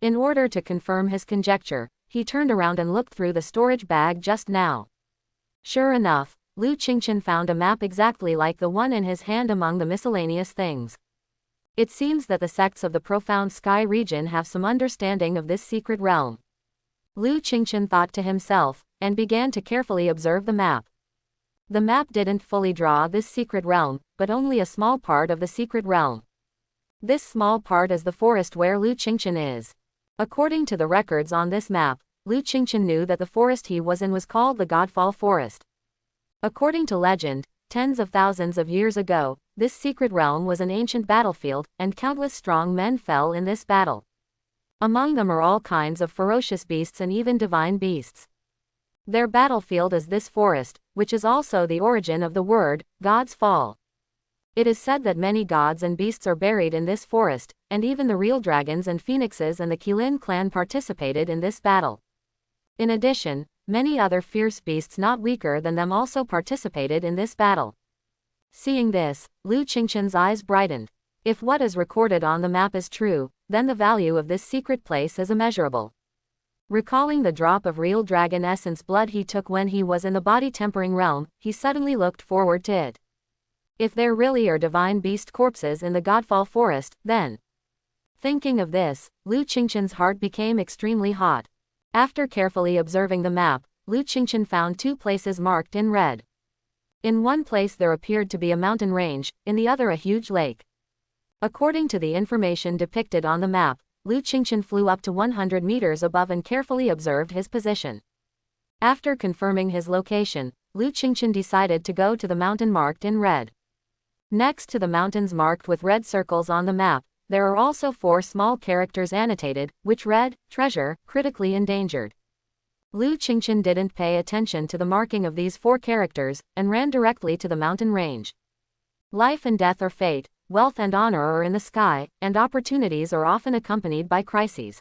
In order to confirm his conjecture, he turned around and looked through the storage bag just now. Sure enough, Lu Qingchen found a map exactly like the one in his hand among the miscellaneous things. It seems that the sects of the profound sky region have some understanding of this secret realm. Lu Qingchen thought to himself, and began to carefully observe the map. The map didn't fully draw this secret realm, but only a small part of the secret realm. This small part is the forest where Lu Qingchen is. According to the records on this map, Lu Qingchen knew that the forest he was in was called the Godfall Forest. According to legend, tens of thousands of years ago, this secret realm was an ancient battlefield, and countless strong men fell in this battle. Among them are all kinds of ferocious beasts and even divine beasts. Their battlefield is this forest, which is also the origin of the word, God's Fall. It is said that many gods and beasts are buried in this forest, and even the real dragons and phoenixes and the Qilin clan participated in this battle. In addition, many other fierce beasts not weaker than them also participated in this battle. Seeing this, Lu Qingchen's eyes brightened. If what is recorded on the map is true, then the value of this secret place is immeasurable. Recalling the drop of real dragon essence blood he took when he was in the body tempering realm, he suddenly looked forward to it. If there really are divine beast corpses in the Godfall Forest, then... Thinking of this, Lu Qingchen's heart became extremely hot. After carefully observing the map, Lu Qingchen found two places marked in red. In one place there appeared to be a mountain range, in the other a huge lake. According to the information depicted on the map, Lu Qingchen flew up to 100 meters above and carefully observed his position. After confirming his location, Lu Qingchen decided to go to the mountain marked in red. Next to the mountains marked with red circles on the map, there are also 4 small characters annotated, which read, Treasure, Critically Endangered. Lu Qingchen didn't pay attention to the marking of these 4 characters, and ran directly to the mountain range. Life and death are fate, wealth and honor are in the sky, and opportunities are often accompanied by crises.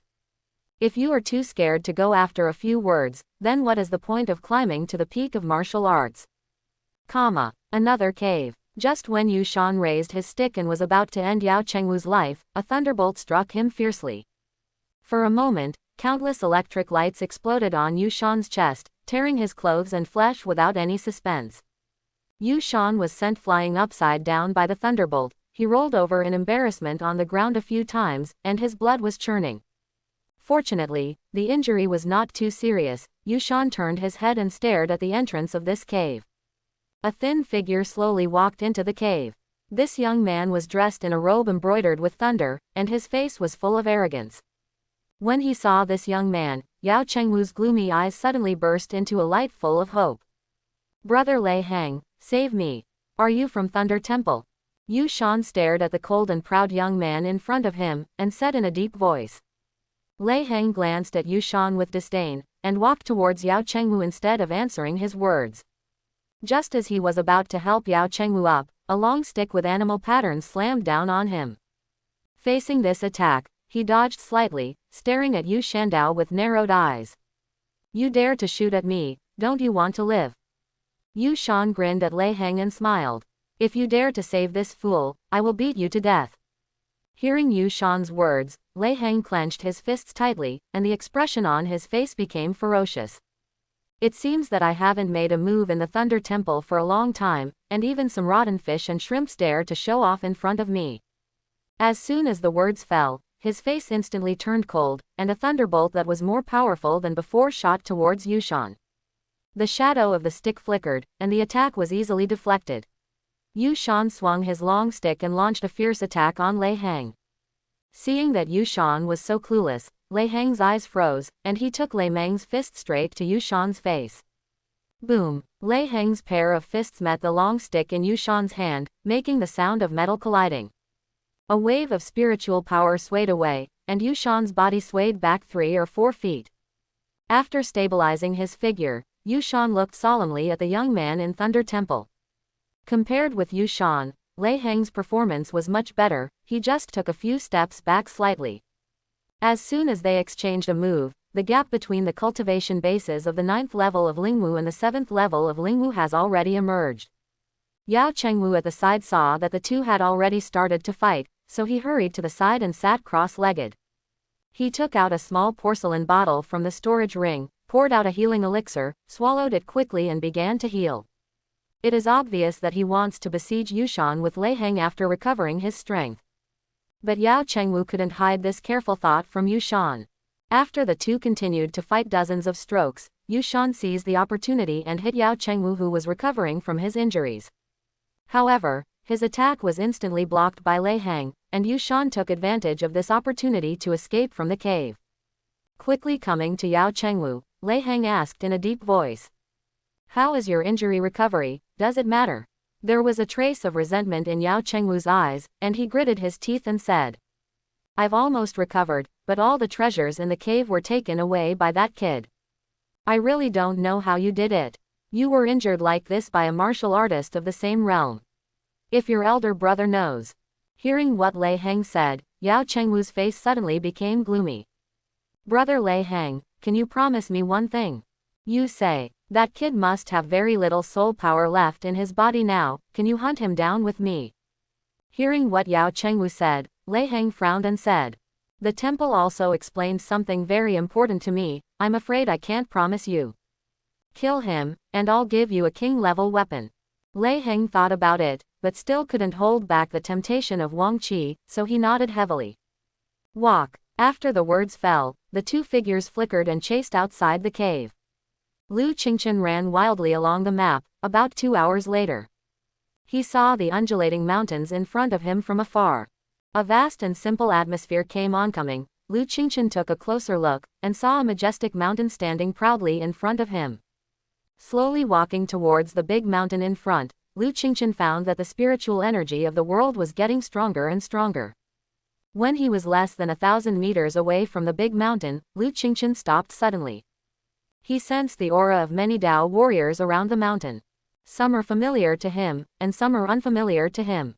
If you are too scared to go after a few words, then what is the point of climbing to the peak of martial arts? Another cave. Just when Yu Shan raised his stick and was about to end Yao Chengwu's life, a thunderbolt struck him fiercely. For a moment, countless electric lights exploded on Yu Shan's chest, tearing his clothes and flesh without any suspense. Yu Shan was sent flying upside down by the thunderbolt. He rolled over in embarrassment on the ground a few times, and his blood was churning. Fortunately, the injury was not too serious. Yu Shan turned his head and stared at the entrance of this cave. A thin figure slowly walked into the cave. This young man was dressed in a robe embroidered with thunder, and his face was full of arrogance. When he saw this young man, Yao Chengwu's gloomy eyes suddenly burst into a light full of hope. Brother Lei Hang, save me. Are you from Thunder Temple? Yu Shan stared at the cold and proud young man in front of him, and said in a deep voice. Lei Hang glanced at Yu Shan with disdain, and walked towards Yao Chengwu instead of answering his words. Just as he was about to help Yao Chengwu up, a long stick with animal patterns slammed down on him. Facing this attack, he dodged slightly, staring at Yu Shandao with narrowed eyes. You dare to shoot at me, don't you want to live? Yu Shan grinned at Lei Hang and smiled. If you dare to save this fool, I will beat you to death. Hearing Yu Shan's words, Lei Hang clenched his fists tightly, and the expression on his face became ferocious. It seems that I haven't made a move in the Thunder Temple for a long time, and even some rotten fish and shrimps dare to show off in front of me. As soon as the words fell, his face instantly turned cold, and a thunderbolt that was more powerful than before shot towards Yushan. The shadow of the stick flickered, and the attack was easily deflected. Yushan swung his long stick and launched a fierce attack on Lei Hang. Seeing that Yushan was so clueless, Lei Hang's eyes froze, and he took Lei Meng's fist straight to Yushan's face. Boom! Lei Hang's pair of fists met the long stick in Yushan's hand, making the sound of metal colliding. A wave of spiritual power swayed away, and Yushan's body swayed back 3 or 4 feet. After stabilizing his figure, Yushan looked solemnly at the young man in Thunder Temple. Compared with Yushan, Lei Hang's performance was much better, he just took a few steps back slightly. As soon as they exchanged a move, the gap between the cultivation bases of the 9th level of Lingwu and the 7th level of Lingwu has already emerged. Yao Chengwu at the side saw that the two had already started to fight, so he hurried to the side and sat cross-legged. He took out a small porcelain bottle from the storage ring, poured out a healing elixir, swallowed it quickly and began to heal. It is obvious that he wants to besiege Yushan with Lei Hang after recovering his strength. But Yao Chengwu couldn't hide this careful thought from Yushan. After the two continued to fight dozens of strokes, Yushan seized the opportunity and hit Yao Chengwu, who was recovering from his injuries. However, his attack was instantly blocked by Lei Hang, and Yushan took advantage of this opportunity to escape from the cave. Quickly coming to Yao Chengwu, Lei Hang asked in a deep voice, "How is your injury recovery? Does it matter?" There was a trace of resentment in Yao Chengwu's eyes, and he gritted his teeth and said, "I've almost recovered, but all the treasures in the cave were taken away by that kid. I really don't know how you did it. You were injured like this by a martial artist of the same realm. If your elder brother knows." Hearing what Lei Hang said, Yao Chengwu's face suddenly became gloomy. "Brother Lei Hang, can you promise me one thing? You say, that kid must have very little soul power left in his body now, can you hunt him down with me?" Hearing what Yao Chengwu said, Lei Hang frowned and said, "The temple also explained something very important to me, I'm afraid I can't promise you. Kill him, and I'll give you a king-level weapon." Lei Hang thought about it, but still couldn't hold back the temptation of Wang Qi, so he nodded heavily. Walk. After the words fell, the two figures flickered and chased outside the cave. Lu Qingchen ran wildly along the map. About 2 hours later, he saw the undulating mountains in front of him from afar. A vast and simple atmosphere came oncoming. Lu Qingchen took a closer look, and saw a majestic mountain standing proudly in front of him. Slowly walking towards the big mountain in front, Lu Qingchen found that the spiritual energy of the world was getting stronger and stronger. When he was less than 1,000 meters away from the big mountain, Lu Qingchen stopped suddenly. He sensed the aura of many Dao warriors around the mountain. Some are familiar to him, and some are unfamiliar to him.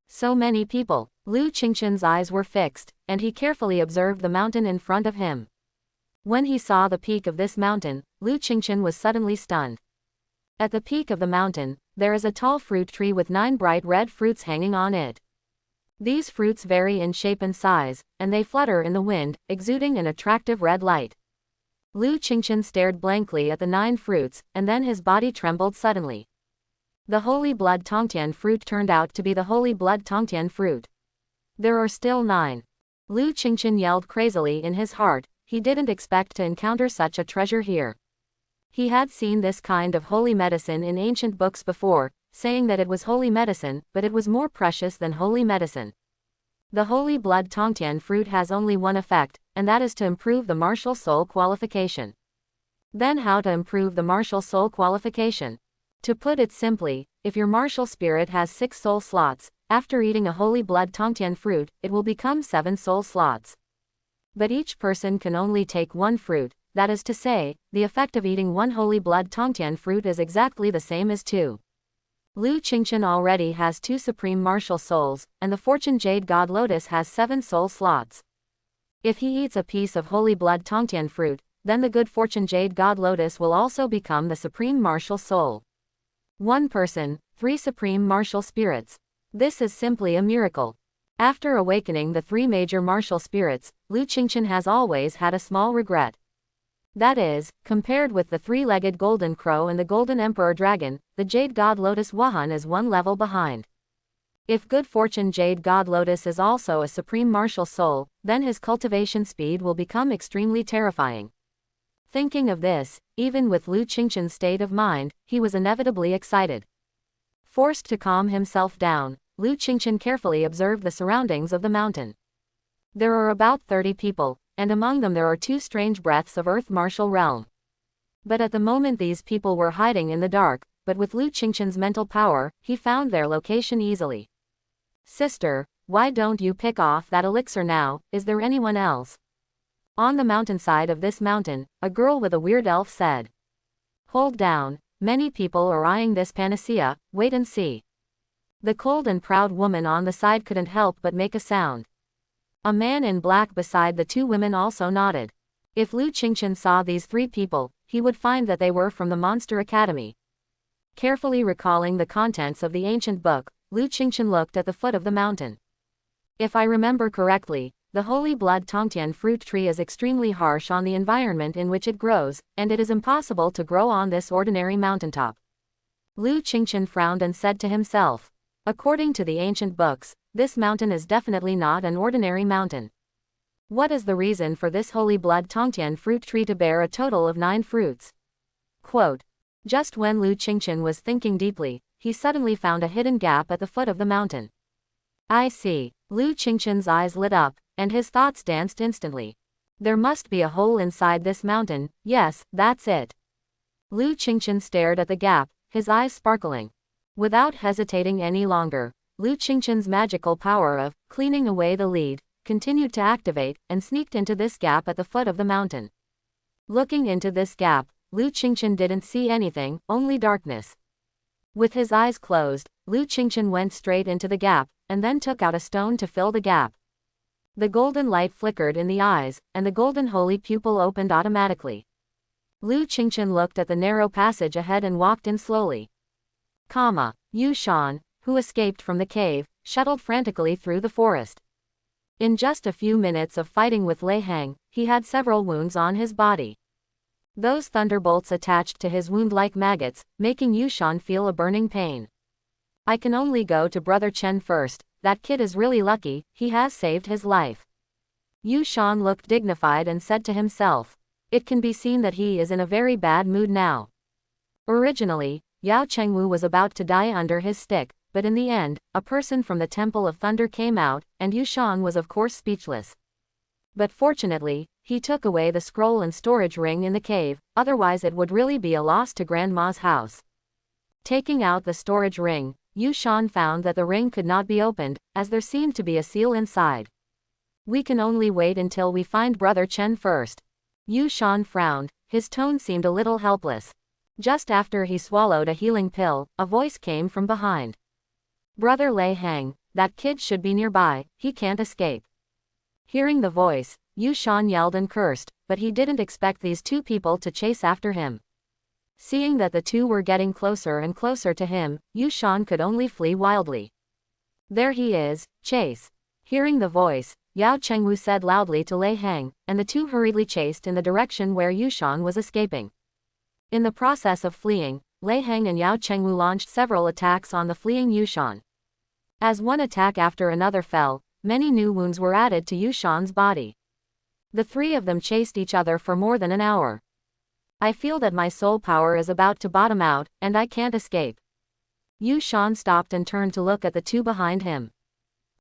So many people. Lu Qingchen's eyes were fixed, and he carefully observed the mountain in front of him. When he saw the peak of this mountain, Lu Qingchen was suddenly stunned. At the peak of the mountain, there is a tall fruit tree with 9 bright red fruits hanging on it. These fruits vary in shape and size, and they flutter in the wind, exuding an attractive red light. Lu Qingchen stared blankly at the 9 fruits, and then his body trembled suddenly. The Holy Blood Tongtian fruit turned out to be the Holy Blood Tongtian fruit. There are still 9. Lu Qingchen yelled crazily in his heart, he didn't expect to encounter such a treasure here. He had seen this kind of holy medicine in ancient books before, saying that it was holy medicine, but it was more precious than holy medicine. The Holy Blood Tongtian fruit has only one effect, and that is to improve the martial soul qualification. Then how to improve the martial soul qualification? To put it simply, if your martial spirit has 6 soul slots, after eating a Holy Blood Tongtian fruit, it will become 7 soul slots. But each person can only take 1 fruit, that is to say, the effect of eating 1 Holy Blood Tongtian fruit is exactly the same as 2. Lu Qingchen already has 2 supreme martial souls, and the Fortune Jade God Lotus has 7 soul slots. If he eats a piece of Holy Blood Tongtian fruit, then the good Fortune Jade God Lotus will also become the supreme martial soul. 1 person, 3 supreme martial spirits. This is simply a miracle. After awakening the 3 major martial spirits, Lu Qingchen has always had a small regret. That is, compared with the 3-legged Golden Crow and the Golden Emperor Dragon, the Jade God Lotus Wahan is 1 level behind. If good fortune Jade God Lotus is also a supreme martial soul, then his cultivation speed will become extremely terrifying. Thinking of this, even with Lu Qingshan's state of mind, he was inevitably excited. Forced to calm himself down, Lu Qingshan carefully observed the surroundings of the mountain. There are about 30 people, and among them there are 2 strange breaths of earth martial realm. But at the moment these people were hiding in the dark, but with Lu Qingshan's mental power, he found their location easily. Sister, why don't you pick off that elixir now? Is there anyone else? On the mountainside of this mountain, a girl with a weird elf said. Hold down, many people are eyeing this panacea, wait and see. The cold and proud woman on the side couldn't help but make a sound. A man in black beside the 2 women also nodded. If Lu Qingshan saw these 3 people, he would find that they were from the Monster Academy. Carefully recalling the contents of the ancient book, Lu Qingshan looked at the foot of the mountain. If I remember correctly, the holy blood Tongtian fruit tree is extremely harsh on the environment in which it grows, and it is impossible to grow on this ordinary mountaintop. Lu Qingshan frowned and said to himself. According to the ancient books, this mountain is definitely not an ordinary mountain. What is the reason for this holy blood Tongtian fruit tree to bear a total of 9 fruits? Quote. Just when Lu Qingshan was thinking deeply, he suddenly found a hidden gap at the foot of the mountain. I see. Lu Qingshan's eyes lit up, and his thoughts danced instantly. There must be a hole inside this mountain, yes, that's it. Lu Qingshan stared at the gap, his eyes sparkling. Without hesitating any longer, Lu Qingshan's magical power of cleaning away the lead continued to activate and sneaked into this gap at the foot of the mountain. Looking into this gap, Lu Qingshan didn't see anything, only darkness. With his eyes closed, Lu Qingshan went straight into the gap, and then took out a stone to fill the gap. The golden light flickered in the eyes, and the golden holy pupil opened automatically. Lu Qingshan looked at the narrow passage ahead and walked in slowly. Yushan, who escaped from the cave, shuttled frantically through the forest. In just a few minutes of fighting with Lei Hang, he had several wounds on his body. Those thunderbolts attached to his wound like maggots, making Yushan feel a burning pain. I can only go to Brother Chen first, that kid is really lucky, he has saved his life. Yushan looked dignified and said to himself. It can be seen that he is in a very bad mood now. Originally, Yao Chengwu was about to die under his stick, but in the end, a person from the Temple of Thunder came out, and Yushan was of course speechless. But fortunately, he took away the scroll and storage ring in the cave, otherwise it would really be a loss to Grandma's house. Taking out the storage ring, Yushan found that the ring could not be opened, as there seemed to be a seal inside. We can only wait until we find Brother Chen first. Yushan frowned, his tone seemed a little helpless. Just after he swallowed a healing pill, a voice came from behind. Brother Lei Hang, that kid should be nearby, he can't escape. Hearing the voice, Yushan yelled and cursed, but he didn't expect these 2 people to chase after him. Seeing that the 2 were getting closer and closer to him, Yushan could only flee wildly. There he is, chase. Hearing the voice, Yao Chengwu said loudly to Lei Hang, and the 2 hurriedly chased in the direction where Yushan was escaping. In the process of fleeing, Lei Hang and Yao Chengwu launched several attacks on the fleeing Yushan. As one attack after another fell, many new wounds were added to Yushan's body. The 3 of them chased each other for more than an hour. I feel that my soul power is about to bottom out, and I can't escape. Yushan stopped and turned to look at the 2 behind him.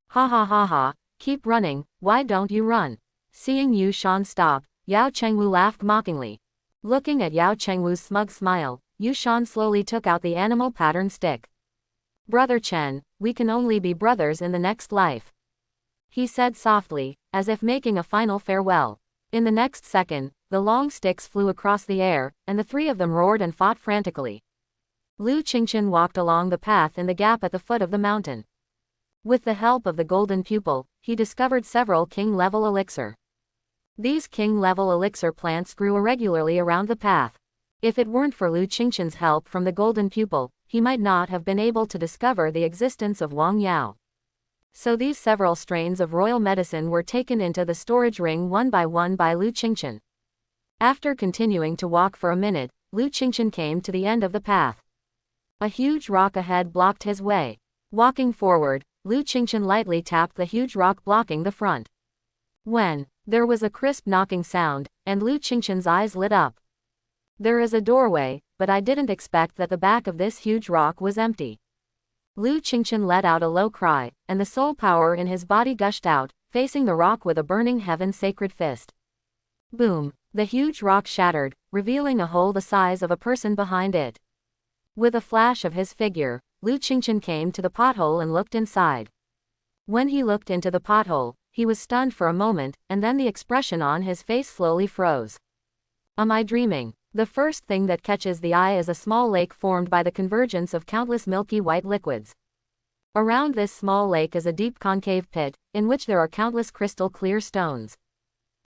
Ha ha ha ha, keep running, why don't you run? Seeing Yushan stop, Yao Chengwu laughed mockingly. Looking at Yao Chengwu's smug smile, Yushan slowly took out the animal pattern stick. Brother Chen, we can only be brothers in the next life. He said softly, as if making a final farewell. In the next second, the long sticks flew across the air, and the 3 of them roared and fought frantically. Lu Qingshan walked along the path in the gap at the foot of the mountain. With the help of the golden pupil, he discovered several king-level elixir. These king-level elixir plants grew irregularly around the path. If it weren't for Lu Qingshan's help from the golden pupil, he might not have been able to discover the existence of Wang Yao. So these several strains of royal medicine were taken into the storage ring one by Lu Qingshan. After continuing to walk for a minute, Lu Qingshan came to the end of the path. A huge rock ahead blocked his way. Walking forward, Lu Qingchen lightly tapped the huge rock blocking the front. When there was a crisp knocking sound, and Lu Qingchen's eyes lit up. There is a doorway, but I didn't expect that the back of this huge rock was empty. Lu Qingchen let out a low cry, and the soul power in his body gushed out, facing the rock with a burning heaven sacred fist. Boom! The huge rock shattered, revealing a hole the size of a person behind it. With a flash of his figure, Lu Qingchen came to the pothole and looked inside. When he looked into the pothole, he was stunned for a moment, and then the expression on his face slowly froze. Am I dreaming? The first thing that catches the eye is a small lake formed by the convergence of countless milky white liquids. Around this small lake is a deep concave pit, in which there are countless crystal clear stones.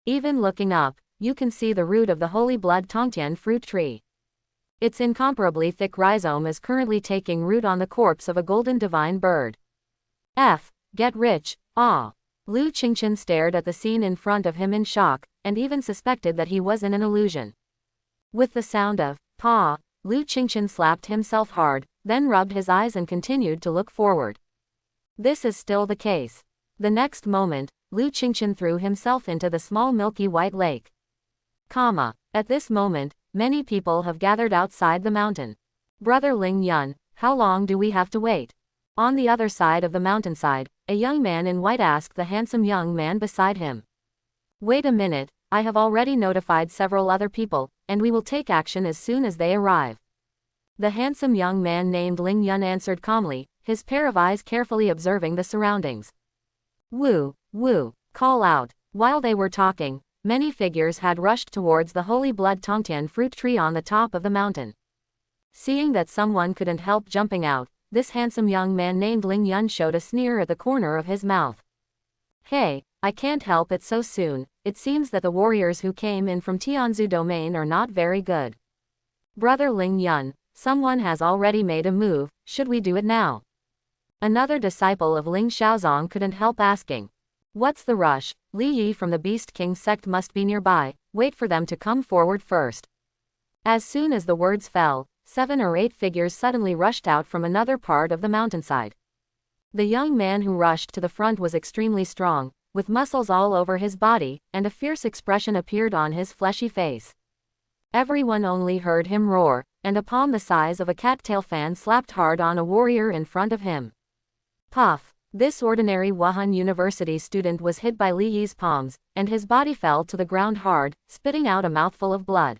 Even looking up, you can see the root of the holy blood Tongtian fruit tree. Its incomparably thick rhizome is currently taking root on the corpse of a golden divine bird. Get rich, ah! Lu Qingchen stared at the scene in front of him in shock, and even suspected that he was in an illusion. With the sound of "pa," Lu Qingchen slapped himself hard, then rubbed his eyes and continued to look forward. This is still the case. The next moment, Lu Qingchen threw himself into the small milky white lake. At this moment, many people have gathered outside the mountain. Brother Ling Yun, how long do we have to wait? On the other side of the mountainside, a young man in white asked the handsome young man beside him. Wait a minute, I have already notified several other people, and we will take action as soon as they arrive. The handsome young man named Ling Yun answered calmly, his pair of eyes carefully observing the surroundings. Woo, woo, call out. While they were talking, many figures had rushed towards the holy blood Tongtian fruit tree on the top of the mountain. Seeing that someone couldn't help jumping out, this handsome young man named Ling Yun showed a sneer at the corner of his mouth. Hey, I can't help it so soon. It seems that the warriors who came in from Tianzu domain are not very good. Brother Ling Yun, someone has already made a move, should we do it now? Another disciple of Ling Xiaozong couldn't help asking. What's the rush? Li Yi from the Beast King sect must be nearby, wait for them to come forward first. As soon as the words fell, 7 or 8 figures suddenly rushed out from another part of the mountainside. The young man who rushed to the front was extremely strong, with muscles all over his body, and a fierce expression appeared on his fleshy face. Everyone only heard him roar, and a palm the size of a cattail fan slapped hard on a warrior in front of him. Puff! This ordinary Wuhan University student was hit by Li Yi's palms, and his body fell to the ground hard, spitting out a mouthful of blood.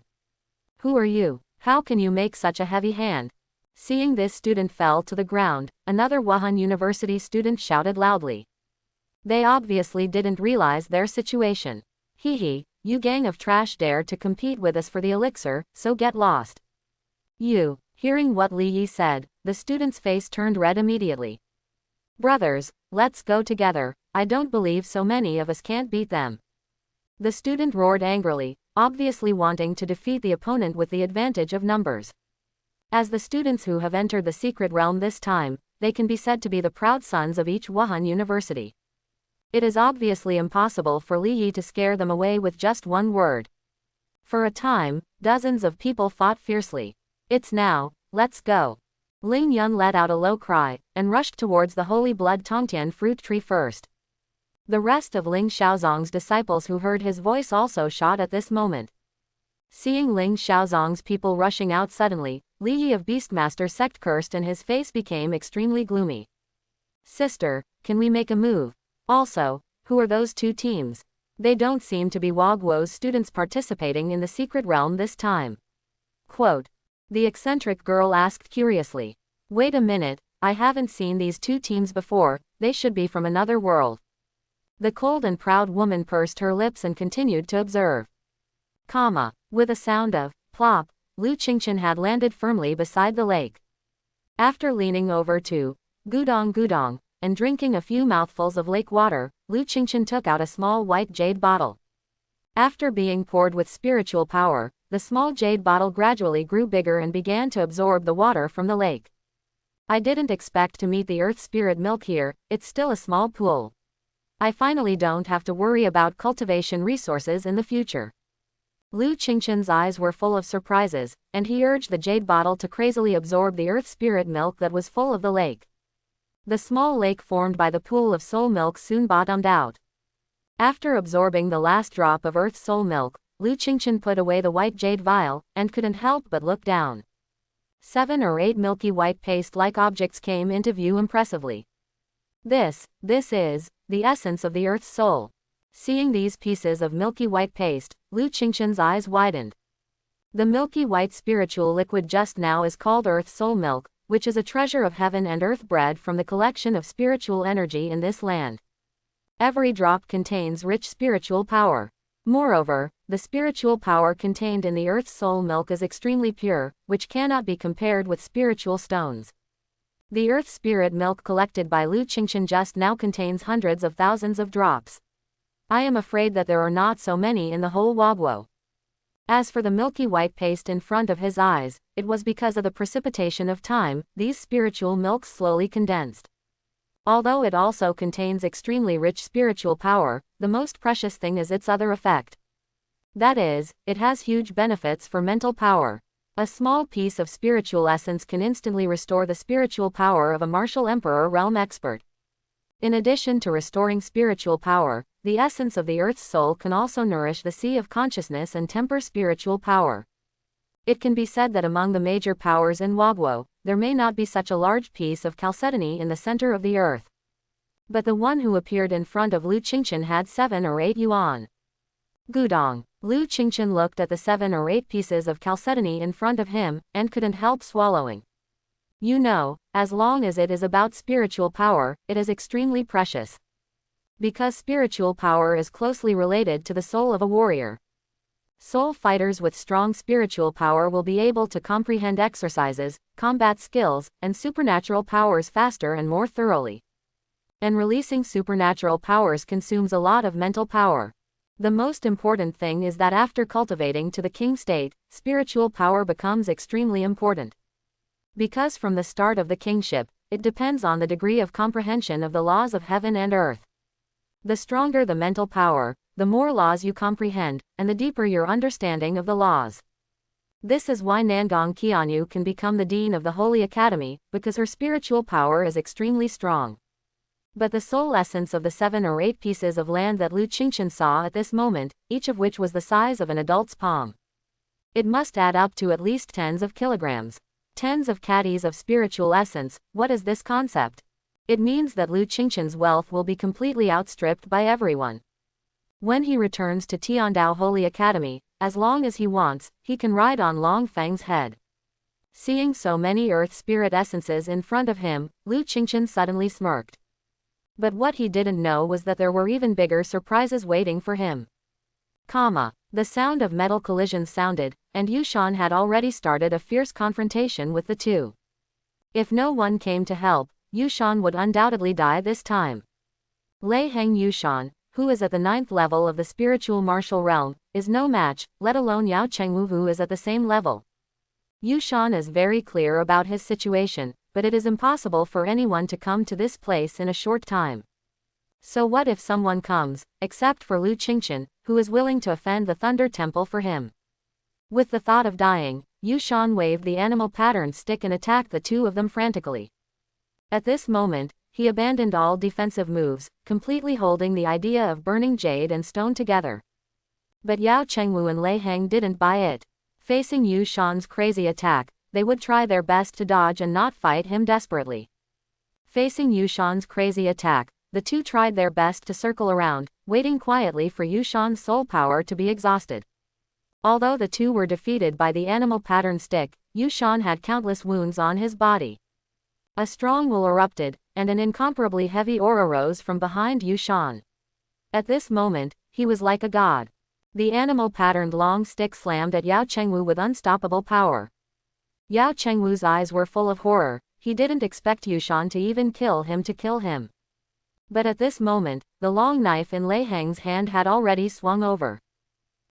Who are you? How can you make such a heavy hand? Seeing this student fell to the ground, another Wuhan University student shouted loudly. They obviously didn't realize their situation. Hee hee, you gang of trash dare to compete with us for the elixir, so get lost. You. Hearing what Li Yi said, the student's face turned red immediately. Brothers, let's go together, I don't believe so many of us can't beat them. The student roared angrily, obviously wanting to defeat the opponent with the advantage of numbers. As the students who have entered the secret realm this time, they can be said to be the proud sons of each Wuhan University. It is obviously impossible for Li Yi to scare them away with just one word. For a time, dozens of people fought fiercely. It's now, let's go. Ling Yun let out a low cry, and rushed towards the holy blood Tongtian fruit tree first. The rest of Ling Xiaozong's disciples who heard his voice also shot at this moment. Seeing Ling Xiaozong's people rushing out suddenly, Li Yi of Beastmaster sect cursed and his face became extremely gloomy. Sister, can we make a move? Also, who are those 2 teams? They don't seem to be Wagwo's students participating in the secret realm this time. Quote. The eccentric girl asked curiously. Wait a minute, I haven't seen these 2 teams before, they should be from another world. The cold and proud woman pursed her lips and continued to observe. With a sound of plop, Lu Qingchen had landed firmly beside the lake. After leaning over to gudong, and drinking a few mouthfuls of lake water, Lu Qingchen took out a small white jade bottle. After being poured with spiritual power, the small jade bottle gradually grew bigger and began to absorb the water from the lake. I didn't expect to meet the earth spirit milk here, it's still a small pool. I finally don't have to worry about cultivation resources in the future. Lu Qingchen's eyes were full of surprises, and he urged the jade bottle to crazily absorb the earth spirit milk that was full of the lake. The small lake formed by the pool of soul milk soon bottomed out. After absorbing the last drop of Earth's soul milk, Lu Qingchen put away the white jade vial, and couldn't help but look down. 7 or 8 milky white paste-like objects came into view impressively. This is the essence of the Earth's soul. Seeing these pieces of milky white paste, Lu Qingchen's eyes widened. The milky white spiritual liquid just now is called Earth's soul milk, which is a treasure of heaven and earth bred from the collection of spiritual energy in this land. Every drop contains rich spiritual power. Moreover, the spiritual power contained in the Earth's soul milk is extremely pure, which cannot be compared with spiritual stones. The Earth spirit milk collected by Lu Qingchen just now contains hundreds of thousands of drops. I am afraid that there are not so many in the whole Wagwo. As for the milky white paste in front of his eyes, it was because of the precipitation of time, these spiritual milks slowly condensed. Although it also contains extremely rich spiritual power, the most precious thing is its other effect. That is, it has huge benefits for mental power. A small piece of spiritual essence can instantly restore the spiritual power of a martial emperor realm expert. In addition to restoring spiritual power, the essence of the Earth's soul can also nourish the sea of consciousness and temper spiritual power. It can be said that among the major powers in Wagwo, there may not be such a large piece of chalcedony in the center of the earth. But the one who appeared in front of Lu Qingchen had 7 or 8 yuan. Gudong. Lu Qingchen looked at the 7 or 8 pieces of chalcedony in front of him, and couldn't help swallowing. You know, as long as it is about spiritual power, it is extremely precious. Because spiritual power is closely related to the soul of a warrior. Soul fighters with strong spiritual power will be able to comprehend exercises, combat skills, and supernatural powers faster and more thoroughly. And releasing supernatural powers consumes a lot of mental power. The most important thing is that after cultivating to the king state, spiritual power becomes extremely important. Because from the start of the kingship, it depends on the degree of comprehension of the laws of heaven and earth. The stronger the mental power, the more laws you comprehend, and the deeper your understanding of the laws. This is why Nangong Qianyu can become the dean of the Holy Academy, because her spiritual power is extremely strong. But the soul essence of the 7 or 8 pieces of land that Lu Qingchen saw at this moment, each of which was the size of an adult's palm. It must add up to at least tens of kilograms. Tens of caddies of spiritual essence. What is this concept? It means that Lu Qingchen's wealth will be completely outstripped by everyone. When he returns to Tiandao Holy Academy, as long as he wants, he can ride on Long Feng's head. Seeing so many earth spirit essences in front of him, Lu Qingchen suddenly smirked. But what he didn't know was that there were even bigger surprises waiting for him. The sound of metal collisions sounded, and Yushan had already started a fierce confrontation with the two. If no one came to help, Yushan would undoubtedly die this time. Lei Heng Yushan, who is at the 9th level of the spiritual martial realm, is no match, let alone Yao Chengwu who is at the same level. Yushan is very clear about his situation, but it is impossible for anyone to come to this place in a short time. So what if someone comes, except for Lu Qingchen, who is willing to offend the Thunder Temple for him? With the thought of dying, Yushan waved the animal pattern stick and attacked the two of them frantically. At this moment, he abandoned all defensive moves, completely holding the idea of burning jade and stone together. But Yao Chengwu and Lei Heng didn't buy it. Facing Yushan's crazy attack, they would try their best to dodge and not fight him desperately. Facing Yushan's crazy attack, the two tried their best to circle around, waiting quietly for Yushan's soul power to be exhausted. Although the two were defeated by the animal pattern stick, Yushan had countless wounds on his body. A strong will erupted, and an incomparably heavy aura rose from behind Yushan. At this moment, he was like a god. The animal-patterned long stick slammed at Yao Chengwu with unstoppable power. Yao Chengwu's eyes were full of horror. He didn't expect Yushan to even kill him. But at this moment, the long knife in Lei Heng's hand had already swung over.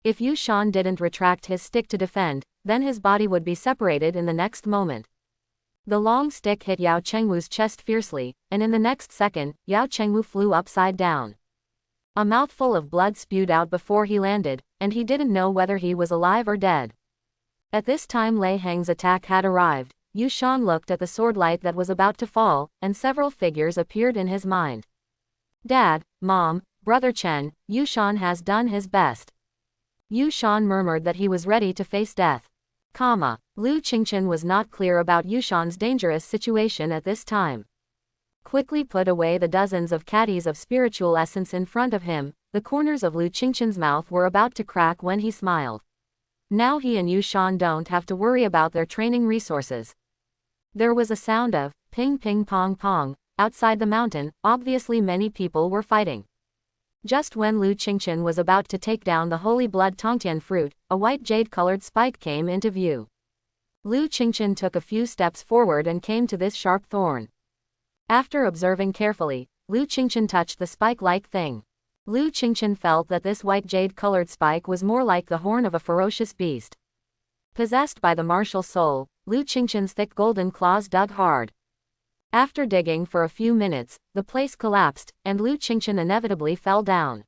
If Yushan didn't retract his stick to defend, then his body would be separated in the next moment. The long stick hit Yao Chengwu's chest fiercely, and in the next second, Yao Chengwu flew upside down. A mouthful of blood spewed out before he landed, and he didn't know whether he was alive or dead. At this time Lei Heng's attack had arrived. Yushan looked at the swordlight that was about to fall, and several figures appeared in his mind. Dad, Mom, Brother Chen, Yushan has done his best. Yushan murmured that he was ready to face death. Lu Qingchen was not clear about Yushan's dangerous situation at this time. Quickly put away the dozens of caddies of spiritual essence in front of him. The corners of Lu Qingchen's mouth were about to crack when he smiled. Now he and Yushan don't have to worry about their training resources. There was a sound of ping ping pong pong outside the mountain. Obviously many people were fighting. Just when Lu Qingchen was about to take down the holy blood Tongtian fruit, a white jade-colored spike came into view. Lu Qingchen took a few steps forward and came to this sharp thorn. After observing carefully, Lu Qingchen touched the spike-like thing. Lu Qingchen felt that this white jade-colored spike was more like the horn of a ferocious beast. Possessed by the martial soul, Lu Qingchen's thick golden claws dug hard. After digging for a few minutes, the place collapsed, and Lu Qingchen inevitably fell down.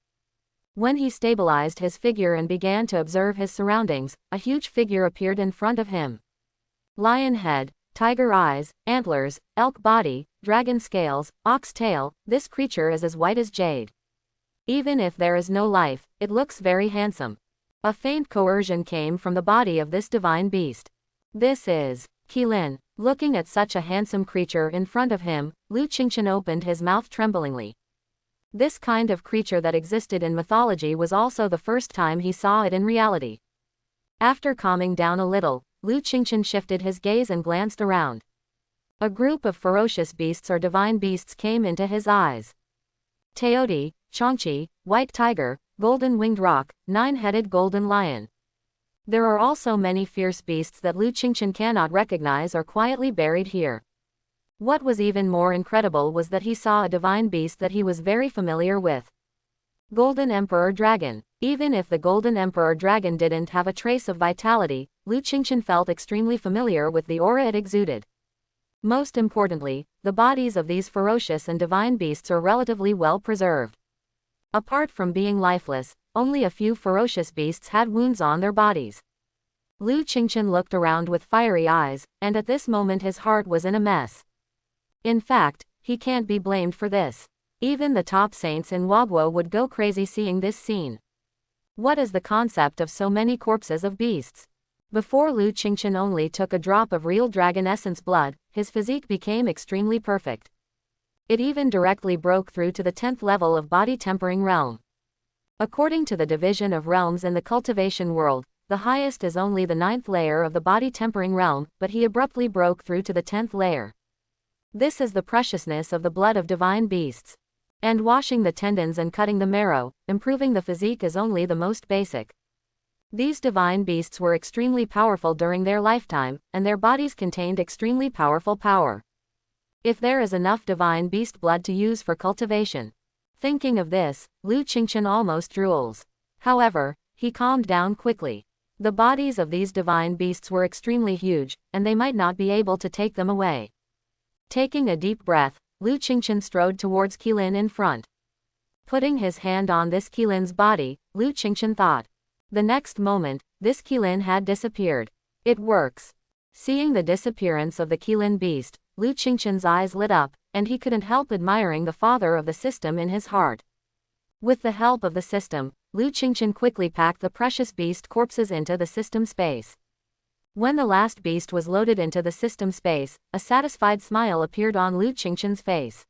When he stabilized his figure and began to observe his surroundings, a huge figure appeared in front of him. Lion head, tiger eyes, antlers, elk body, dragon scales, ox tail, this creature is as white as jade. Even if there is no life, it looks very handsome. A faint coercion came from the body of this divine beast. This is Qilin. Looking at such a handsome creature in front of him, Lu Qingchen opened his mouth tremblingly. This kind of creature that existed in mythology was also the first time he saw it in reality. After calming down a little, Lu Qingchen shifted his gaze and glanced around. A group of ferocious beasts or divine beasts came into his eyes. Teoti, Chongqi, white tiger, golden winged roc, nine-headed golden lion. There are also many fierce beasts that Lu Qingchen cannot recognize or quietly buried here. What was even more incredible was that he saw a divine beast that he was very familiar with. Golden Emperor Dragon. Even if the Golden Emperor Dragon didn't have a trace of vitality, Lu Qingchen felt extremely familiar with the aura it exuded. Most importantly, the bodies of these ferocious and divine beasts are relatively well preserved. Apart from being lifeless, only a few ferocious beasts had wounds on their bodies. Lu Qingchen looked around with fiery eyes, and at this moment his heart was in a mess. In fact, he can't be blamed for this. Even the top saints in Wagwo would go crazy seeing this scene. What is the concept of so many corpses of beasts? Before Lu Qingchen only took a drop of real dragon essence blood, his physique became extremely perfect. It even directly broke through to the 10th level of body tempering realm. According to the division of realms in the cultivation world, the highest is only the 9th layer of the body tempering realm, but he abruptly broke through to the 10th layer. This is the preciousness of the blood of divine beasts. And washing the tendons and cutting the marrow, improving the physique is only the most basic. These divine beasts were extremely powerful during their lifetime, and their bodies contained extremely powerful power. If there is enough divine beast blood to use for cultivation. Thinking of this, Lu Qingchen almost drools. However, he calmed down quickly. The bodies of these divine beasts were extremely huge, and they might not be able to take them away. Taking a deep breath, Lu Qingchen strode towards Qilin in front. Putting his hand on this Qilin's body, Lu Qingchen thought. The next moment, this Qilin had disappeared. It works. Seeing the disappearance of the Qilin beast, Lu Qingchen's eyes lit up, and he couldn't help admiring the father of the system in his heart. With the help of the system, Lu Qingchen quickly packed the precious beast corpses into the system space. When the last beast was loaded into the system space, a satisfied smile appeared on Lu Qingchen's face.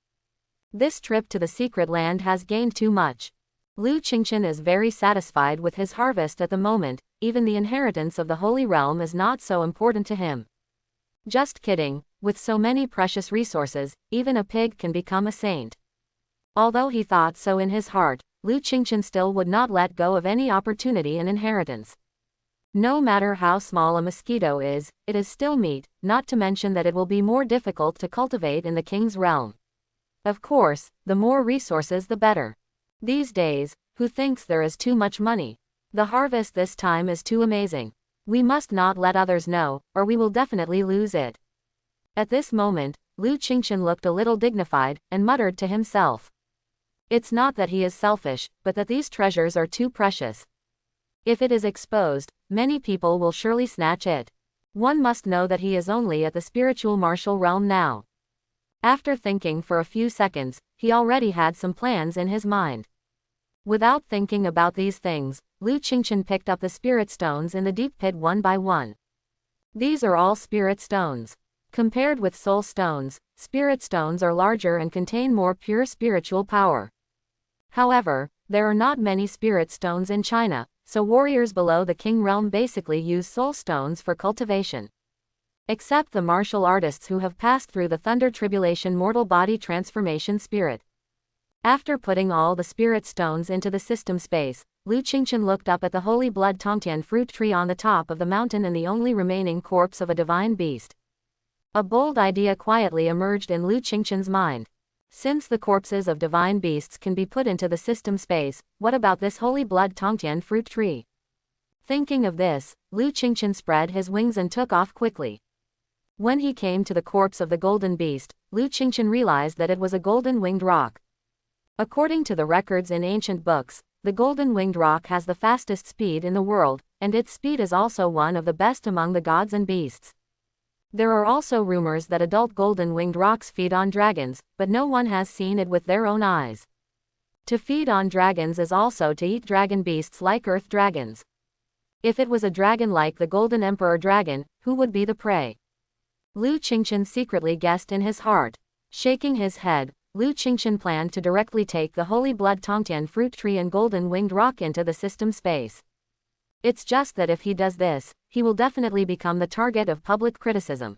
This trip to the secret land has gained too much. Lu Qingchen is very satisfied with his harvest at the moment, even the inheritance of the Holy Realm is not so important to him. Just kidding, with so many precious resources, even a pig can become a saint. Although he thought so in his heart, Lu Qingchen still would not let go of any opportunity and inheritance. No matter how small a mosquito is, it is still meat, not to mention that it will be more difficult to cultivate in the king's realm. Of course, the more resources the better. These days, who thinks there is too much money? The harvest this time is too amazing. We must not let others know, or we will definitely lose it. At this moment, Lu Qingchen looked a little dignified, and muttered to himself. It's not that he is selfish, but that these treasures are too precious. If it is exposed, many people will surely snatch it. One must know that he is only at the spiritual martial realm now. After thinking for a few seconds, he already had some plans in his mind. Without thinking about these things, Lu Qingchen picked up the spirit stones in the deep pit one by one. These are all spirit stones. Compared with soul stones, spirit stones are larger and contain more pure spiritual power. However, there are not many spirit stones in China, so warriors below the king realm basically use soul stones for cultivation. Except the martial artists who have passed through the thunder tribulation mortal body transformation spirit. After putting all the spirit stones into the system space, Lu Qingchen looked up at the holy blood tongtian fruit tree on the top of the mountain and the only remaining corpse of a divine beast. A bold idea quietly emerged in Lu Qingchen's mind. Since the corpses of divine beasts can be put into the system space, what about this holy blood tongtian fruit tree? Thinking of this, Lu Qingchen spread his wings and took off quickly. When he came to the corpse of the golden beast, Lu Qingchen realized that it was a golden-winged rock. According to the records in ancient books, the golden-winged rock has the fastest speed in the world, and its speed is also one of the best among the gods and beasts. There are also rumors that adult golden-winged rocks feed on dragons, but no one has seen it with their own eyes. To feed on dragons is also to eat dragon beasts like earth dragons. If it was a dragon like the golden emperor dragon, who would be the prey? Lu Qingchen secretly guessed in his heart. Shaking his head, Lu Qingchen planned to directly take the holy blood tongtian fruit tree and golden-winged rock into the system space. It's just that if he does this, he will definitely become the target of public criticism.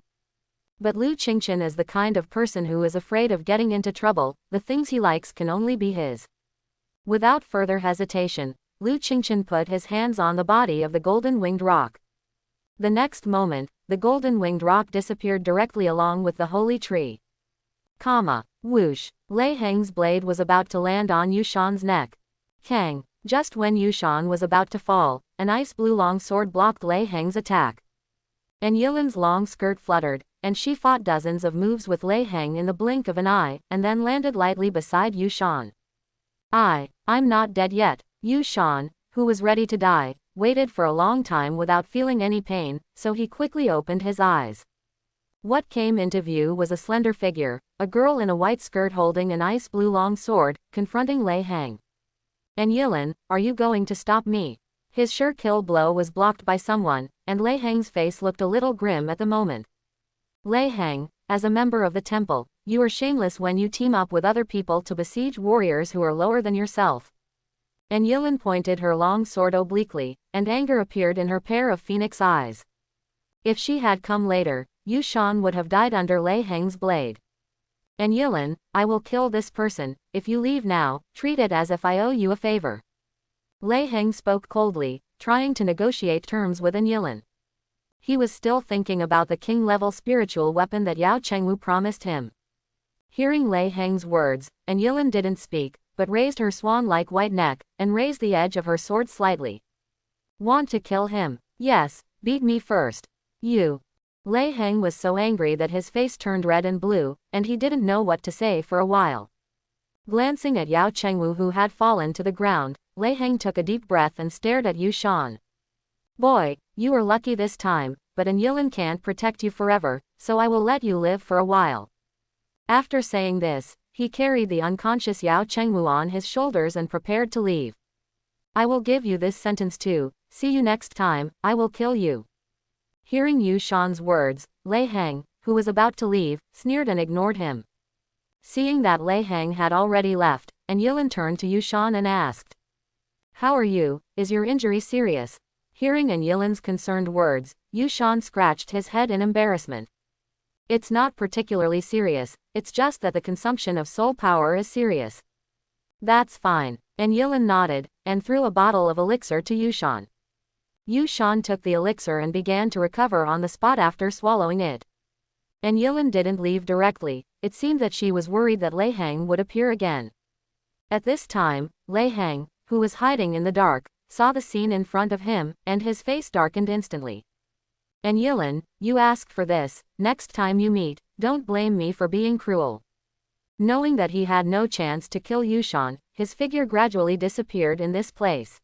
But Lu Qingchen is the kind of person who is afraid of getting into trouble. The things he likes can only be his. Without further hesitation, Lu Qingchen put his hands on the body of the golden-winged rock. The next moment, the golden-winged rock disappeared directly along with the holy tree. Whoosh! Lei Heng's blade was about to land on Yushan's neck. Kang! Just when Yushan was about to fall, an ice blue long sword blocked Lei Heng's attack. And Yilin's long skirt fluttered, and she fought dozens of moves with Lei Heng in the blink of an eye, and then landed lightly beside Yushan. I'm not dead yet. Yushan, who was ready to die, waited for a long time without feeling any pain, so he quickly opened his eyes. What came into view was a slender figure, a girl in a white skirt holding an ice blue long sword, confronting Lei Heng. And Yilin, are you going to stop me? His sure kill blow was blocked by someone, and Lei Heng's face looked a little grim at the moment. Lei Heng, as a member of the temple, you are shameless when you team up with other people to besiege warriors who are lower than yourself. And Yilin pointed her long sword obliquely, and anger appeared in her pair of phoenix eyes. If she had come later, Yushan would have died under Lei Heng's blade. And Yilin, I will kill this person. If you leave now, treat it as if I owe you a favor. Lei Heng spoke coldly, trying to negotiate terms with Yilin. He was still thinking about the king-level spiritual weapon that Yao Chengwu promised him. Hearing Lei Heng's words, Yilin didn't speak, but raised her swan-like white neck, and raised the edge of her sword slightly. Want to kill him? Yes, beat me first. You. Lei Heng was so angry that his face turned red and blue, and he didn't know what to say for a while. Glancing at Yao Chengwu who had fallen to the ground, Lei Heng took a deep breath and stared at Yushan. Boy, you are lucky this time, but Yilin can't protect you forever, so I will let you live for a while. After saying this, he carried the unconscious Yao Chengwu on his shoulders and prepared to leave. I will give you this sentence too, see you next time, I will kill you. Hearing Yushan's words, Lei Heng, who was about to leave, sneered and ignored him. Seeing that Lei Heng had already left, Yilin turned to Yushan and asked, how are you? Is your injury serious? Hearing Yilin's concerned words, Yushan scratched his head in embarrassment. It's not particularly serious, it's just that the consumption of soul power is serious. That's fine. Yilin nodded, and threw a bottle of elixir to Yushan. Yushan took the elixir and began to recover on the spot after swallowing it. Yilin didn't leave directly. It seemed that she was worried that Lei Heng would appear again. At this time, Lei Heng, who was hiding in the dark, saw the scene in front of him, and his face darkened instantly. Yilin, you asked for this, next time you meet, don't blame me for being cruel. Knowing that he had no chance to kill Yushan, his figure gradually disappeared in this place.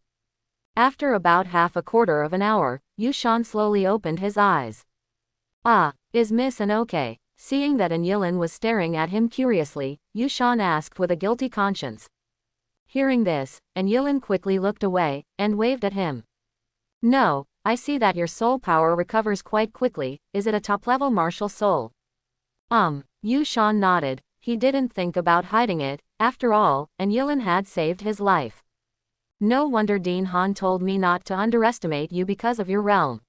After about half a quarter of an hour, Yushan slowly opened his eyes. Ah, is Miss An okay? Seeing that An Yilin was staring at him curiously, Yushan asked with a guilty conscience. Hearing this, An Yilin quickly looked away, and waved at him. No, I see that your soul power recovers quite quickly. Is it a top-level martial soul? Yushan nodded. He didn't think about hiding it. After all, An Yilin had saved his life. No wonder Dean Han told me not to underestimate you because of your realm.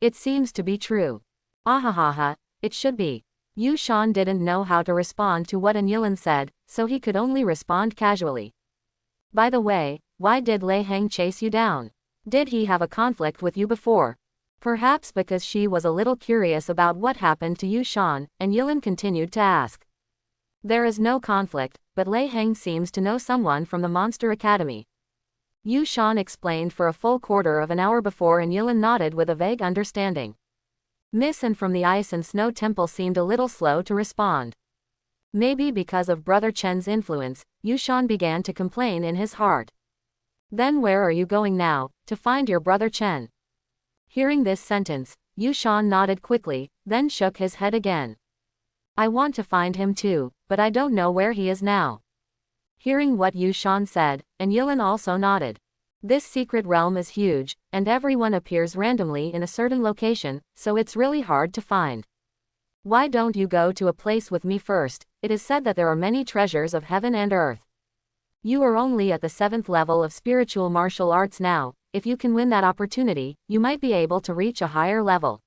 It seems to be true. Ahahaha, it should be. Yushan didn't know how to respond to what An Yilin said, so he could only respond casually. By the way, why did Lei Heng chase you down? Did he have a conflict with you before? Perhaps because she was a little curious about what happened to Yushan, An Yilin continued to ask. There is no conflict, but Lei Heng seems to know someone from the Monster Academy. Yushan explained for a full quarter of an hour before An Yilin nodded with a vague understanding. Miss An from the Ice and Snow Temple seemed a little slow to respond. Maybe because of Brother Chen's influence, Yushan began to complain in his heart. Then where are you going now, to find your Brother Chen? Hearing this sentence, Yushan nodded quickly, then shook his head again. I want to find him too, but I don't know where he is now. Hearing what Yushan said, An Yilin also nodded. This secret realm is huge, and everyone appears randomly in a certain location, so it's really hard to find. Why don't you go to a place with me first? It is said that there are many treasures of heaven and earth. You are only at the 7th level of spiritual martial arts now. If you can win that opportunity, you might be able to reach a higher level.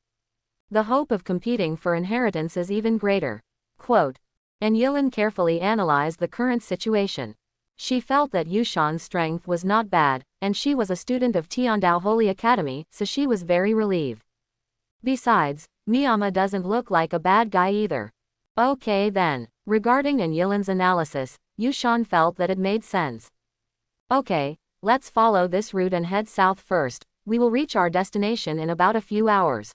The hope of competing for inheritance is even greater. Quote. An Yilin carefully analyzed the current situation. She felt that Yushan's strength was not bad, and she was a student of Tiandao Holy Academy, so she was very relieved. Besides, Miyama doesn't look like a bad guy either. Okay then. Regarding An Yilin's analysis, Yushan felt that it made sense. Okay, let's follow this route and head south first. We will reach our destination in about a few hours.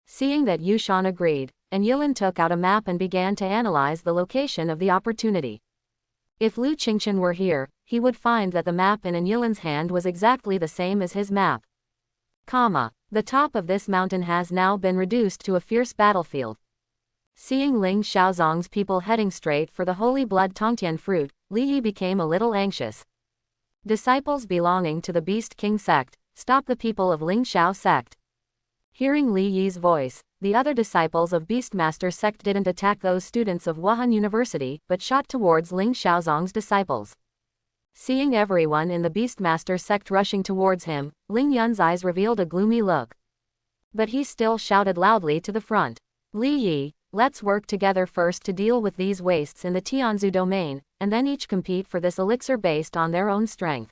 Seeing that Yushan agreed, An Yilin took out a map and began to analyze the location of the opportunity. If Lu Qingchen were here, he would find that the map in An Yilin's hand was exactly the same as his map. The top of this mountain has now been reduced to a fierce battlefield. Seeing Ling Xiaozong's people heading straight for the holy blood Tongtian fruit, Li Yi became a little anxious. Disciples belonging to the Beast King sect, stop the people of Ling Xiao sect. Hearing Li Yi's voice, the other disciples of Beastmaster sect didn't attack those students of Wuhan University, but shot towards Ling Xiaozong's disciples. Seeing everyone in the Beastmaster sect rushing towards him, Ling Yun's eyes revealed a gloomy look. But he still shouted loudly to the front. Li Yi, let's work together first to deal with these wastes in the Tianzu domain, and then each compete for this elixir based on their own strength.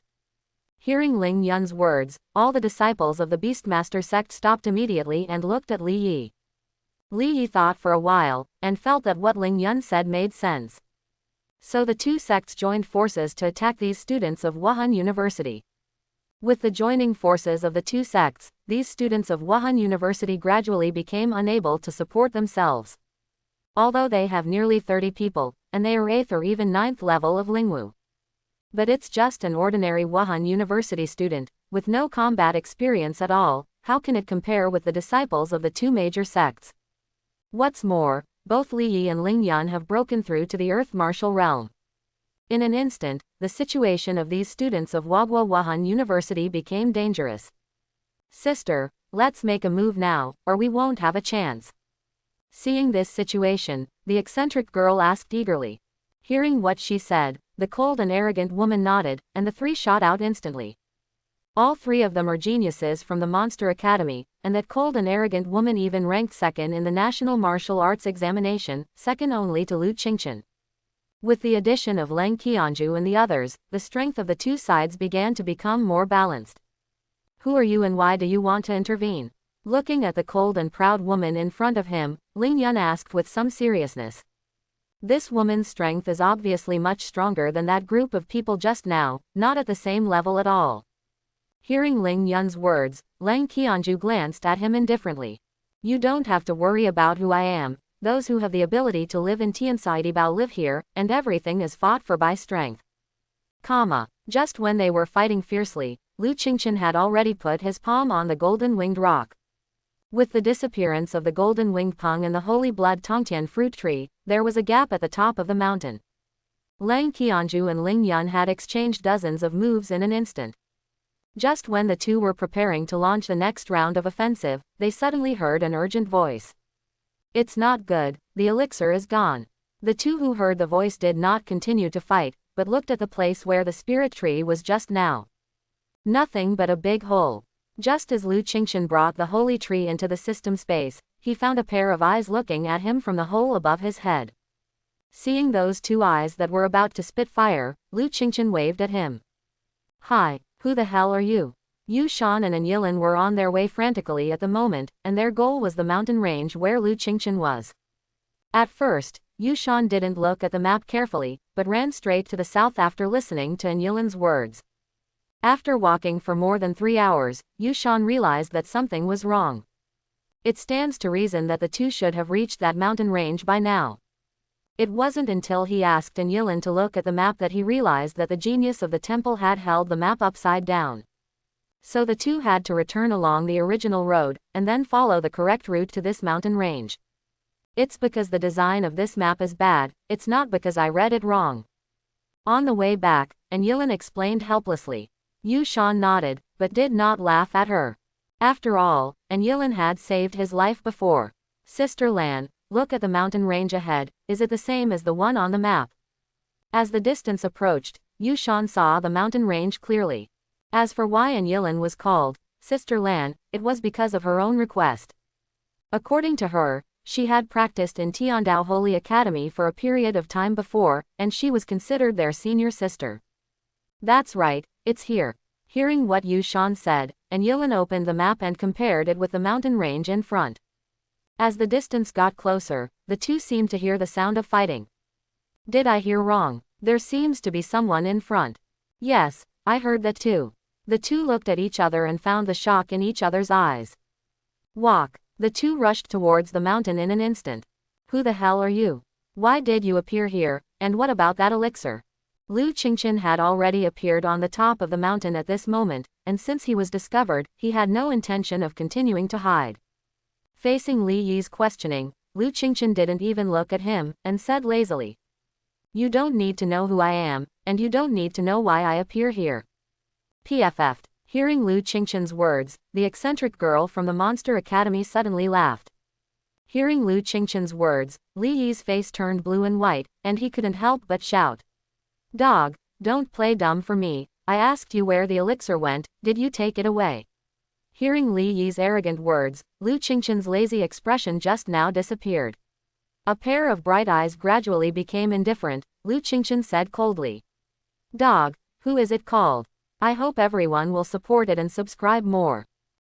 Hearing Ling Yun's words, all the disciples of the Beastmaster sect stopped immediately and looked at Li Yi. Li Yi thought for a while, and felt that what Ling Yun said made sense. So the two sects joined forces to attack these students of Wuhan University. With the joining forces of the two sects, these students of Wuhan University gradually became unable to support themselves. Although they have nearly 30 people, and they are 8th or even 9th level of Lingwu. But it's just an ordinary Wuhan University student, with no combat experience at all. How can it compare with the disciples of the two major sects? What's more, both Li Yi and Ling Yun have broken through to the Earth martial realm. In an instant, the situation of these students of Wagwa Wuhan University became dangerous. Sister, let's make a move now, or we won't have a chance. Seeing this situation, the eccentric girl asked eagerly. Hearing what she said, the cold and arrogant woman nodded, and the three shot out instantly. All three of them are geniuses from the Monster Academy, and that cold and arrogant woman even ranked second in the National Martial Arts Examination, second only to Lu Qingchen. With the addition of Leng Qianju and the others, the strength of the two sides began to become more balanced. Who are you and why do you want to intervene? Looking at the cold and proud woman in front of him, Ling Yun asked with some seriousness. This woman's strength is obviously much stronger than that group of people just now, not at the same level at all. Hearing Ling Yun's words, Leng Qianju glanced at him indifferently. You don't have to worry about who I am. Those who have the ability to live in Tiansaidibao live here, and everything is fought for by strength. Just when they were fighting fiercely, Lu Qingchen had already put his palm on the golden-winged rock. With the disappearance of the golden winged pung and the holy blood Tongtian fruit tree, there was a gap at the top of the mountain. Lang Qianju and Ling Yun had exchanged dozens of moves in an instant. Just when the two were preparing to launch the next round of offensive, they suddenly heard an urgent voice. It's not good, the elixir is gone. The two who heard the voice did not continue to fight, but looked at the place where the spirit tree was just now. Nothing but a big hole. Just as Lu Qingshan brought the holy tree into the system space, he found a pair of eyes looking at him from the hole above his head. Seeing those two eyes that were about to spit fire, Lu Qingshan waved at him. Hi, who the hell are you? Yu Shan and Yilin were on their way frantically at the moment, and their goal was the mountain range where Lu Qingshan was. At first, Yu Shan didn't look at the map carefully, but ran straight to the south after listening to Yilin's words. After walking for more than 3 hours, Yu Shan realized that something was wrong. It stands to reason that the two should have reached that mountain range by now. It wasn't until he asked Yilin to look at the map that he realized that the genius of the temple had held the map upside down. So the two had to return along the original road, and then follow the correct route to this mountain range. It's because the design of this map is bad, it's not because I read it wrong. On the way back, Yilin explained helplessly. Yu Shan nodded, but did not laugh at her. After all, Yilin had saved his life before. Sister Lan, look at the mountain range ahead, is it the same as the one on the map? As the distance approached, Yu Shan saw the mountain range clearly. As for why Yilin was called Sister Lan, it was because of her own request. According to her, she had practiced in Tiandao Holy Academy for a period of time before, and she was considered their senior sister. That's right, it's here. Hearing what Yu Shan said, Yilin opened the map and compared it with the mountain range in front. As the distance got closer, the two seemed to hear the sound of fighting. Did I hear wrong? There seems to be someone in front. Yes, I heard that too. The two looked at each other and found the shock in each other's eyes. Walk. The two rushed towards the mountain in an instant. Who the hell are you? Why did you appear here, and what about that elixir? Lu Qingshan had already appeared on the top of the mountain at this moment, and since he was discovered, he had no intention of continuing to hide. Facing Li Yi's questioning, Lu Qingshan didn't even look at him, and said lazily. You don't need to know who I am, and you don't need to know why I appear here. PFF. Hearing Lu Qingshan's words, the eccentric girl from the Monster Academy suddenly laughed. Hearing Lu Qingshan's words, Li Yi's face turned blue and white, and he couldn't help but shout. Dog, don't play dumb for me, I asked you where the elixir went, did you take it away? Hearing Li Yi's arrogant words, Lu Qingshan's lazy expression just now disappeared. A pair of bright eyes gradually became indifferent. Lu Qingshan said coldly. Dog, who is it called? I hope everyone will support it and subscribe more.